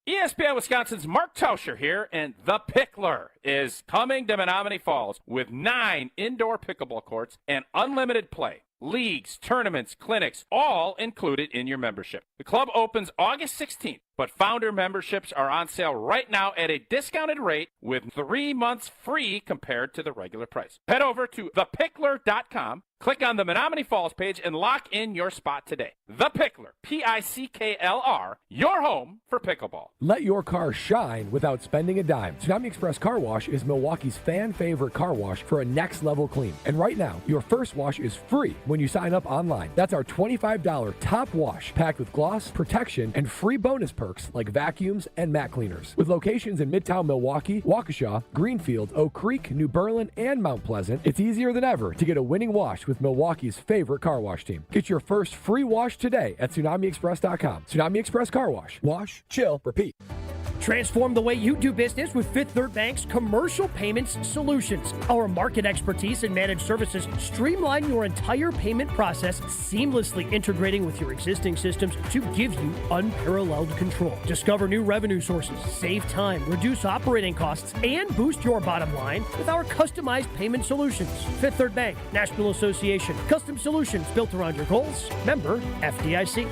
Speaker 25: ESPN Wisconsin's Mark Tauscher here, and The Pickler is coming to Menominee Falls with 9 indoor pickleball courts and unlimited play. Leagues, tournaments, clinics, all included in your membership. The club opens August 16th, but founder memberships are on sale right now at a discounted rate with 3 months free compared to the regular price. Head over to thepickler.com, click on the Menominee Falls page, and lock in your spot today. The Pickler, P-I-C-K-L-R, your home for pickleball.
Speaker 15: Let your car shine without spending a dime. Tsunami Express Car Wash is Milwaukee's fan-favorite car wash for a next-level clean. And right now, your first wash is free when you sign up online. That's our $25 top wash, packed with gloss, protection, and free bonus perks like vacuums and mat cleaners. With locations in Midtown Milwaukee, Waukesha, Greenfield, Oak Creek, New Berlin, and Mount Pleasant, it's easier than ever to get a winning wash with Milwaukee's favorite car wash team. Get your first free wash today at TsunamiExpress.com. Tsunami Express Car Wash. Wash, chill, repeat.
Speaker 27: Transform the way you do business with Fifth Third Bank's Commercial Payments Solutions. Our market expertise and managed services streamline your entire payment process, seamlessly integrating with your existing systems to give you unparalleled control. Discover new revenue sources, save time, reduce operating costs, and boost your bottom line with our customized payment solutions. Fifth Third Bank, National Association, custom solutions built around your goals. Member FDIC.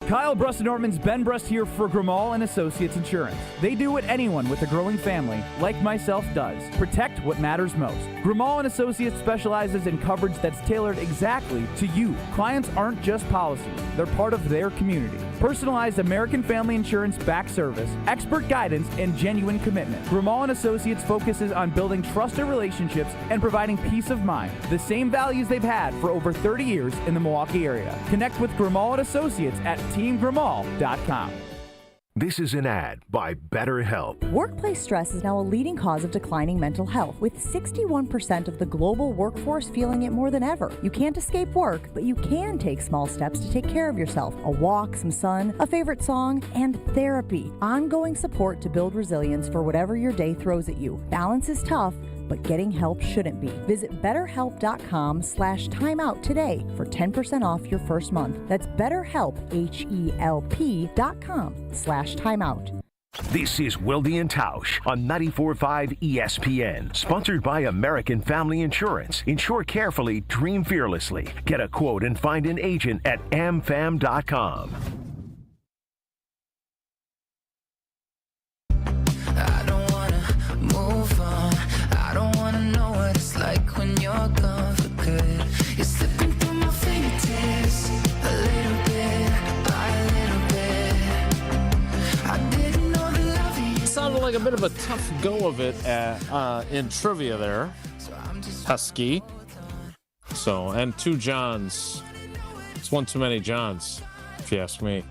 Speaker 8: Kyle Brust-Norman's Ben Brust here for Grimal & Associates Insurance. They do what anyone with a growing family, like myself, does. Protect what matters most. Grimal & Associates specializes in coverage that's tailored exactly to you. Clients aren't just policies. They're part of their community. Personalized American Family Insurance back service, expert guidance, and genuine commitment. Grimal & Associates focuses on building trusted relationships and providing peace of mind. The same values they've had for over 30 years in the Milwaukee area. Connect with Grimal & Associates at teamgrimal.com.
Speaker 7: This is an ad by BetterHelp.
Speaker 28: Workplace stress is now a leading cause of declining mental health, with 61% of the global workforce feeling it more than ever. You can't escape work, but you can take small steps to take care of yourself. A walk, some sun, a favorite song, and therapy. Ongoing support to build resilience for whatever your day throws at you. Balance is tough, but getting help shouldn't be. Visit BetterHelp.com/timeout today for 10% off your first month. That's BetterHelp, HELP.com/timeout.
Speaker 7: This is Wilde Tausch on 94.5 ESPN, sponsored by American Family Insurance. Insure carefully, dream fearlessly. Get a quote and find an agent at amfam.com.
Speaker 20: I don't wanna move on. I don't wanna know what it's like when you're gone for good. You're slipping through my fingertips a little bit by a little bit. I didn't know the love you.
Speaker 1: Sounded like a bit of a tough go of it in trivia there. Husky. So, and two Johns. It's It's one too many Johns, if you ask me.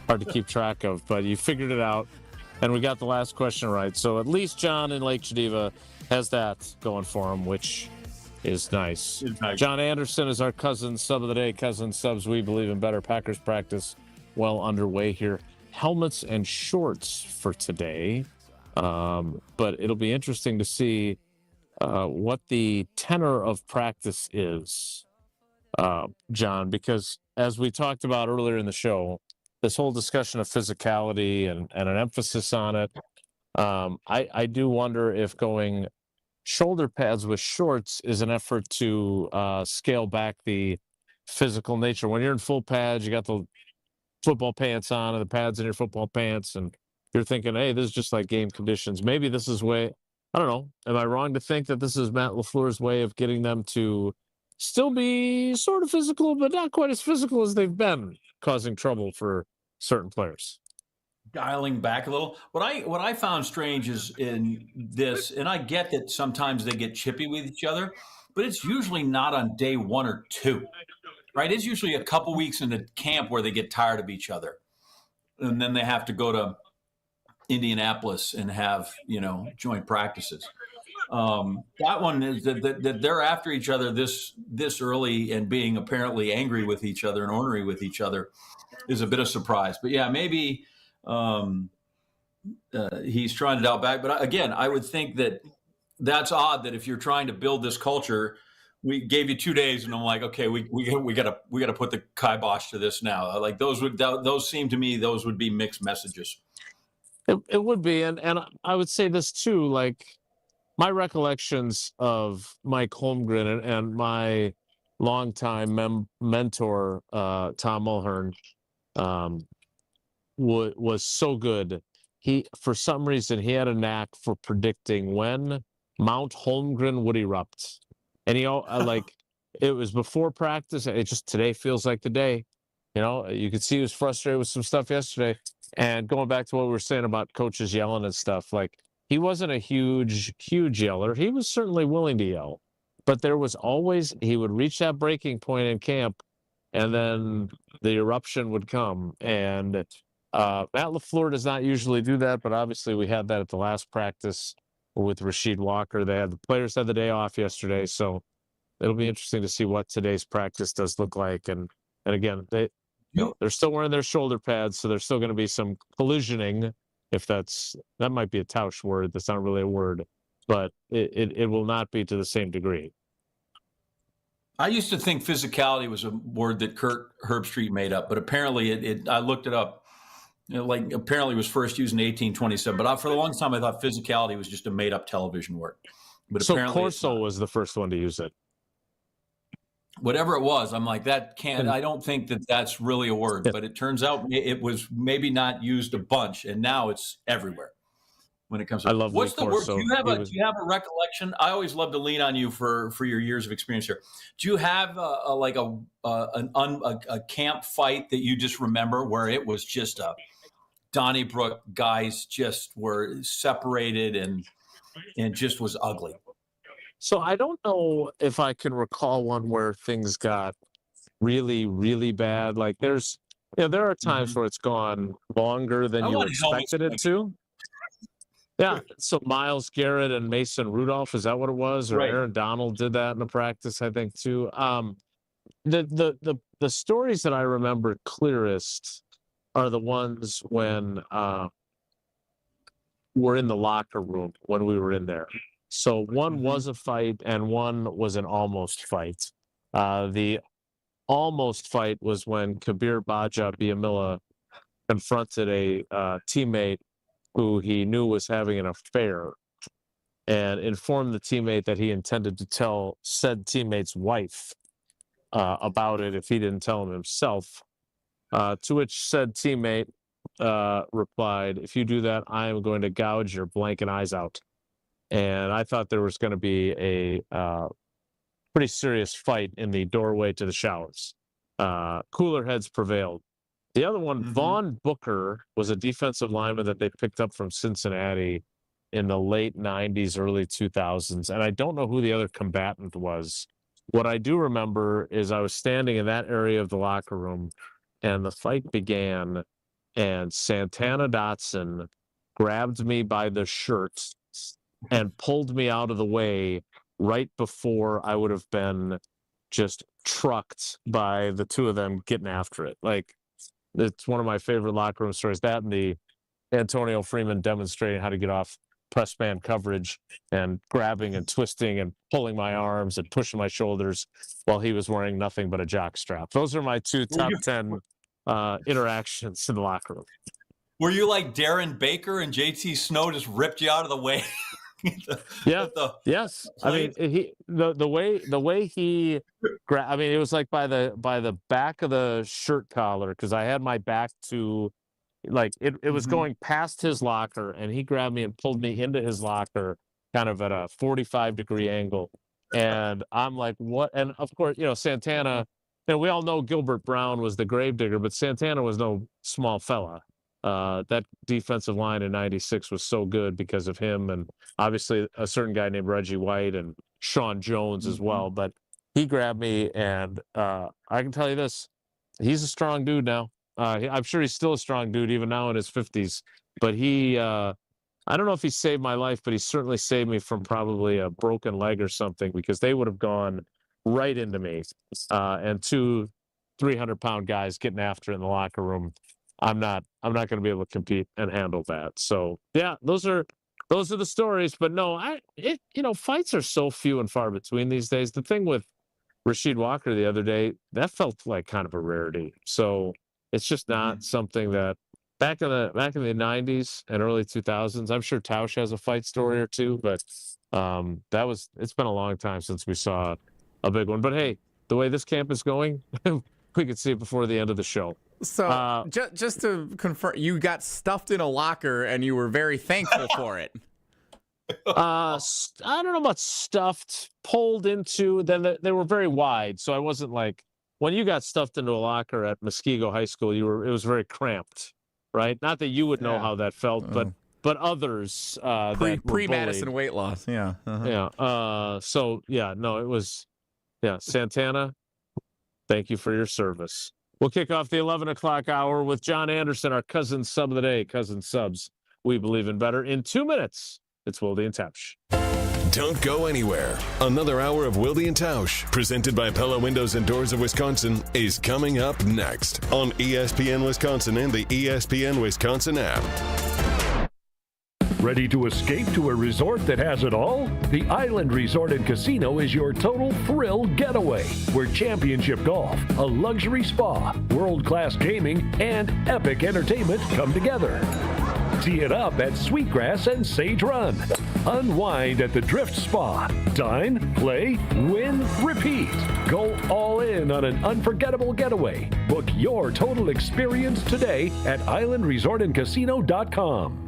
Speaker 1: Hard to keep track of, but you figured it out, and we got the last question right. So at least John in Lake Geneva has that going for him, which is nice. John Anderson is our cousin sub of the day. Cousin subs, we believe in better. Packers practice well underway here. Helmets and shorts for today, but it'll be interesting to see what the tenor of practice is, John, because as we talked about earlier in the show, this whole discussion of physicality and an emphasis on it, I do wonder if going shoulder pads with shorts is an effort to scale back the physical nature. When you're in full pads, you got the football pants on and the pads in your football pants, and you're thinking, hey, this is just like game conditions. Maybe this is I don't know. Am I wrong to think that this is Matt LaFleur's way of getting them to still be sort of physical, but not quite as physical as they've been, causing trouble for certain players?
Speaker 6: Dialing back a little. What I found strange is in this, and I get that sometimes they get chippy with each other, but it's usually not on day 1 or 2, right? It's usually a couple weeks into camp where they get tired of each other, and then they have to go to Indianapolis and have joint practices. That one is that they're after each other this early and being apparently angry with each other and ornery with each other is a bit of surprise. But yeah, maybe he's trying to dial back. But again, I would think that that's odd that if you're trying to build this culture, we gave you 2 days, and I'm like, okay, we gotta put the kibosh to this now. Like those seem to me those would be mixed messages.
Speaker 1: It would be, and I would say this too. Like my recollections of Mike Holmgren and my longtime mentor Tom Mulhern was so good. For some reason, he had a knack for predicting when Mount Holmgren would erupt. And it was before practice. It just today feels like the day. You could see he was frustrated with some stuff yesterday. And going back to what we were saying about coaches yelling and stuff, like he wasn't a huge yeller. He was certainly willing to yell, but there was always, he would reach that breaking point in camp, and then the eruption would come. And Matt LaFleur does not usually do that, but obviously we had that at the last practice with Rasheed Walker. The players had the day off yesterday, so it'll be interesting to see what today's practice does look like. And again, they're still wearing their shoulder pads, so there's still going to be some collisioning. If that might be a Tausch word, that's not really a word, but it will not be to the same degree.
Speaker 6: I used to think physicality was a word that Kurt Herbstreit made up, but apparently I looked it up. Apparently it was first used in 1827, but for the longest time I thought physicality was just a made-up television word. But
Speaker 1: so
Speaker 6: apparently
Speaker 1: Corso was the first one to use it.
Speaker 6: Whatever it was, I'm like, I don't think that's really a word, but it turns out it was maybe not used a bunch, and now it's everywhere when it comes to.
Speaker 1: I love
Speaker 6: what's the word?
Speaker 1: So
Speaker 6: do you have a recollection? I always love to lean on you for your years of experience here. Do you have a camp fight that you just remember where it was just a Donnybrook guys just were separated and just was ugly?
Speaker 1: So I don't know if I can recall one where things got really, really bad. Like there are times where it's gone longer than you expected it to. Yeah. So Myles Garrett and Mason Rudolph, is that what it was? Or right. Aaron Donald did that in the practice, I think, too. The stories that I remember clearest are the ones when we're in the locker room when we were in there. So one was a fight and one was an almost fight. The almost fight was when Kabir Baja-Biamila confronted a teammate who he knew was having an affair and informed the teammate that he intended to tell said teammate's wife about it if he didn't tell him himself. To which said teammate replied, "If you do that, I am going to gouge your blanking eyes out." And I thought there was going to be a pretty serious fight in the doorway to the showers. Cooler heads prevailed. The other one, Vaughn Booker, was a defensive lineman that they picked up from Cincinnati in the late 90s, early 2000s. And I don't know who the other combatant was, what I do remember is I was standing in that area of the locker room, and the fight began, and Santana Dotson grabbed me by the shirt and pulled me out of the way right before I would have been just trucked by the two of them getting after it. Like, it's one of my favorite locker room stories. That and the Antonio Freeman demonstrating how to get off press man coverage and grabbing and twisting and pulling my arms and pushing my shoulders while he was wearing nothing but a jock strap. Those are my two top 10 interactions in the locker room.
Speaker 6: Were you like Darren Baker and JT Snow just ripped you out of the way?
Speaker 1: Yes. I mean, the way he grabbed. I mean, it was like by the back of the shirt collar, because I had my back to, like, it was going past his locker, and he grabbed me and pulled me into his locker, kind of at a 45-degree angle, and I'm like, what? And of course, Santana. And we all know Gilbert Brown was the gravedigger, but Santana was no small fella. That defensive line in '96 was so good because of him, and obviously a certain guy named Reggie White and Sean Jones as well. But he grabbed me, and I can tell you this: he's a strong dude now. I'm sure he's still a strong dude even now in his 50s. But I don't know if he saved my life, but he certainly saved me from probably a broken leg or something, because they would have gone right into me. And two 300-pound guys getting after it in the locker room. I'm not going to be able to compete and handle that. So yeah, those are the stories. But no, fights are so few and far between these days. The thing with Rasheed Walker the other day, that felt like kind of a rarity. So it's just not something that back in the 90s and early 2000s. I'm sure Tausch has a fight story or two, but it's been a long time since we saw a big one. But hey, the way this camp is going, we could see it before the end of the show.
Speaker 5: So just to confirm, you got stuffed in a locker and you were very thankful for it.
Speaker 1: I don't know about stuffed, pulled into. Then they were very wide, so I wasn't like, when you got stuffed into a locker at Muskego High School, it was very cramped, right? Not that you would know how that felt, but others
Speaker 5: pre-Madison weight loss, yeah.
Speaker 1: So yeah, no, it was, Santana, thank you for your service. We'll kick off the 11 o'clock hour with John Anderson, our cousin sub of the day. Cousin subs, we believe in better. In 2 minutes, it's Wilde Tausch.
Speaker 14: Don't go anywhere. Another hour of Wilde Tausch, presented by Pella Windows and Doors of Wisconsin, is coming up next on ESPN Wisconsin and the ESPN Wisconsin app.
Speaker 7: Ready to escape to a resort that has it all? The Island Resort and Casino is your total thrill getaway, where championship golf, a luxury spa, world-class gaming, and epic entertainment come together. Tee it up at Sweetgrass and Sage Run. Unwind at the Drift Spa. Dine, play, win, repeat. Go all in on an unforgettable getaway. Book your total experience today at islandresortandcasino.com.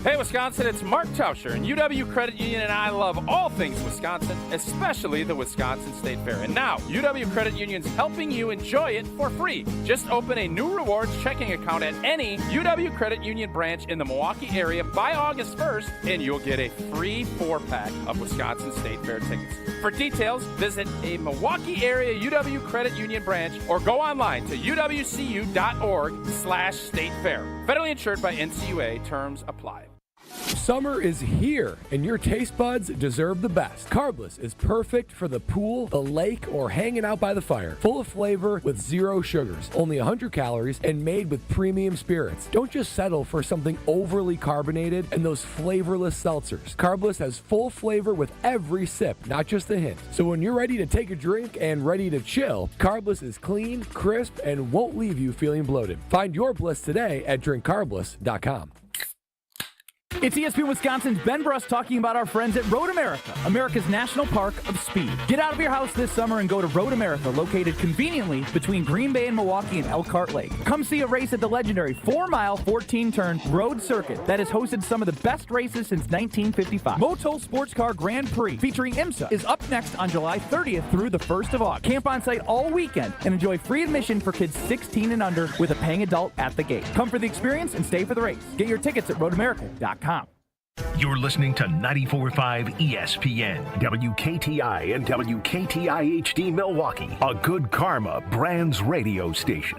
Speaker 25: Hey, Wisconsin, it's Mark Tauscher, and UW Credit Union and I love all things Wisconsin, especially the Wisconsin State Fair. And now, UW Credit Union's helping you enjoy it for free. Just open a new rewards checking account at any UW Credit Union branch in the Milwaukee area by August 1st, and you'll get a free 4-pack of Wisconsin State Fair tickets. For details, visit a Milwaukee area UW Credit Union branch or go online to uwcu.org/State Fair. Federally insured by NCUA. Terms apply.
Speaker 15: Summer is here, and your taste buds deserve the best. Carbless is perfect for the pool, the lake, or hanging out by the fire. Full of flavor with 0 sugars, only 100 calories, and made with premium spirits. Don't just settle for something overly carbonated and those flavorless seltzers. Carbless has full flavor with every sip, not just a hint. So when you're ready to take a drink and ready to chill, Carbless is clean, crisp, and won't leave you feeling bloated. Find your bliss today at drinkcarbless.com.
Speaker 8: It's ESPN Wisconsin's Ben Bruss talking about our friends at Road America, America's National Park of Speed. Get out of your house this summer and go to Road America, located conveniently between Green Bay and Milwaukee and Elkhart Lake. Come see a race at the legendary 4-mile, 14-turn road circuit that has hosted some of the best races since 1955. Motul Sports Car Grand Prix featuring IMSA is up next on July 30th through the 1st of August. Camp on site all weekend and enjoy free admission for kids 16 and under with a paying adult at the gate. Come for the experience and stay for the race. Get your tickets at roadamerica.com.
Speaker 7: You're listening to 94.5 ESPN, WKTI and WKTI HD Milwaukee, a Good Karma Brands radio station.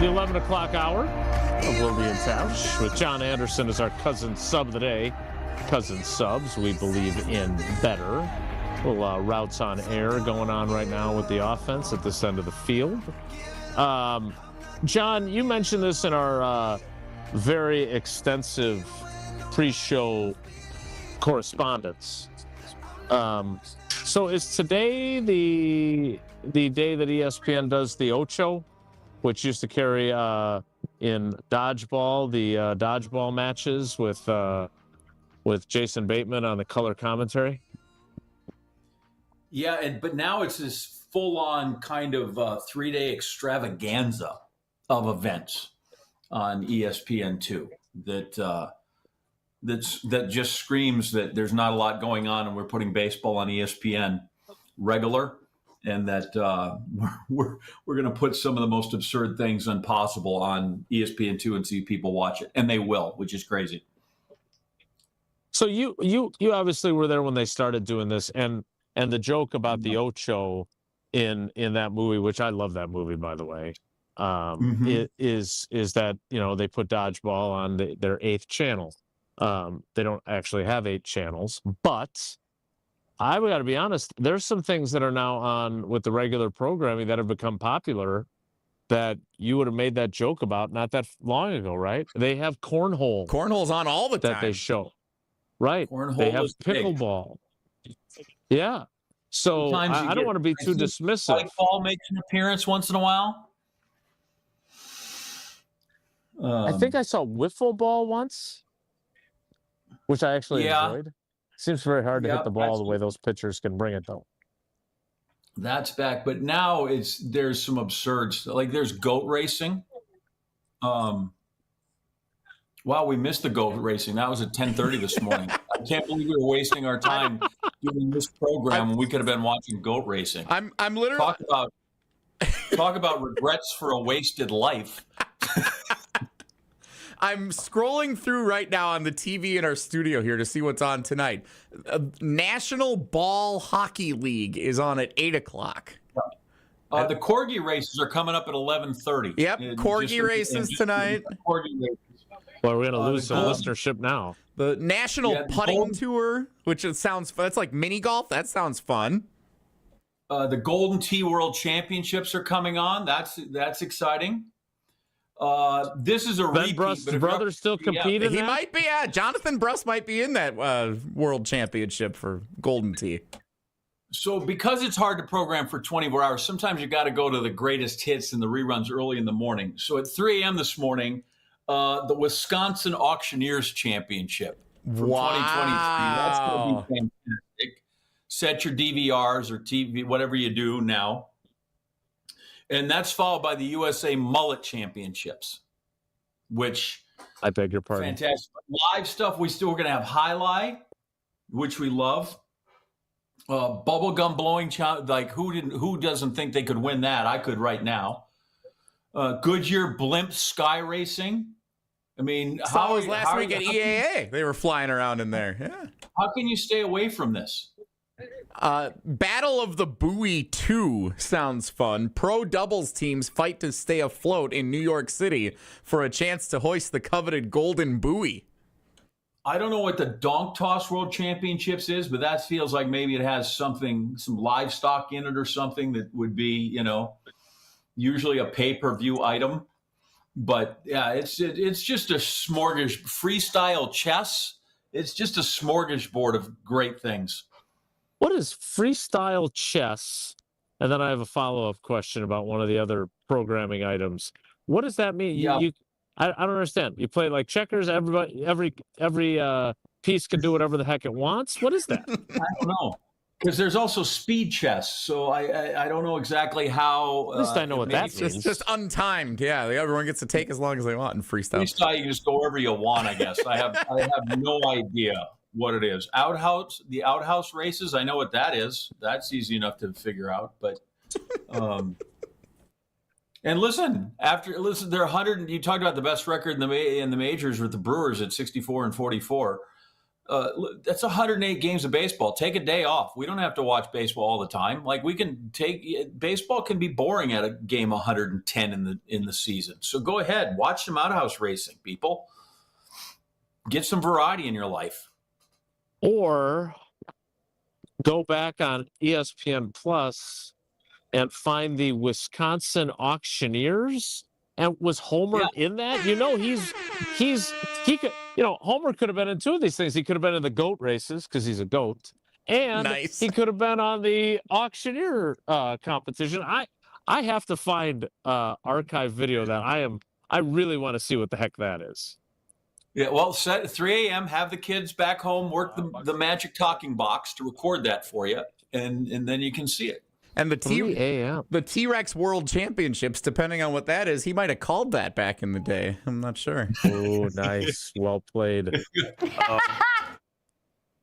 Speaker 1: The 11 o'clock hour of Wilde Tausch with John Anderson as our cousin sub of the day. Cousin subs, we believe in better. Little routes on air going on right now with the offense at this end of the field. John, you mentioned this in our very extensive pre-show correspondence. So is today the day that ESPN does the Ocho, which used to carry in dodgeball, the dodgeball matches with Jason Bateman on the color commentary?
Speaker 6: Yeah, but now it's this full-on kind of 3-day extravaganza of events on ESPN2 that just screams that there's not a lot going on, and we're putting baseball on ESPN regular, and that we're going to put some of the most absurd things possible on ESPN2 and see people watch it, and they will, which is crazy.
Speaker 1: So you obviously were there when they started doing this, and the joke about the Ocho in that movie, which I love that movie, by the way, is that, you know, they put dodgeball on their 8th channel. They don't actually have 8 channels, but I got to be honest, there's some things that are now on with the regular programming that have become popular that you would have made that joke about not that long ago, right? They have cornhole.
Speaker 5: Cornhole's on all the time.
Speaker 1: That they show. Right.
Speaker 6: Cornhole
Speaker 1: they have
Speaker 6: is big.
Speaker 1: pickleball. Yeah. So I don't want to be too dismissive.
Speaker 6: Spike ball makes an appearance once in a while.
Speaker 1: I think I saw wiffle ball once, which I actually enjoyed. Seems very hard to hit the ball the way those pitchers can bring it, though.
Speaker 6: That's back, but now there's some absurd stuff. Like there's goat racing. Wow, we missed the goat racing. That was at 10:30 this morning. I can't believe we were wasting our time doing this program when we could have been watching goat racing.
Speaker 5: I'm literally
Speaker 6: talk about regrets for a wasted life.
Speaker 5: I'm scrolling through right now on the TV in our studio here to see what's on tonight. National Ball Hockey League is on at 8 o'clock.
Speaker 6: The corgi races are coming up at 11:30.
Speaker 5: Yep, corgi races tonight.
Speaker 6: Corgi races.
Speaker 1: Well, we're going to lose some listenership now.
Speaker 5: The National Putting Tour, which that's like mini golf. That sounds fun.
Speaker 6: The Golden Tee World Championships are coming on. That's exciting. This is a repeat.
Speaker 1: Brust's brother still competing?
Speaker 5: He might be. Yeah, Jonathan Brust might be in that World Championship for Golden Tee.
Speaker 6: So because it's hard to program for 24 hours, sometimes you got to go to the greatest hits and the reruns early in the morning. So at 3 a.m. this morning, the Wisconsin Auctioneers Championship from 2023. That's going to be fantastic. Set your DVRs or TV, whatever you do now. And that's followed by the USA Mullet Championships, which
Speaker 1: I beg your pardon.
Speaker 6: Fantastic. Live stuff, we're going to have Highlight, which we love. Bubblegum blowing, like who doesn't think they could win that? I could right now. Goodyear Blimp Sky Racing. I mean,
Speaker 5: how was last week at EAA? They were flying around in there. Yeah.
Speaker 6: How can you stay away from this?
Speaker 5: Battle of the Buoy 2 sounds fun. Pro doubles teams fight to stay afloat in New York City for a chance to hoist the coveted golden buoy.
Speaker 6: I don't know what the Donk Toss World Championships is, but that feels like maybe it has some livestock in it or something that would be, usually a pay-per-view item. But yeah, it's just a freestyle chess. It's just a smorgasbord of great things.
Speaker 1: What is freestyle chess? And then I have a follow-up question about one of the other programming items. What does that mean?
Speaker 6: Yeah.
Speaker 1: I don't understand. You play like checkers. Every piece can do whatever the heck it wants. What is that?
Speaker 6: I don't know, because there's also speed chess. So I don't know exactly how.
Speaker 1: At least I know what that means.
Speaker 5: It's just untimed. Yeah, everyone gets to take as long as they want in freestyle.
Speaker 6: Freestyle, you just go wherever you want. I guess I have no idea what it is. The outhouse races. I know what that is. That's easy enough to figure out. But. And listen, they're 100. You talked about the best record in the majors with the Brewers at 64-44. That's 108 games of baseball. Take a day off. We don't have to watch baseball all the time. Like baseball can be boring at a game 110 in the season. So go ahead, watch some outhouse racing, people. Get some variety in your life.
Speaker 1: Or go back on ESPN Plus and find the Wisconsin Auctioneers. And was Homer in that? He could, Homer could have been in two of these things. He could have been in the goat races because he's a goat. And he could have been on the auctioneer competition. I have to find archive video of that. I really want to see what the heck that is.
Speaker 6: Yeah, well, set at 3 a.m., have the kids back home, work the magic talking box to record that for you, and then you can see it.
Speaker 5: And the T-Rex World Championships, depending on what that is, he might have called that back in the day. I'm not sure.
Speaker 1: Oh, nice. Well played. All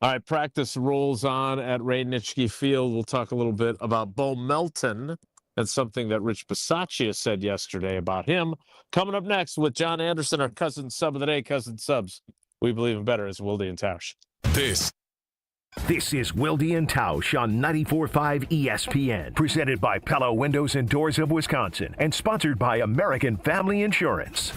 Speaker 1: right, practice rolls on at Ray Nitschke Field. We'll talk a little bit about Bo Melton. That's something that Rich Bisaccia said yesterday about him. Coming up next with John Anderson, our cousin sub of the day, cousin subs. We believe in better as Wilde Tausch.
Speaker 7: This is Wilde Tausch on 94.5 ESPN, presented by Pella Windows and Doors of Wisconsin, and sponsored by American Family Insurance.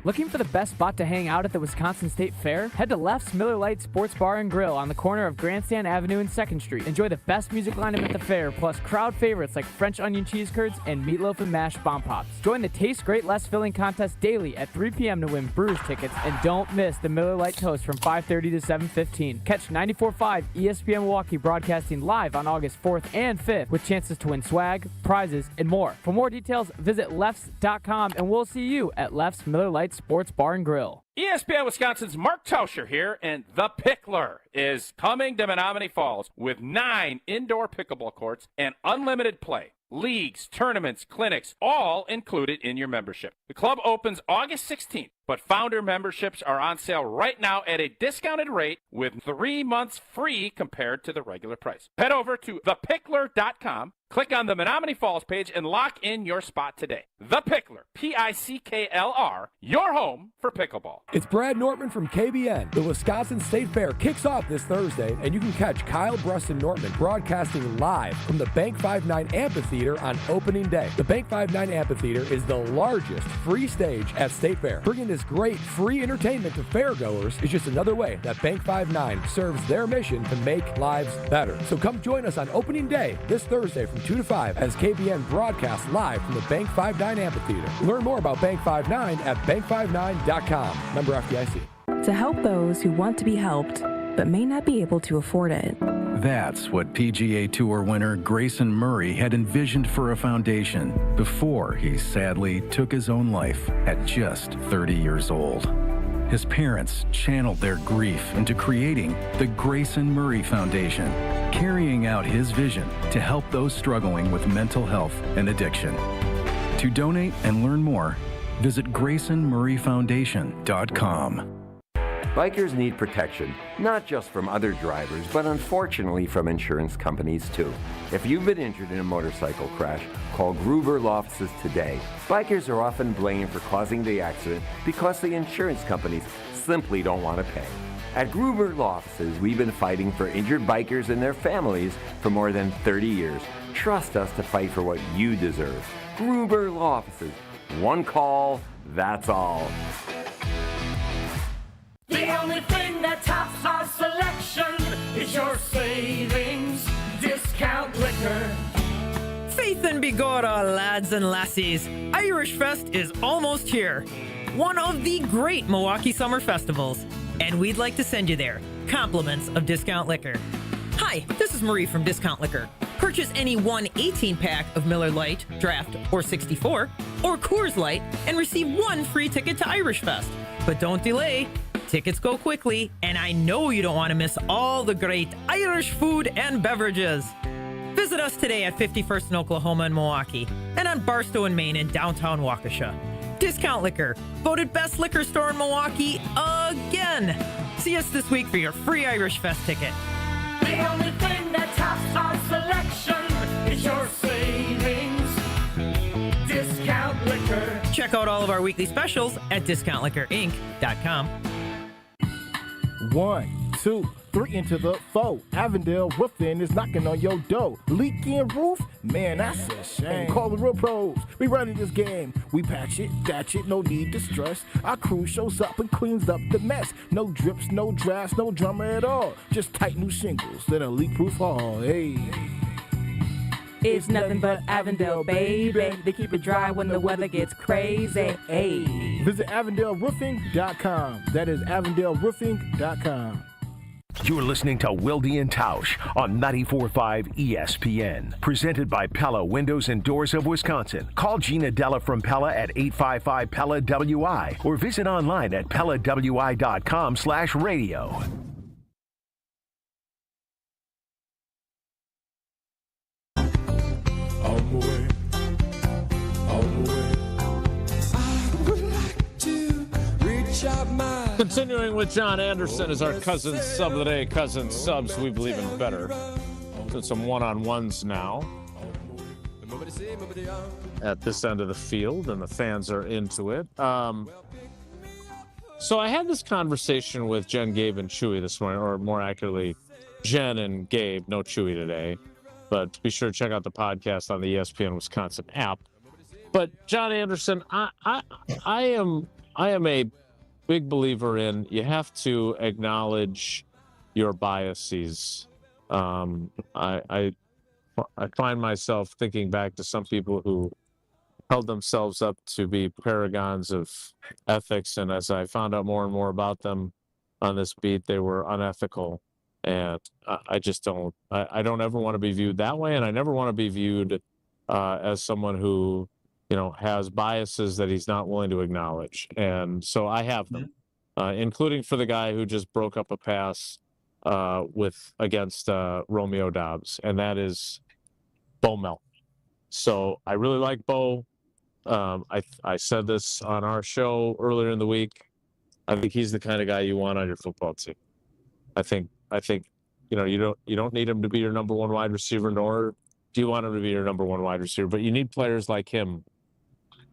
Speaker 2: Looking for the best spot to hang out at the Wisconsin State Fair? Head to Left's Miller Lite Sports Bar and Grill on the corner of Grandstand Avenue and 2nd Street. Enjoy the best music lineup at the fair, plus crowd favorites like French onion cheese curds and meatloaf and mashed bomb pops. Join the Taste Great Less Filling contest daily at 3 p.m. to win Brewers tickets, and don't miss the Miller Lite Toast from 5:30 to 7:15. Catch 94.5 ESPN Milwaukee broadcasting live on August 4th and 5th with chances to win swag, prizes, and more. For more details, visit lefts.com, and we'll see you at Left's Miller Lite Sports Bar and Grill.
Speaker 25: ESPN Wisconsin's Mark Tauscher here, and The Pickler is coming to Menominee Falls with 9 indoor pickleball courts and unlimited play. Leagues, tournaments, clinics, all included in your membership. The club opens August 16th, but founder memberships are on sale right now at a discounted rate with 3 months free compared to the regular price. Head over to thepickler.com, click on the Menominee Falls page, and lock in your spot today. The Pickler, P-I-C-K-L-R, your home for pickleball.
Speaker 15: It's Brad Nortman from KBN. The Wisconsin State Fair kicks off this Thursday, and you can catch Kyle Bruston Nortman broadcasting live from the Bank 59 Amphitheater on opening day. The Bank 59 Amphitheater is the largest free stage at State Fair. Bringing this great free entertainment to fairgoers is just another way that Bank 59 serves their mission to make lives better. So come join us on opening day this Thursday from 2 to 5 as KBN broadcasts live from the Bank 59 Amphitheater. Learn more about Bank 59 at bank59.com. Member FDIC.
Speaker 18: To help those who want to be helped but may not be able to afford it.
Speaker 4: That's what PGA Tour winner Grayson Murray had envisioned for a foundation before he sadly took his own life at just 30 years old. His parents channeled their grief into creating the Grayson Murray Foundation, carrying out his vision to help those struggling with mental health and addiction. To donate and learn more, visit GraysonMurrayFoundation.com.
Speaker 9: Bikers need protection, not just from other drivers, but unfortunately from insurance companies too. If you've been injured in a motorcycle crash, call Gruber Law Offices today. Bikers are often blamed for causing the accident because the insurance companies simply don't want to pay. At Gruber Law Offices, we've been fighting for injured bikers and their families for more than 30 years. Trust us to fight for what you deserve. Gruber Law Offices. One call, that's all.
Speaker 20: The only thing that that tops our selection is your savings discount liquor.
Speaker 3: Faith and Bigora, lads and lassies. Irish Fest is almost here. One of the great Milwaukee summer festivals. And we'd like to send you there. Compliments of Discount Liquor. Hi, this is Marie from Discount Liquor. Purchase any 1 18-pack of Miller Lite, Draft, or 64, or Coors Light, and receive 1 free ticket to Irish Fest. But don't delay. Tickets go quickly, and I know you don't want to miss all the great Irish food and beverages. Visit us today at 51st in Oklahoma and Milwaukee, and on Barstow and Maine in downtown Waukesha. Discount Liquor, voted best liquor store in Milwaukee again. See us this week for your free Irish Fest ticket.
Speaker 20: The only thing that tops our selection is your savings discount liquor.
Speaker 3: Check out all of our weekly specials at discountliquorinc.com.
Speaker 10: 1, 2, 3 into the 4. Avondale Roofing is knocking on your door. Leaking roof? Man, that's a shame. Call the real pros. We running this game. We patch it, thatch it, no need to stress. Our crew shows up and cleans up the mess. No drips, no drafts, no drama at all. Just tight new shingles and a leak-proof hall. Hey.
Speaker 11: It's nothing but Avondale, baby. They keep it dry when the weather gets crazy. Hey.
Speaker 10: Visit AvondaleRoofing.com. That is AvondaleRoofing.com.
Speaker 7: You're listening to Wilde Tausch on 94.5 ESPN. Presented by Pella Windows and Doors of Wisconsin. Call Gina Della from Pella at 855-PELLA-WI or visit online at PellaWI.com/radio.
Speaker 1: Continuing with John Anderson as our Cousin Sub of the Day. Cousin Subs, we believe in better. Doing some one-on-ones now at this end of the field, and the fans are into it. So I had this conversation with Jen, Gabe, and Chewy this morning, or more accurately, Jen and Gabe, no Chewy today. But be sure to check out the podcast on the ESPN Wisconsin app. But John Anderson, I am a big believer in you have to acknowledge your biases. I find myself thinking back to some people who held themselves up to be paragons of ethics, and as I found out more and more about them on this beat, they were unethical. And I just don't. I don't ever want to be viewed that way, and I never want to be viewed as someone who, has biases that he's not willing to acknowledge. And so I have them, including for the guy who just broke up a pass against Romeo Dobbs, and that is Bo Melton. So I really like Bo. I said this on our show earlier in the week. I think he's the kind of guy you want on your football team. I think you don't need him to be your number one wide receiver, nor do you want him to be your number one wide receiver, but you need players like him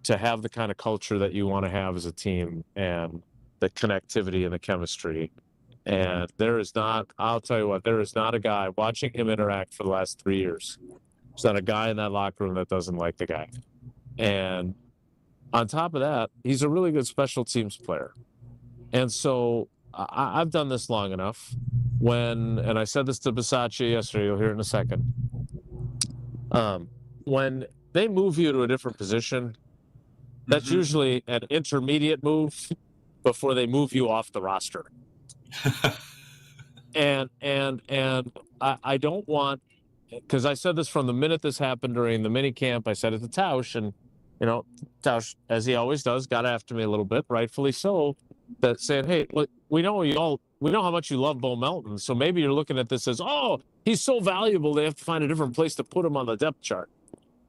Speaker 1: to have the kind of culture that you want to have as a team and the connectivity and the chemistry. And I'll tell you what, there is not a guy watching him interact for the last 3 years. There's not a guy in that locker room that doesn't like the guy. And on top of that, he's a really good special teams player. And so I've done this long enough and I said this to Bisaccia yesterday, you'll hear it in a second. When they move you to a different position, that's usually an intermediate move before they move you off the roster. and I don't want, because I said this from the minute this happened during the mini camp. I said it to Tausch, and Tausch, as he always does, got after me a little bit, rightfully so, that saying, hey, look, we know how much you love Bo Melton, so maybe you're looking at this as, oh, he's so valuable they have to find a different place to put him on the depth chart.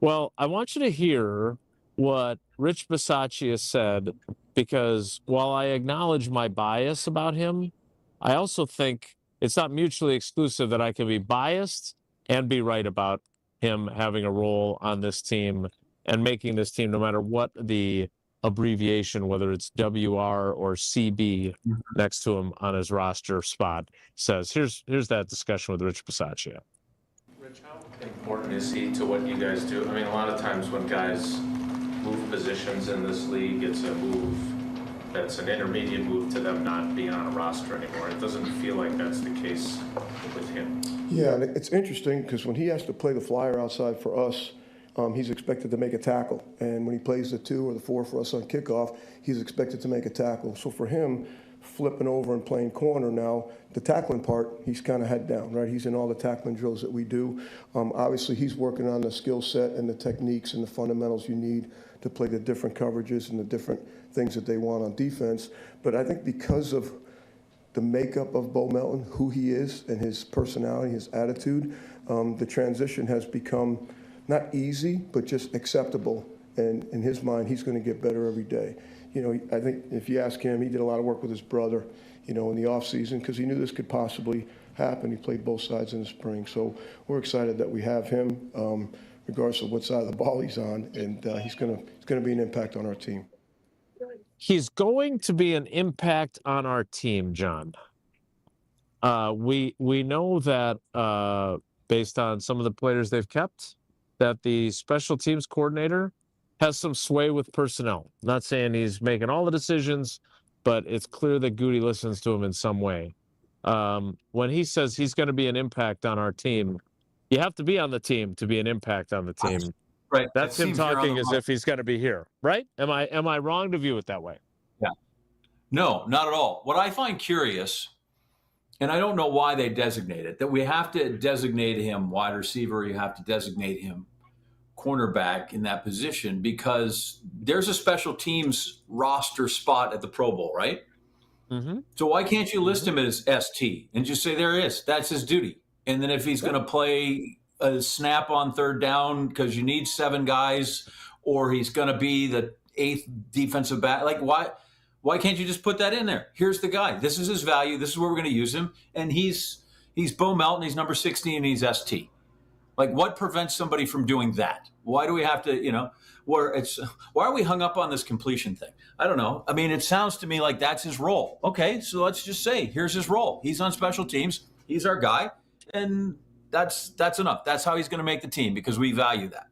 Speaker 1: Well, I want you to hear what Rich Bisaccia said, because while I acknowledge my bias about him, I also think it's not mutually exclusive that I can be biased and be right about him having a role on this team and making this team, no matter what the abbreviation, whether it's WR or CB next to him on his roster spot, says. Here's that discussion with Rich Bisaccia.
Speaker 12: Rich, how important is he to what you guys do? I mean, a lot of times when guys move positions in this league, it's a move that's an intermediate move to them not being on a roster anymore. It doesn't feel like that's the case with him.
Speaker 13: Yeah, and it's interesting because when he has to play the flyer outside for us, he's expected to make a tackle. And when he plays the 2 or the 4 for us on kickoff, he's expected to make a tackle. So for him, flipping over and playing corner now, the tackling part, he's kind of head down, right? He's in all the tackling drills that we do. Obviously, he's working on the skill set and the techniques and the fundamentals you need to play the different coverages and the different things that they want on defense. But I think because of the makeup of Bo Melton, who he is and his personality, his attitude, the transition has become not easy, but just acceptable. And in his mind, he's going to get better every day. You know, I think if you ask him, he did a lot of work with his brother, you know, in the offseason because he knew this could possibly happen. He played both sides in the spring. So we're excited that we have him, regardless of what side of the ball he's on, and he's going to be an impact on our team.
Speaker 1: He's going to be an impact on our team, John. We know that based on some of the players they've kept, that the special teams coordinator has some sway with personnel. Not saying he's making all the decisions, but it's clear that Goody listens to him in some way. When he says he's going to be an impact on our team, you have to be on the team to be an impact on the team.
Speaker 6: Right.
Speaker 1: That's him talking as if he's going to be here, right? Am I wrong to view it that way?
Speaker 6: Yeah. No, not at all. What I find curious, and I don't know why they designate it, that we have to designate him wide receiver, you have to designate him cornerback in that position because there's a special teams roster spot at the Pro Bowl, right?
Speaker 1: Mm-hmm.
Speaker 6: So why can't you list him as ST and just say there it is, that's his duty? And then if he's going to play a snap on third down because you need 7 guys, or he's going to be the 8th defensive back, like why can't you just put that in there? Here's the guy. This is his value. This is where we're going to use him. And he's Bo Melton. He's number 16 and he's ST. Like, what prevents somebody from doing that? Why do we have to, why are we hung up on this completion thing? I don't know. I mean, it sounds to me like that's his role. Okay, so let's just say, here's his role. He's on special teams. He's our guy. And that's enough. That's how he's going to make the team because we value that.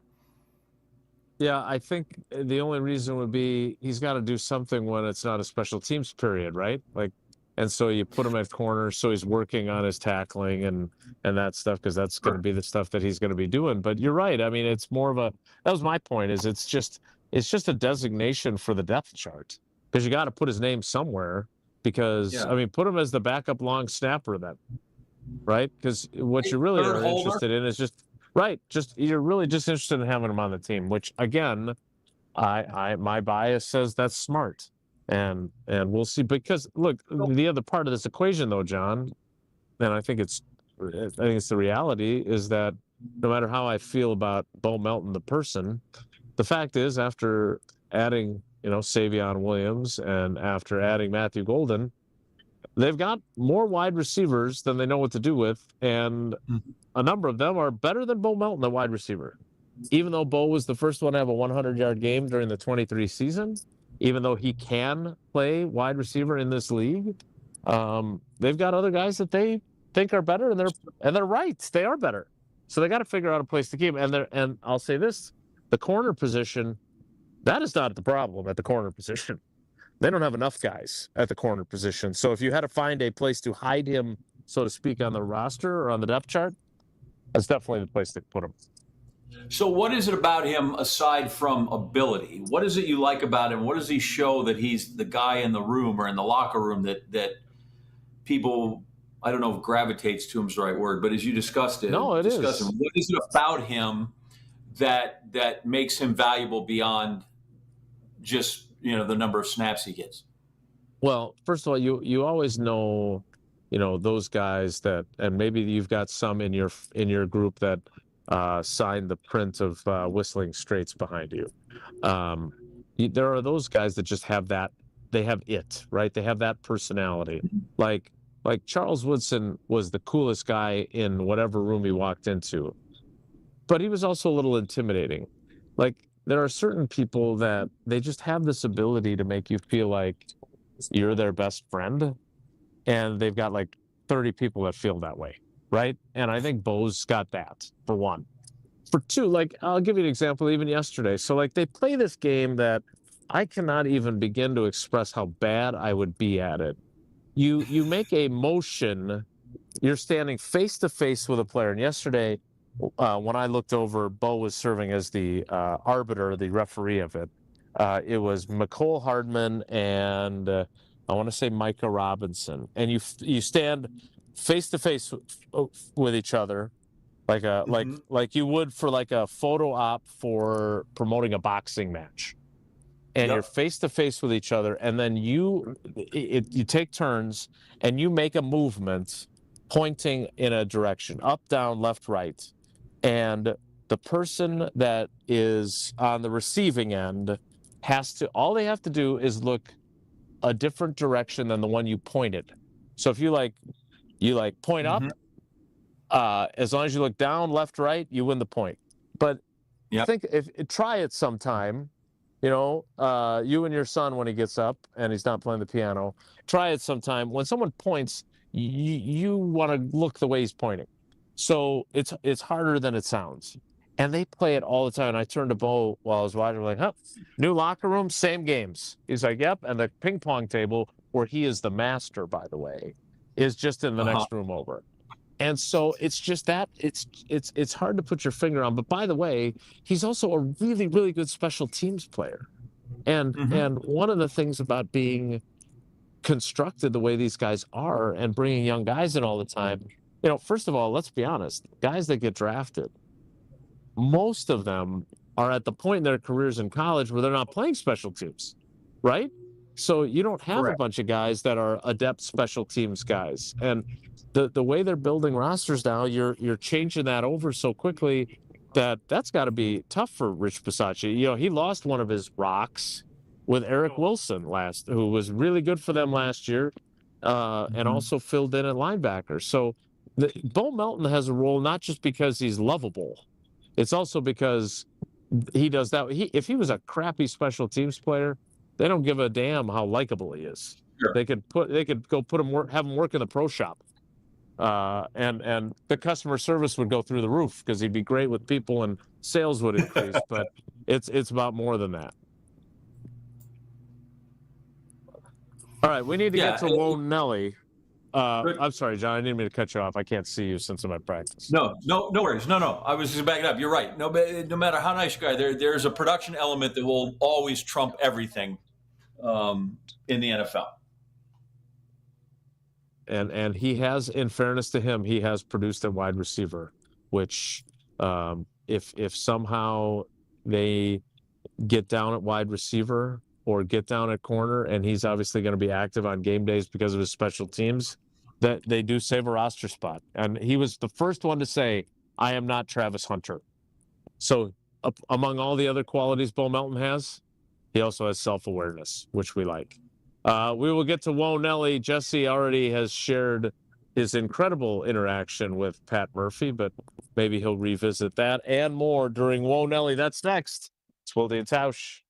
Speaker 1: Yeah, I think the only reason would be he's got to do something when it's not a special teams period, right? Like, and so you put him at corner, so he's working on his tackling and that stuff because that's going to be the stuff that he's going to be doing. But you're right. I mean, it's more of that was my point. Is it's just a designation for the depth chart because you got to put his name somewhere because I mean, put him as the backup long snapper then, right? Because what you really are interested in is you're really just interested in having him on the team. Which again, my bias says that's smart. And we'll see because look, the other part of this equation though, John, and I think it's the reality is that no matter how I feel about Bo Melton the person, the fact is after adding Savion Williams and after adding Matthew Golden, they've got more wide receivers than they know what to do with, and a number of them are better than Bo Melton, the wide receiver. Even though Bo was the first one to have a 100-yard game during the 23 season. Even though he can play wide receiver in this league, they've got other guys that they think are better, and they're right. They are better, so they got to figure out a place to keep him. And I'll say this: the corner position, that is not the problem at the corner position. They don't have enough guys at the corner position. So if you had to find a place to hide him, so to speak, on the roster or on the depth chart, that's definitely the place to put him.
Speaker 6: So what is it about him aside from ability? What is it you like about him? What does he show that he's the guy in the room or in the locker room that people, I don't know if gravitates to him is the right word, but as you discussed it,
Speaker 1: what is
Speaker 6: it about him that makes him valuable beyond just, the number of snaps he gets?
Speaker 1: Well, first of all, you always know, those guys that, and maybe you've got some in your group that signed the print of Whistling Straits behind you. There are those guys that just have that. They have it, right? They have that personality. Like Charles Woodson was the coolest guy in whatever room he walked into, but he was also a little intimidating. Like there are certain people that they just have this ability to make you feel like you're their best friend, and they've got like 30 people that feel that way. Right. And I think Bo's got that for one. For two, like I'll give you an example even yesterday. So like they play this game that I cannot even begin to express how bad I would be at it. You make a motion, you're standing face to face with a player. And yesterday, when I looked over, Bo was serving as the arbiter, the referee of it. It was McCole Hardman and I want to say Micah Robinson. And you stand face to face with each other, like like you would for like a photo op for promoting a boxing match. And you're face to face with each other, and then you take turns and you make a movement pointing in a direction, up, down, left, right. And the person that is on the receiving end all they have to do is look a different direction than the one you pointed. So if you point up, as long as you look down, left, right, you win the point. But try it sometime. You know, you and your son, when he gets up and he's not playing the piano, try it sometime. When someone points, you want to look the way he's pointing. So it's harder than it sounds. And they play it all the time. And I turned to Bo while I was watching, like, new locker room, same games. He's like, yep. And the ping pong table, where he is the master, by the way, is just in the next room over. And so it's just that it's hard to put your finger on. But by the way, he's also a really, really good special teams player. And one of the things about being constructed the way these guys are and bringing young guys in all the time, you know, first of all, let's be honest, guys that get drafted, most of them are at the point in their careers in college where they're not playing special teams, right? So you don't have a bunch of guys that are adept special teams guys. And the way they're building rosters now, you're changing that over so quickly that's got to be tough for Rich Bisaccia. You know, he lost one of his rocks with Eric Wilson who was really good for them last year, and also filled in at linebacker. So Bo Melton has a role not just because he's lovable, it's also because he does that. If he was a crappy special teams player, they don't give a damn how likable he is. Sure. They could go have him work in the pro shop. And the customer service would go through the roof because he'd be great with people and sales would increase. But it's about more than that. All right, we need to get to Lone Nelly. I'm sorry, John. I didn't mean to cut you off. I can't see you since I'm at practice.
Speaker 6: No worries. No. I was just backing up. You're right. No matter how nice you are, there's a production element that will always trump everything in the NFL.
Speaker 1: And he has, in fairness to him, he has produced a wide receiver, which if somehow they get down at wide receiver or get down at corner, and he's obviously going to be active on game days because of his special teams, that they do save a roster spot. And he was the first one to say, I am not Travis Hunter. So among all the other qualities Bo Melton has, he also has self-awareness, which we like. We will get to Wone Nelly. Jesse already has shared his incredible interaction with Pat Murphy, but maybe he'll revisit that and more during Wone Nelly. That's next. It's Wilde Tausch.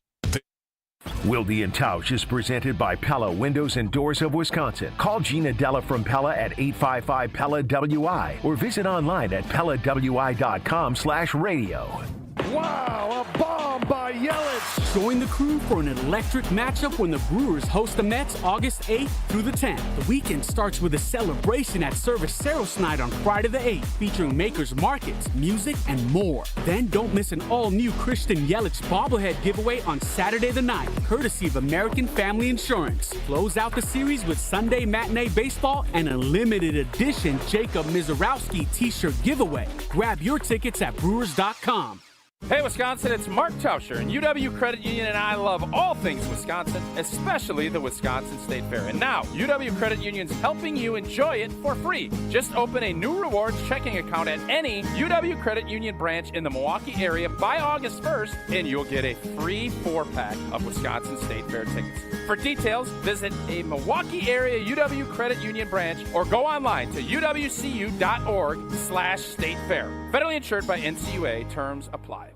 Speaker 7: Wilde Tausch is presented by Pella Windows and Doors of Wisconsin. Call Gina Della from Pella at 855-PELLA-WI or visit online at PellaWI.com/radio.
Speaker 16: Wow, a bomb by Yelich. Join the crew for an electric matchup when the Brewers host the Mets August 8th through the 10th. The weekend starts with a celebration at Cerveceros Night on Friday the 8th, featuring makers markets, music, and more. Then don't miss an all-new Christian Yelich bobblehead giveaway on Saturday the 9th, courtesy of American Family Insurance. Close out the series with Sunday matinee baseball and a limited edition Jacob Mizorowski t-shirt giveaway. Grab your tickets at Brewers.com.
Speaker 25: Hey, Wisconsin, it's Mark Tauscher, and UW Credit Union and I love all things Wisconsin, especially the Wisconsin State Fair. And now, UW Credit Union's helping you enjoy it for free. Just open a new rewards checking account at any UW Credit Union branch in the Milwaukee area by August 1st, and you'll get a free 4-pack of Wisconsin State Fair tickets. For details, visit a Milwaukee area UW Credit Union branch or go online to uwcu.org/State Fair. Federally insured by NCUA. Terms apply.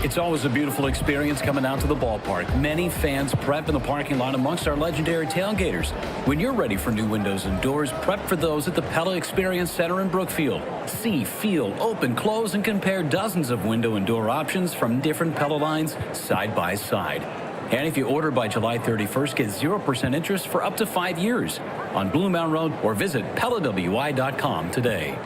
Speaker 17: It's always a beautiful experience coming out to the ballpark. Many fans prep in the parking lot amongst our legendary tailgaters. When you're ready for new windows and doors, prep for those at the Pella Experience Center in Brookfield. See, feel, open, close, and compare dozens of window and door options from different Pella lines side by side. And if you order by July 31st, get 0% interest for up to 5 years on Blue Mountain Road, or visit PellaWI.com today.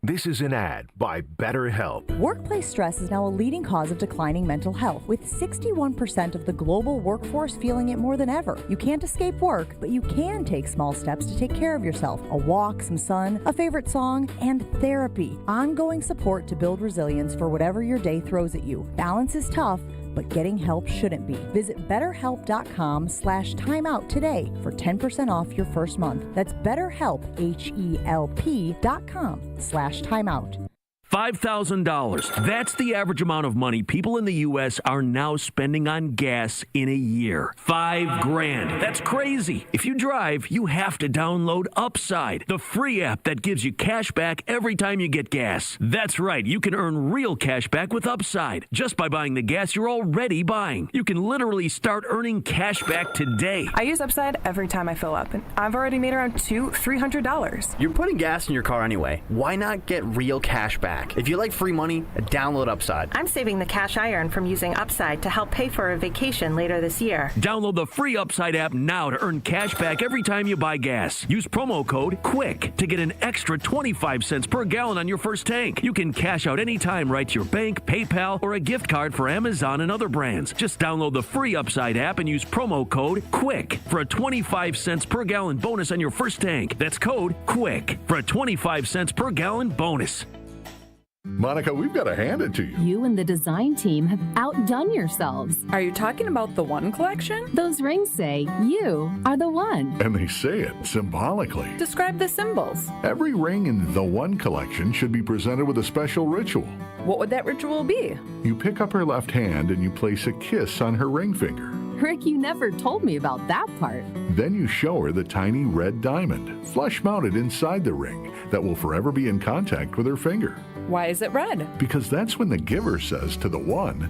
Speaker 7: This is an ad by BetterHelp.
Speaker 28: Workplace stress is now a leading cause of declining mental health, with 61% of the global workforce feeling it more than ever. You can't escape work, but you can take small steps to take care of yourself. A walk, some sun, a favorite song, and therapy. Ongoing support to build resilience for whatever your day throws at you. Balance is tough, but getting help shouldn't be. Visit BetterHelp.com/timeout today for 10% off your first month. That's BetterHelp, HELP.com/timeout.
Speaker 19: $5,000. That's the average amount of money people in the U.S. are now spending on gas in a year. $5,000. That's crazy. If you drive, you have to download Upside, the free app that gives you cash back every time you get gas. That's right. You can earn real cash back with Upside just by buying the gas you're already buying. You can literally start earning cash back today.
Speaker 21: I use Upside every time I fill up, and I've already made around $300.
Speaker 22: You're putting gas in your car anyway. Why not get real cash back? If you like free money, download Upside.
Speaker 21: I'm saving the cash I earn from using Upside to help pay for a vacation later this year.
Speaker 19: Download the free Upside app now to earn cash back every time you buy gas. Use promo code QUICK to get an extra 25 cents per gallon on your first tank. You can cash out anytime right to your bank, PayPal, or a gift card for Amazon and other brands. Just download the free Upside app and use promo code QUICK for a 25 cents per gallon bonus on your first tank. That's code QUICK for a 25 cents per gallon bonus.
Speaker 23: Monica, we've got to hand it to you.
Speaker 24: You and the design team have outdone yourselves.
Speaker 26: Are you talking about the One collection?
Speaker 24: Those rings say you are the one.
Speaker 23: And they say it symbolically.
Speaker 26: Describe the symbols.
Speaker 23: Every ring in the One collection should be presented with a special ritual.
Speaker 26: What would that ritual be?
Speaker 23: You pick up her left hand and you place a kiss on her ring finger.
Speaker 24: Rick, you never told me about that part.
Speaker 23: Then you show her the tiny red diamond, flush mounted inside the ring, that will forever be in contact with her finger.
Speaker 26: Why is it red?
Speaker 23: Because that's when the giver says to the one,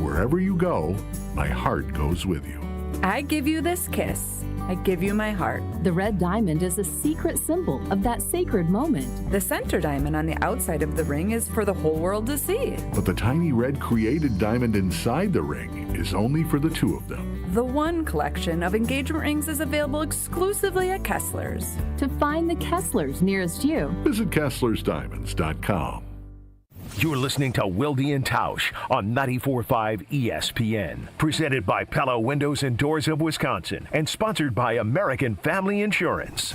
Speaker 23: wherever you go, my heart goes with you.
Speaker 26: I give you this kiss. I give you my heart.
Speaker 24: The red diamond is a secret symbol of that sacred moment.
Speaker 26: The center diamond on the outside of the ring is for the whole world to see.
Speaker 23: But the tiny red created diamond inside the ring is only for the two of them.
Speaker 26: The One collection of engagement rings is available exclusively at Kessler's.
Speaker 24: To find the Kessler's nearest you,
Speaker 23: visit KesslersDiamonds.com.
Speaker 7: You're listening to Wilde Tausch on 94.5 ESPN. Presented by Pella Windows and Doors of Wisconsin and sponsored by American Family Insurance.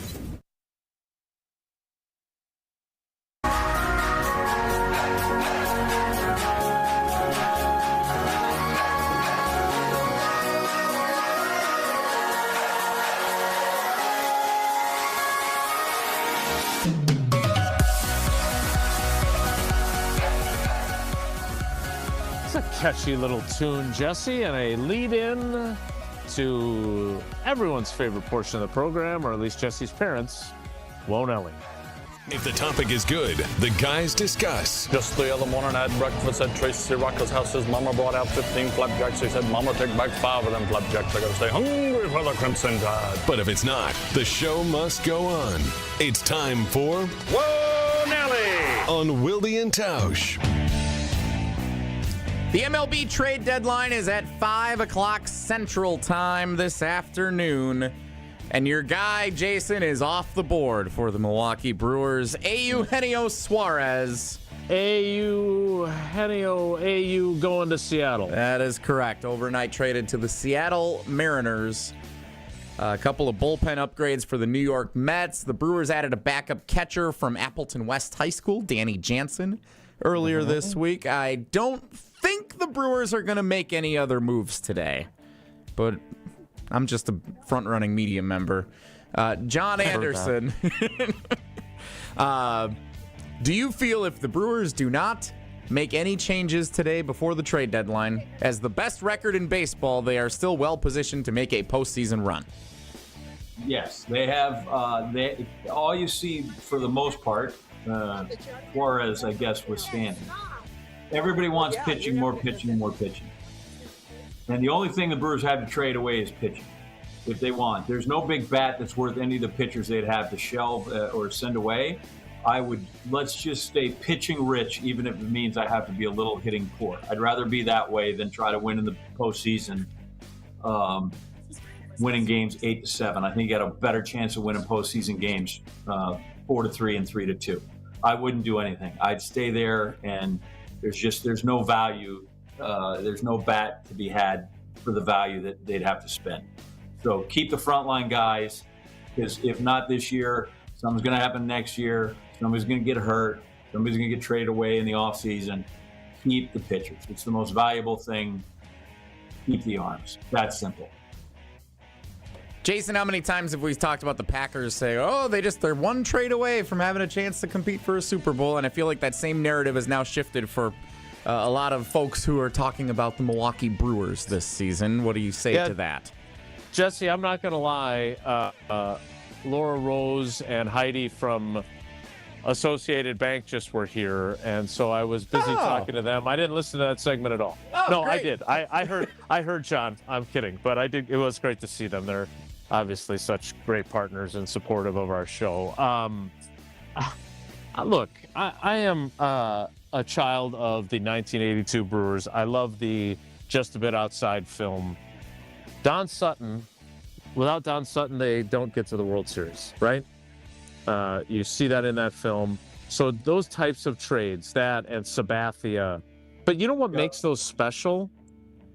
Speaker 1: Catchy little tune, Jesse, and a lead-in to everyone's favorite portion of the program, or at least Jesse's parents, Won't Ellie.
Speaker 14: If the topic is good, the guys discuss.
Speaker 27: Just the other morning I had breakfast at Tracy Rocker's house. His mama brought out 15 flapjacks. He said, Mama, take back 5 of them flapjacks. I gotta stay hungry for the Crimson Tide.
Speaker 14: But if it's not, the show must go on. It's time for
Speaker 27: Whoa, Nelly!
Speaker 14: On Wilde Tausch.
Speaker 5: The MLB trade deadline is at 5 o'clock Central Time this afternoon. And your guy, Jason, is off the board for the Milwaukee Brewers. Eugenio Suarez.
Speaker 1: AU going to Seattle.
Speaker 5: That is correct. Overnight traded to the Seattle Mariners. A couple of bullpen upgrades for the New York Mets. The Brewers added a backup catcher from Appleton West High School, Danny Jansen, earlier this week. I don't think the Brewers are going to make any other moves today, but I'm just a front-running media member. John Anderson, do you feel if the Brewers do not make any changes today before the trade deadline, as the best record in baseball, they are still well-positioned to make a postseason run?
Speaker 6: Yes, they have. All you see, for the most part, Suarez, I guess, was standing. Everybody wants pitching, more pitching, more pitching. And the only thing the Brewers have to trade away is pitching, if they want. There's no big bat that's worth any of the pitchers they'd have to shelve or send away. Let's just stay pitching rich, even if it means I have to be a little hitting poor. I'd rather be that way than try to win in the postseason, winning games 8-7. I think you got a better chance of winning postseason games 4-3 and 3-2. I wouldn't do anything. I'd stay there, and there's no value. There's no bat to be had for the value that they'd have to spend. So keep the frontline guys, because if not this year, something's going to happen next year. Somebody's going to get hurt. Somebody's going to get traded away in the offseason. Keep the pitchers. It's the most valuable thing. Keep the arms. That's simple.
Speaker 5: Jason, how many times have we talked about the Packers say, they're one trade away from having a chance to compete for a Super Bowl? And I feel like that same narrative has now shifted for a lot of folks who are talking about the Milwaukee Brewers this season. What do you say to that?
Speaker 1: Jesse, I'm not going to lie. Laura Rose and Heidi from Associated Bank just were here, and so I was busy talking to them. I didn't listen to that segment at all. No, great. I did. I heard John. I'm kidding, but I did. It was great to see them. They're obviously such great partners and supportive of our show. Look, I am a child of the 1982 Brewers. I love the Just a Bit Outside film. Don Sutton, without Don Sutton, they don't get to the World Series, right? You see that in that film. So those types of trades, that and Sabathia. But you know what makes those special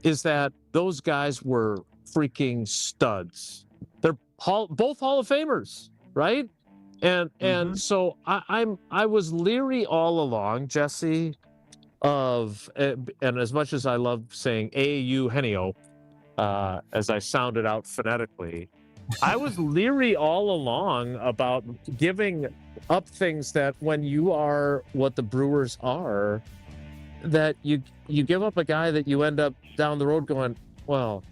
Speaker 1: is that those guys were freaking studs. They're both Hall of Famers, right? And so I was leery all along, Jesse, of, and as much as I love saying A.U. Henio, as I sounded out phonetically, I was leery all along about giving up things that when you are what the Brewers are, that you give up a guy that you end up down the road going, well,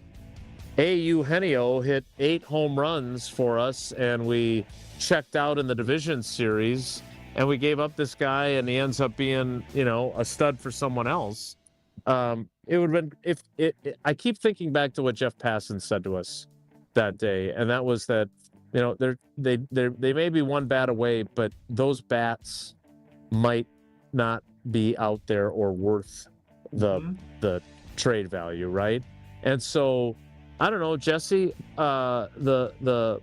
Speaker 1: A.U. Henio hit 8 home runs for us, and we checked out in the division series, and we gave up this guy, and he ends up being, a stud for someone else. It would have been I keep thinking back to what Jeff Passan said to us that day, and that was that they may be one bat away, but those bats might not be out there or worth the trade value, right? And so I don't know, Jesse, the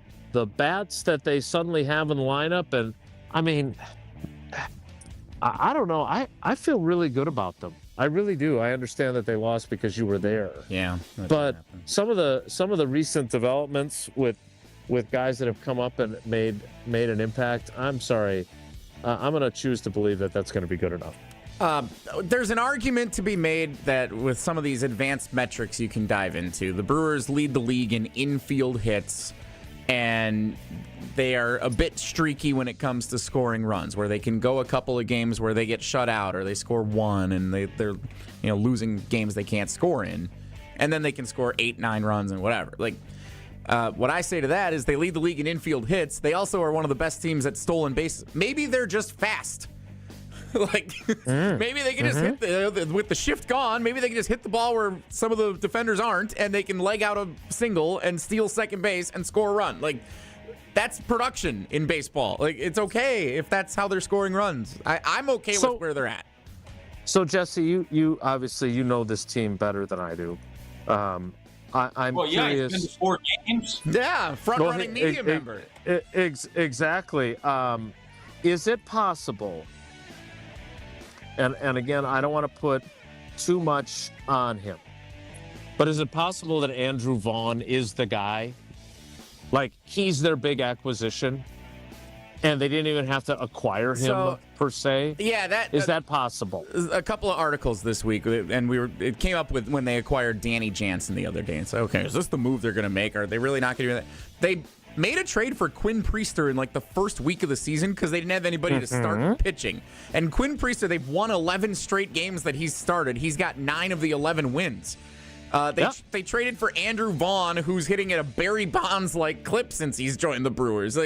Speaker 1: bats that they suddenly have in the lineup, and I mean, I don't know, I feel really good about them. I really do. I understand that they lost because you were there.
Speaker 5: Yeah.
Speaker 1: But some of the recent developments with guys that have come up and made an impact, I'm sorry. I'm going to choose to believe that that's going to be good enough.
Speaker 5: There's an argument to be made that with some of these advanced metrics you can dive into, the Brewers lead the league in infield hits, and they are a bit streaky when it comes to scoring runs, where they can go a couple of games where they get shut out or they score 1 and they're losing games they can't score in, and then they can score 8-9 runs and whatever. What I say to that is they lead the league in infield hits. They also are one of the best teams at stolen bases. Maybe they're just fast. Maybe they can just hit with the shift gone. Maybe they can just hit the ball where some of the defenders aren't, and they can leg out a single and steal second base and score a run. That's production in baseball. It's okay if that's how they're scoring runs. I'm okay with where they're at.
Speaker 1: So Jesse, you obviously know this team better than I do. I'm curious.
Speaker 6: It's been 4 games.
Speaker 5: Yeah, front-running media member.
Speaker 1: Exactly. Is it possible? And again, I don't want to put too much on him, but is it possible that Andrew Vaughn is the guy? He's their big acquisition, and they didn't even have to acquire him per se?
Speaker 5: Yeah,
Speaker 1: is that possible?
Speaker 5: A couple of articles this week, and it came up with when they acquired Danny Jansen the other day. And so, okay, is this the move they're going to make? Are they really not going to do that? They made a trade for Quinn Priester in the first week of the season because they didn't have anybody to start pitching. And Quinn Priester, they've won 11 straight games that he's started. He's got 9 of the 11 wins. They traded for Andrew Vaughn, who's hitting at a Barry Bonds-like clip since he's joined the Brewers.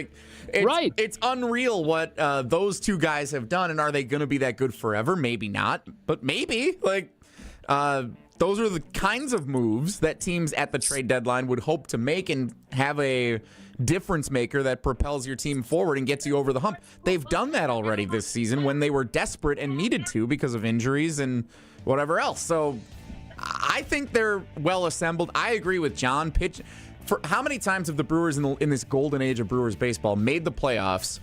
Speaker 5: It's unreal what those two guys have done, and are they going to be that good forever? Maybe not, but maybe. Those are the kinds of moves that teams at the trade deadline would hope to make and have a difference maker that propels your team forward and gets you over the hump. They've done that already this season when they were desperate and needed to because of injuries and whatever else. So I think they're well assembled. I agree with John. For how many times have the Brewers in this golden age of Brewers baseball made the playoffs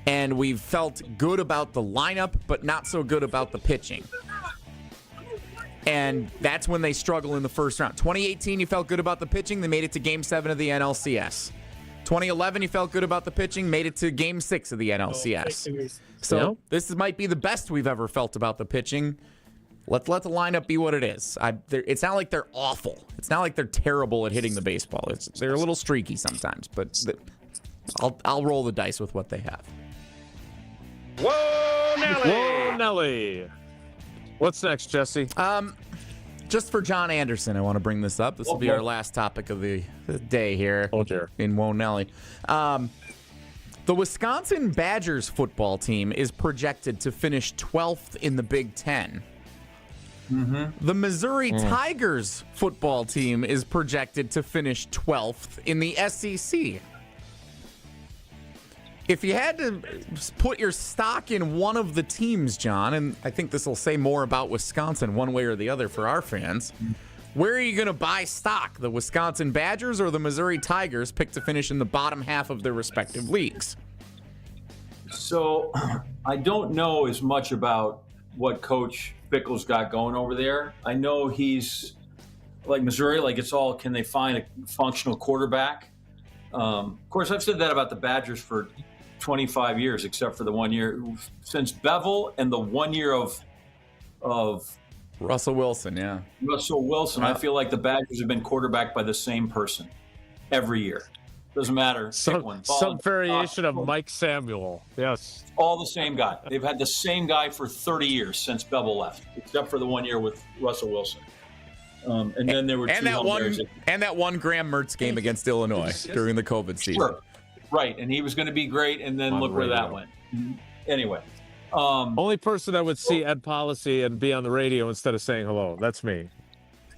Speaker 5: and we've felt good about the lineup but not so good about the pitching? And that's when they struggle in the first round. 2018, you felt good about the pitching. They made it to Game 7 of the NLCS. 2011, you felt good about the pitching. Made it to Game 6 of the NLCS. So this might be the best we've ever felt about the pitching. Let the lineup be what it is. It's not like they're awful. It's not like they're terrible at hitting the baseball. They're a little streaky sometimes, but I'll roll the dice with what they have.
Speaker 1: Whoa, Nelly! Whoa, Nelly! What's next, Jesse?
Speaker 5: Just for John Anderson, I want to bring this up. This will be our last topic of the day here.
Speaker 1: Oh, dear.
Speaker 5: In Whoa, Nelly. The Wisconsin Badgers football team is projected to finish 12th in the Big Ten.
Speaker 6: Mm-hmm.
Speaker 5: The Missouri Tigers football team is projected to finish 12th in the SEC. If you had to put your stock in one of the teams, John, and I think this will say more about Wisconsin one way or the other for our fans, where are you going to buy stock? The Wisconsin Badgers or the Missouri Tigers picked to finish in the bottom half of their respective leagues?
Speaker 6: So I don't know as much about what Coach Bickle's got going over there. I know he's like Missouri, it's all, can they find a functional quarterback? Of course, I've said that about the Badgers for 25 years, except for the 1 year since Bevel and the 1 year of
Speaker 5: Russell Wilson. Yeah.
Speaker 6: Russell Wilson. I feel like the Badgers have been quarterbacked by the same person every year. Doesn't matter.
Speaker 1: Some variation of Mike Samuel. Yes.
Speaker 6: All the same guy. They've had the same guy for 30 years since Bevel left, except for the 1 year with Russell Wilson. And then there were
Speaker 5: that one Graham Mertz game against Illinois during the COVID season.
Speaker 6: Sure. Right, and he was going to be great, and then look where that went. Anyway.
Speaker 1: Only person that would see Ed Policy and be on the radio instead of saying hello. That's me.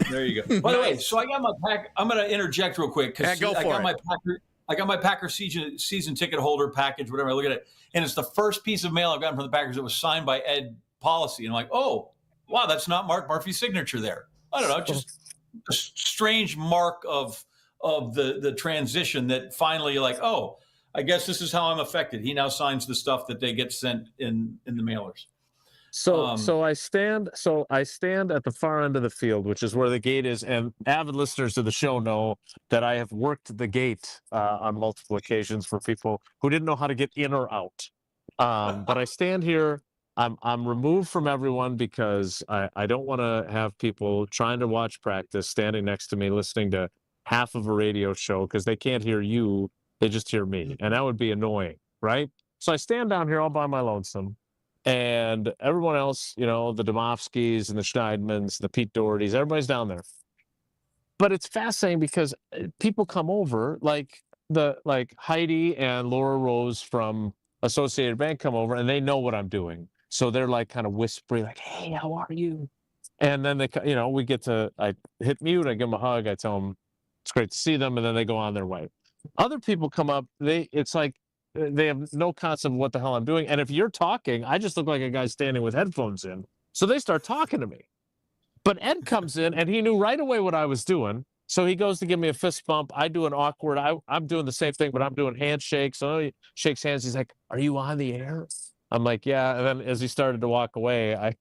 Speaker 6: There you go. By the way, so I got my pack. I'm going to interject real quick because I got my Packer season ticket holder package, whatever. I look at it, and it's the first piece of mail I've gotten from the Packers that was signed by Ed Policy. And I'm like, oh, wow, that's not Mark Murphy's signature there. I don't know, just a strange mark of the transition that finally you're like, oh, I guess this is how I'm affected. He now signs the stuff that they get sent in the mailers.
Speaker 1: So I stand at the far end of the field, which is where the gate is, and avid listeners to the show know that I have worked the gate on multiple occasions for people who didn't know how to get in or out. But I stand here. I'm removed from everyone because I don't want to have people trying to watch practice standing next to me listening to half of a radio show because they can't hear you. They just hear me. And that would be annoying, right? So I stand down here all by my lonesome. And everyone else, the Domofskys and the Schneidmans, the Pete Dohertys, everybody's down there. But it's fascinating because people come over, like Heidi and Laura Rose from Associated Bank come over, and they know what I'm doing. So they're like kind of whispering, like, "Hey, how are you?" And then I hit mute, I give them a hug, I tell them it's great to see them, and then they go on their way. Other people come up, it's like they have no concept of what the hell I'm doing. And if you're talking, I just look like a guy standing with headphones in. So they start talking to me. But Ed comes in, and he knew right away what I was doing. So he goes to give me a fist bump. I do an awkward, I'm doing the same thing, but I'm doing handshakes. So he shakes hands. He's like, "Are you on the air?" I'm like, "Yeah." And then as he started to walk away,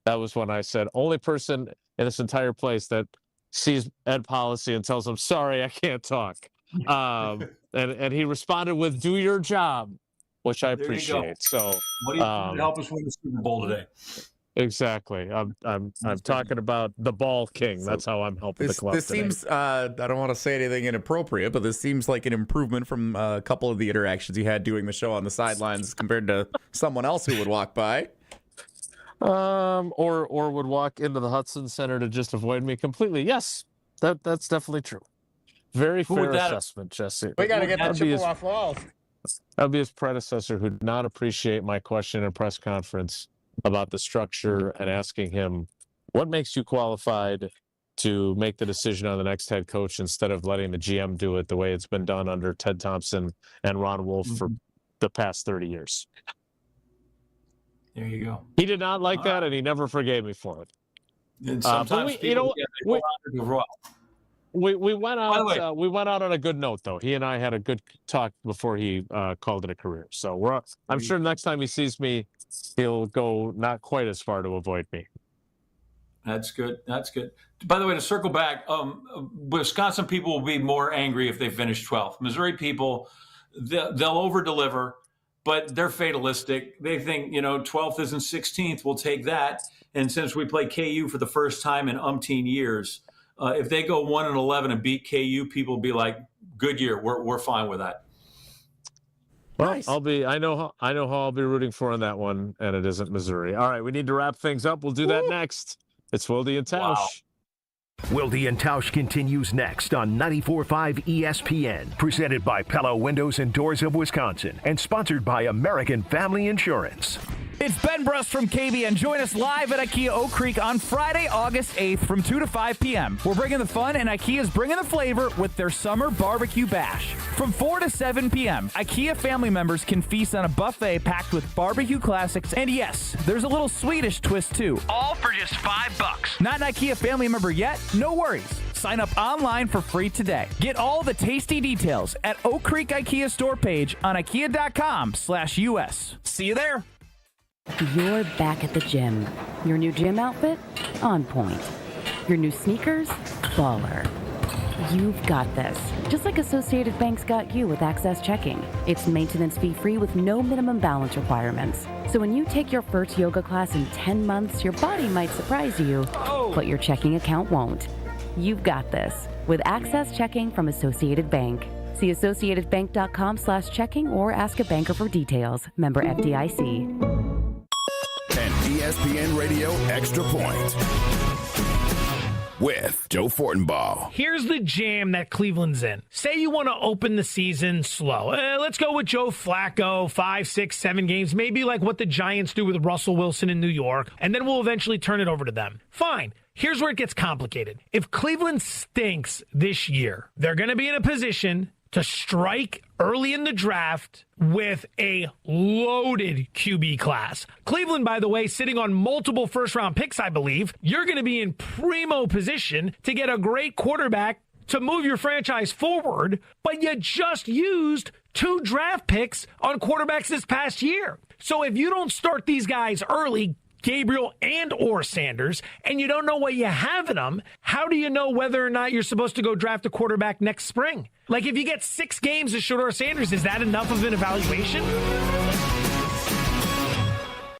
Speaker 1: that was when I said, only person in this entire place that sees Ed Policy and tells him, "Sorry, I can't talk." And he responded with, "Do your job," which I appreciate. So
Speaker 6: what do you help us win the Super Bowl today?
Speaker 1: Exactly. I'm talking about the Ball King. That's how I'm helping the club.
Speaker 5: This
Speaker 1: today.
Speaker 5: seems I don't want to say anything inappropriate, but this seems like an improvement from a couple of the interactions you had doing the show on the sidelines compared to someone else who would walk by.
Speaker 1: Or would walk into the Hudson Center to just avoid me completely. Yes, that's definitely true. Very fair assessment, Jesse.
Speaker 5: We got to get the Chippewa Falls.
Speaker 1: That would be his predecessor who did not appreciate my question in a press conference about the structure and asking him, what makes you qualified to make the decision on the next head coach instead of letting the GM do it the way it's been done under Ted Thompson and Ron Wolf for the past 30 years.
Speaker 6: There you go.
Speaker 1: He did not like that, and he never forgave me for it.
Speaker 6: And sometimes
Speaker 1: we went out. We went out on a good note, though. He and I had a good talk before he called it a career. So I'm sure next time he sees me, he'll go not quite as far to avoid me.
Speaker 6: That's good. That's good. By the way, to circle back, Wisconsin people will be more angry if they finish 12th. Missouri people, they'll over-deliver, but they're fatalistic. They think, 12th isn't 16th. We'll take that. And since we play KU for the first time in umpteen years, if they go 1-11 and beat KU, people will be like, good year. We're fine with that.
Speaker 1: Well,
Speaker 5: nice.
Speaker 1: I know how I'll be rooting for in that one, and it isn't Missouri. All right, we need to wrap things up. We'll do that next. It's Wilde and Tausch.
Speaker 6: Wow.
Speaker 7: Wilde and Tausch continues next on 94.5 ESPN, presented by Pella Windows and Doors of Wisconsin, and sponsored by American Family Insurance.
Speaker 2: It's Ben Brust from KBN. Join us live at IKEA Oak Creek on Friday, August 8th from 2 to 5 p.m. We're bringing the fun, and IKEA's bringing the flavor with their Summer Barbecue Bash. From 4 to 7 p.m., IKEA family members can feast on a buffet packed with barbecue classics, and yes, there's a little Swedish twist, too. All for just $5. Not an IKEA family member yet? No worries. Sign up online for free today. Get all the tasty details at Oak Creek IKEA store page on IKEA.com/US. See you there.
Speaker 24: You're back at the gym. Your new gym outfit? On point. Your new sneakers? Baller. You've got this. Just like Associated Bank's got you with Access Checking. It's maintenance fee-free with no minimum balance requirements. So when you take your first yoga class in 10 months, your body might surprise you, but your checking account won't. You've got this with Access Checking from Associated Bank. See AssociatedBank.com/checking or ask a banker for details. Member FDIC.
Speaker 3: An ESPN Radio Extra Point with Joe Fortenbaugh.
Speaker 4: Here's the jam that Cleveland's in. Say you want to open the season slow. Let's go with Joe Flacco, 5, 6, 7 games, maybe like what the Giants do with Russell Wilson in New York, and then we'll eventually turn it over to them. Fine. Here's where it gets complicated. If Cleveland stinks this year, they're going to be in a position to strike early in the draft with a loaded QB class. Cleveland, by the way, sitting on multiple first-round picks, I believe. You're going to be in primo position to get a great quarterback to move your franchise forward, but you just used 2 draft picks on quarterbacks this past year. So if you don't start these guys early, Gabriel and or Sanders, and you don't know what you have in them, how do you know whether or not you're supposed to go draft a quarterback next spring? Like, if you get 6 games of Shedeur Sanders, is that enough of an evaluation?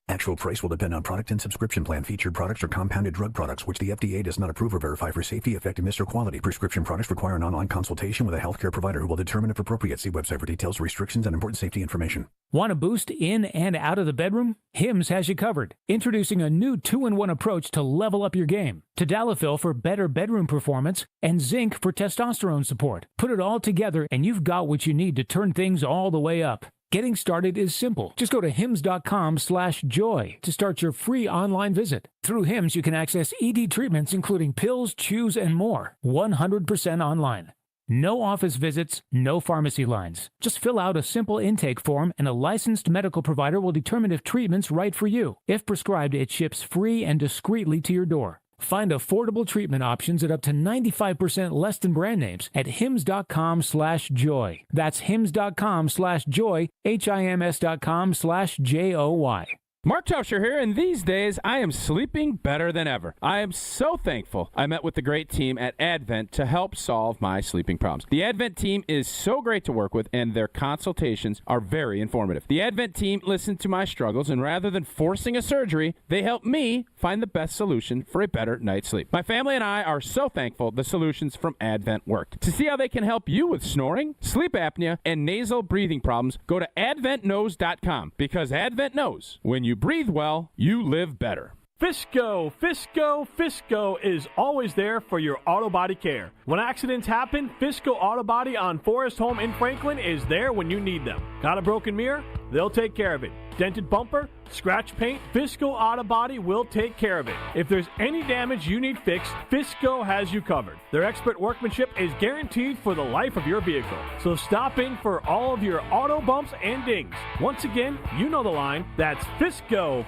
Speaker 8: Actual price will depend on product and subscription plan. Featured products are compounded drug products, which the FDA does not approve or verify for safety, effectiveness, or quality. Prescription products require an online consultation with a healthcare provider who will determine if appropriate. See website for details, restrictions, and important safety information.
Speaker 9: Want a boost in and out of the bedroom? Hims has you covered. Introducing a new 2-in-1 approach to level up your game. Tadalafil for better bedroom performance and zinc for testosterone support. Put it all together and you've got what you need to turn things all the way up. Getting started is simple. Just go to hims.com/joy to start your free online visit. Through Hims, you can access ED treatments including pills, chews, and more. 100% online. No office visits, no pharmacy lines. Just fill out a simple intake form and a licensed medical provider will determine if treatment's right for you. If prescribed, it ships free and discreetly to your door. Find affordable treatment options at up to 95% less than brand names at hims.com/joy. That's hims.com/joy, HIMS.com/JOY.
Speaker 25: Mark Tauscher here, and these days I am sleeping better than ever. I am so thankful I met with the great team at Advent to help solve my sleeping problems. The Advent team is so great to work with, and their consultations are very informative. The Advent team listened to my struggles, and rather than forcing a surgery, they helped me find the best solution for a better night's sleep. My family and I are so thankful the solutions from Advent worked. To see how they can help you with snoring, sleep apnea, and nasal breathing problems, go to adventknows.com, because Advent knows when you
Speaker 10: you breathe well, you live better.
Speaker 11: Fisco is always there for your auto body care. When accidents happen, Fisco Auto Body on Forest Home in Franklin is there when you need them. Got a broken mirror? They'll take care of it. Dented bumper? Scratch paint? Fisco Auto Body will take care of it. If there's any damage you need fixed, Fisco has you covered. Their expert workmanship is guaranteed for the life of your vehicle. So stop in for all of your auto bumps and dings. Once again, you know the line. That's Fisco.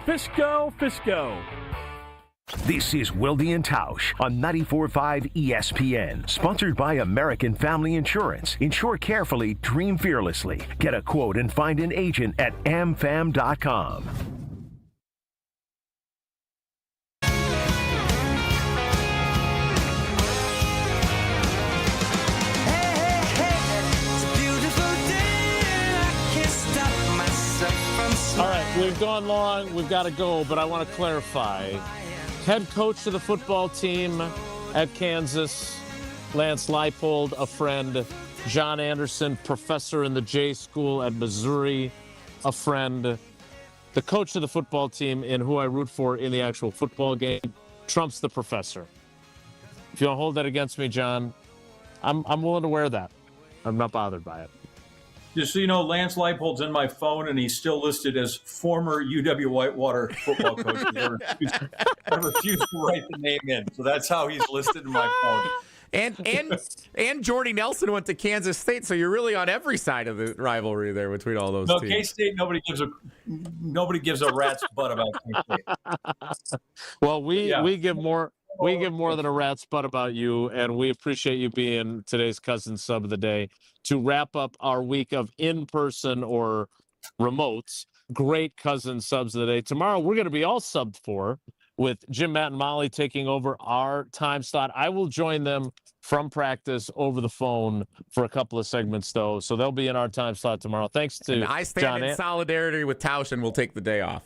Speaker 7: This is Wilde Tausch on 94.5 ESPN, sponsored by American Family Insurance. Insure carefully, dream fearlessly. Get a quote and find an agent at amfam.com.
Speaker 1: All right, we've gone long. We've got to go, but I want to clarify. Head coach of the football team at Kansas, Lance Leipold, a friend. John Anderson, professor in the J School at Missouri, a friend. The coach of the football team and who I root for in the actual football game trumps the professor. If you want to hold that against me, John, I'm willing to wear that. I'm not bothered by it.
Speaker 6: Just so you know, Lance Leipold's in my phone, and he's still listed as former UW Whitewater football coach. I refuse to write the name in, so that's how he's listed in my phone.
Speaker 5: And Jordy Nelson went to Kansas State, so you're really on every side of the rivalry there between all those teams.
Speaker 6: K-State, nobody gives a rat's butt about K-State.
Speaker 1: Well, we give more than a rat's butt about you, and we appreciate you being today's cousin sub of the day to wrap up our week of in-person or remotes. Great cousin subs of the day. Tomorrow we're going to be all subbed for with Jim, Matt, and Molly taking over our time slot. I will join them from practice over the phone for a couple of segments, though, so they'll be in our time slot tomorrow. Thanks to
Speaker 5: and I stand
Speaker 1: John
Speaker 5: in solidarity with Tausch, and we'll take the day off.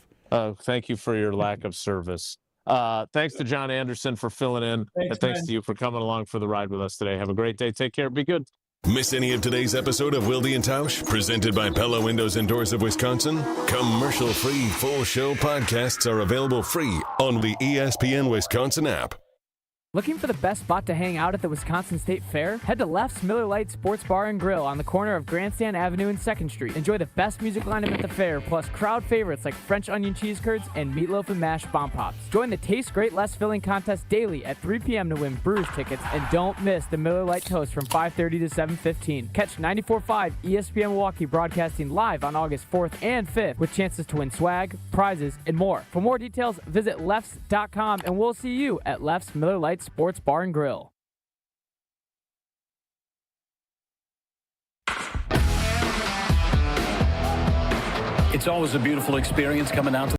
Speaker 1: Thank you for your lack of service. Thanks to John Anderson for filling in. Thanks to you for coming along for the ride with us today. Have a great day. Take care. Be good.
Speaker 14: Miss any of today's episode of Wilde and Tausch, presented by Pella Windows and Doors of Wisconsin? Commercial-free full show podcasts are available free on the ESPN Wisconsin app.
Speaker 12: Looking for the best spot to hang out at the Wisconsin State Fair? Head to Left's Miller Lite Sports Bar and Grill on the corner of Grandstand Avenue and 2nd Street. Enjoy the best music lineup at the fair, plus crowd favorites like French onion cheese curds and meatloaf and mashed bomb pops. Join the Taste Great Less Filling contest daily at 3 p.m. to win Brewers tickets, and don't miss the Miller Lite Toast from 5:30 to 7:15. Catch 94.5 ESPN Milwaukee broadcasting live on August 4th and 5th with chances to win swag, prizes, and more. For more details, visit lefts.com, and we'll see you at Left's Miller Lite Sports Bar and Grill.
Speaker 17: It's always a beautiful experience coming out to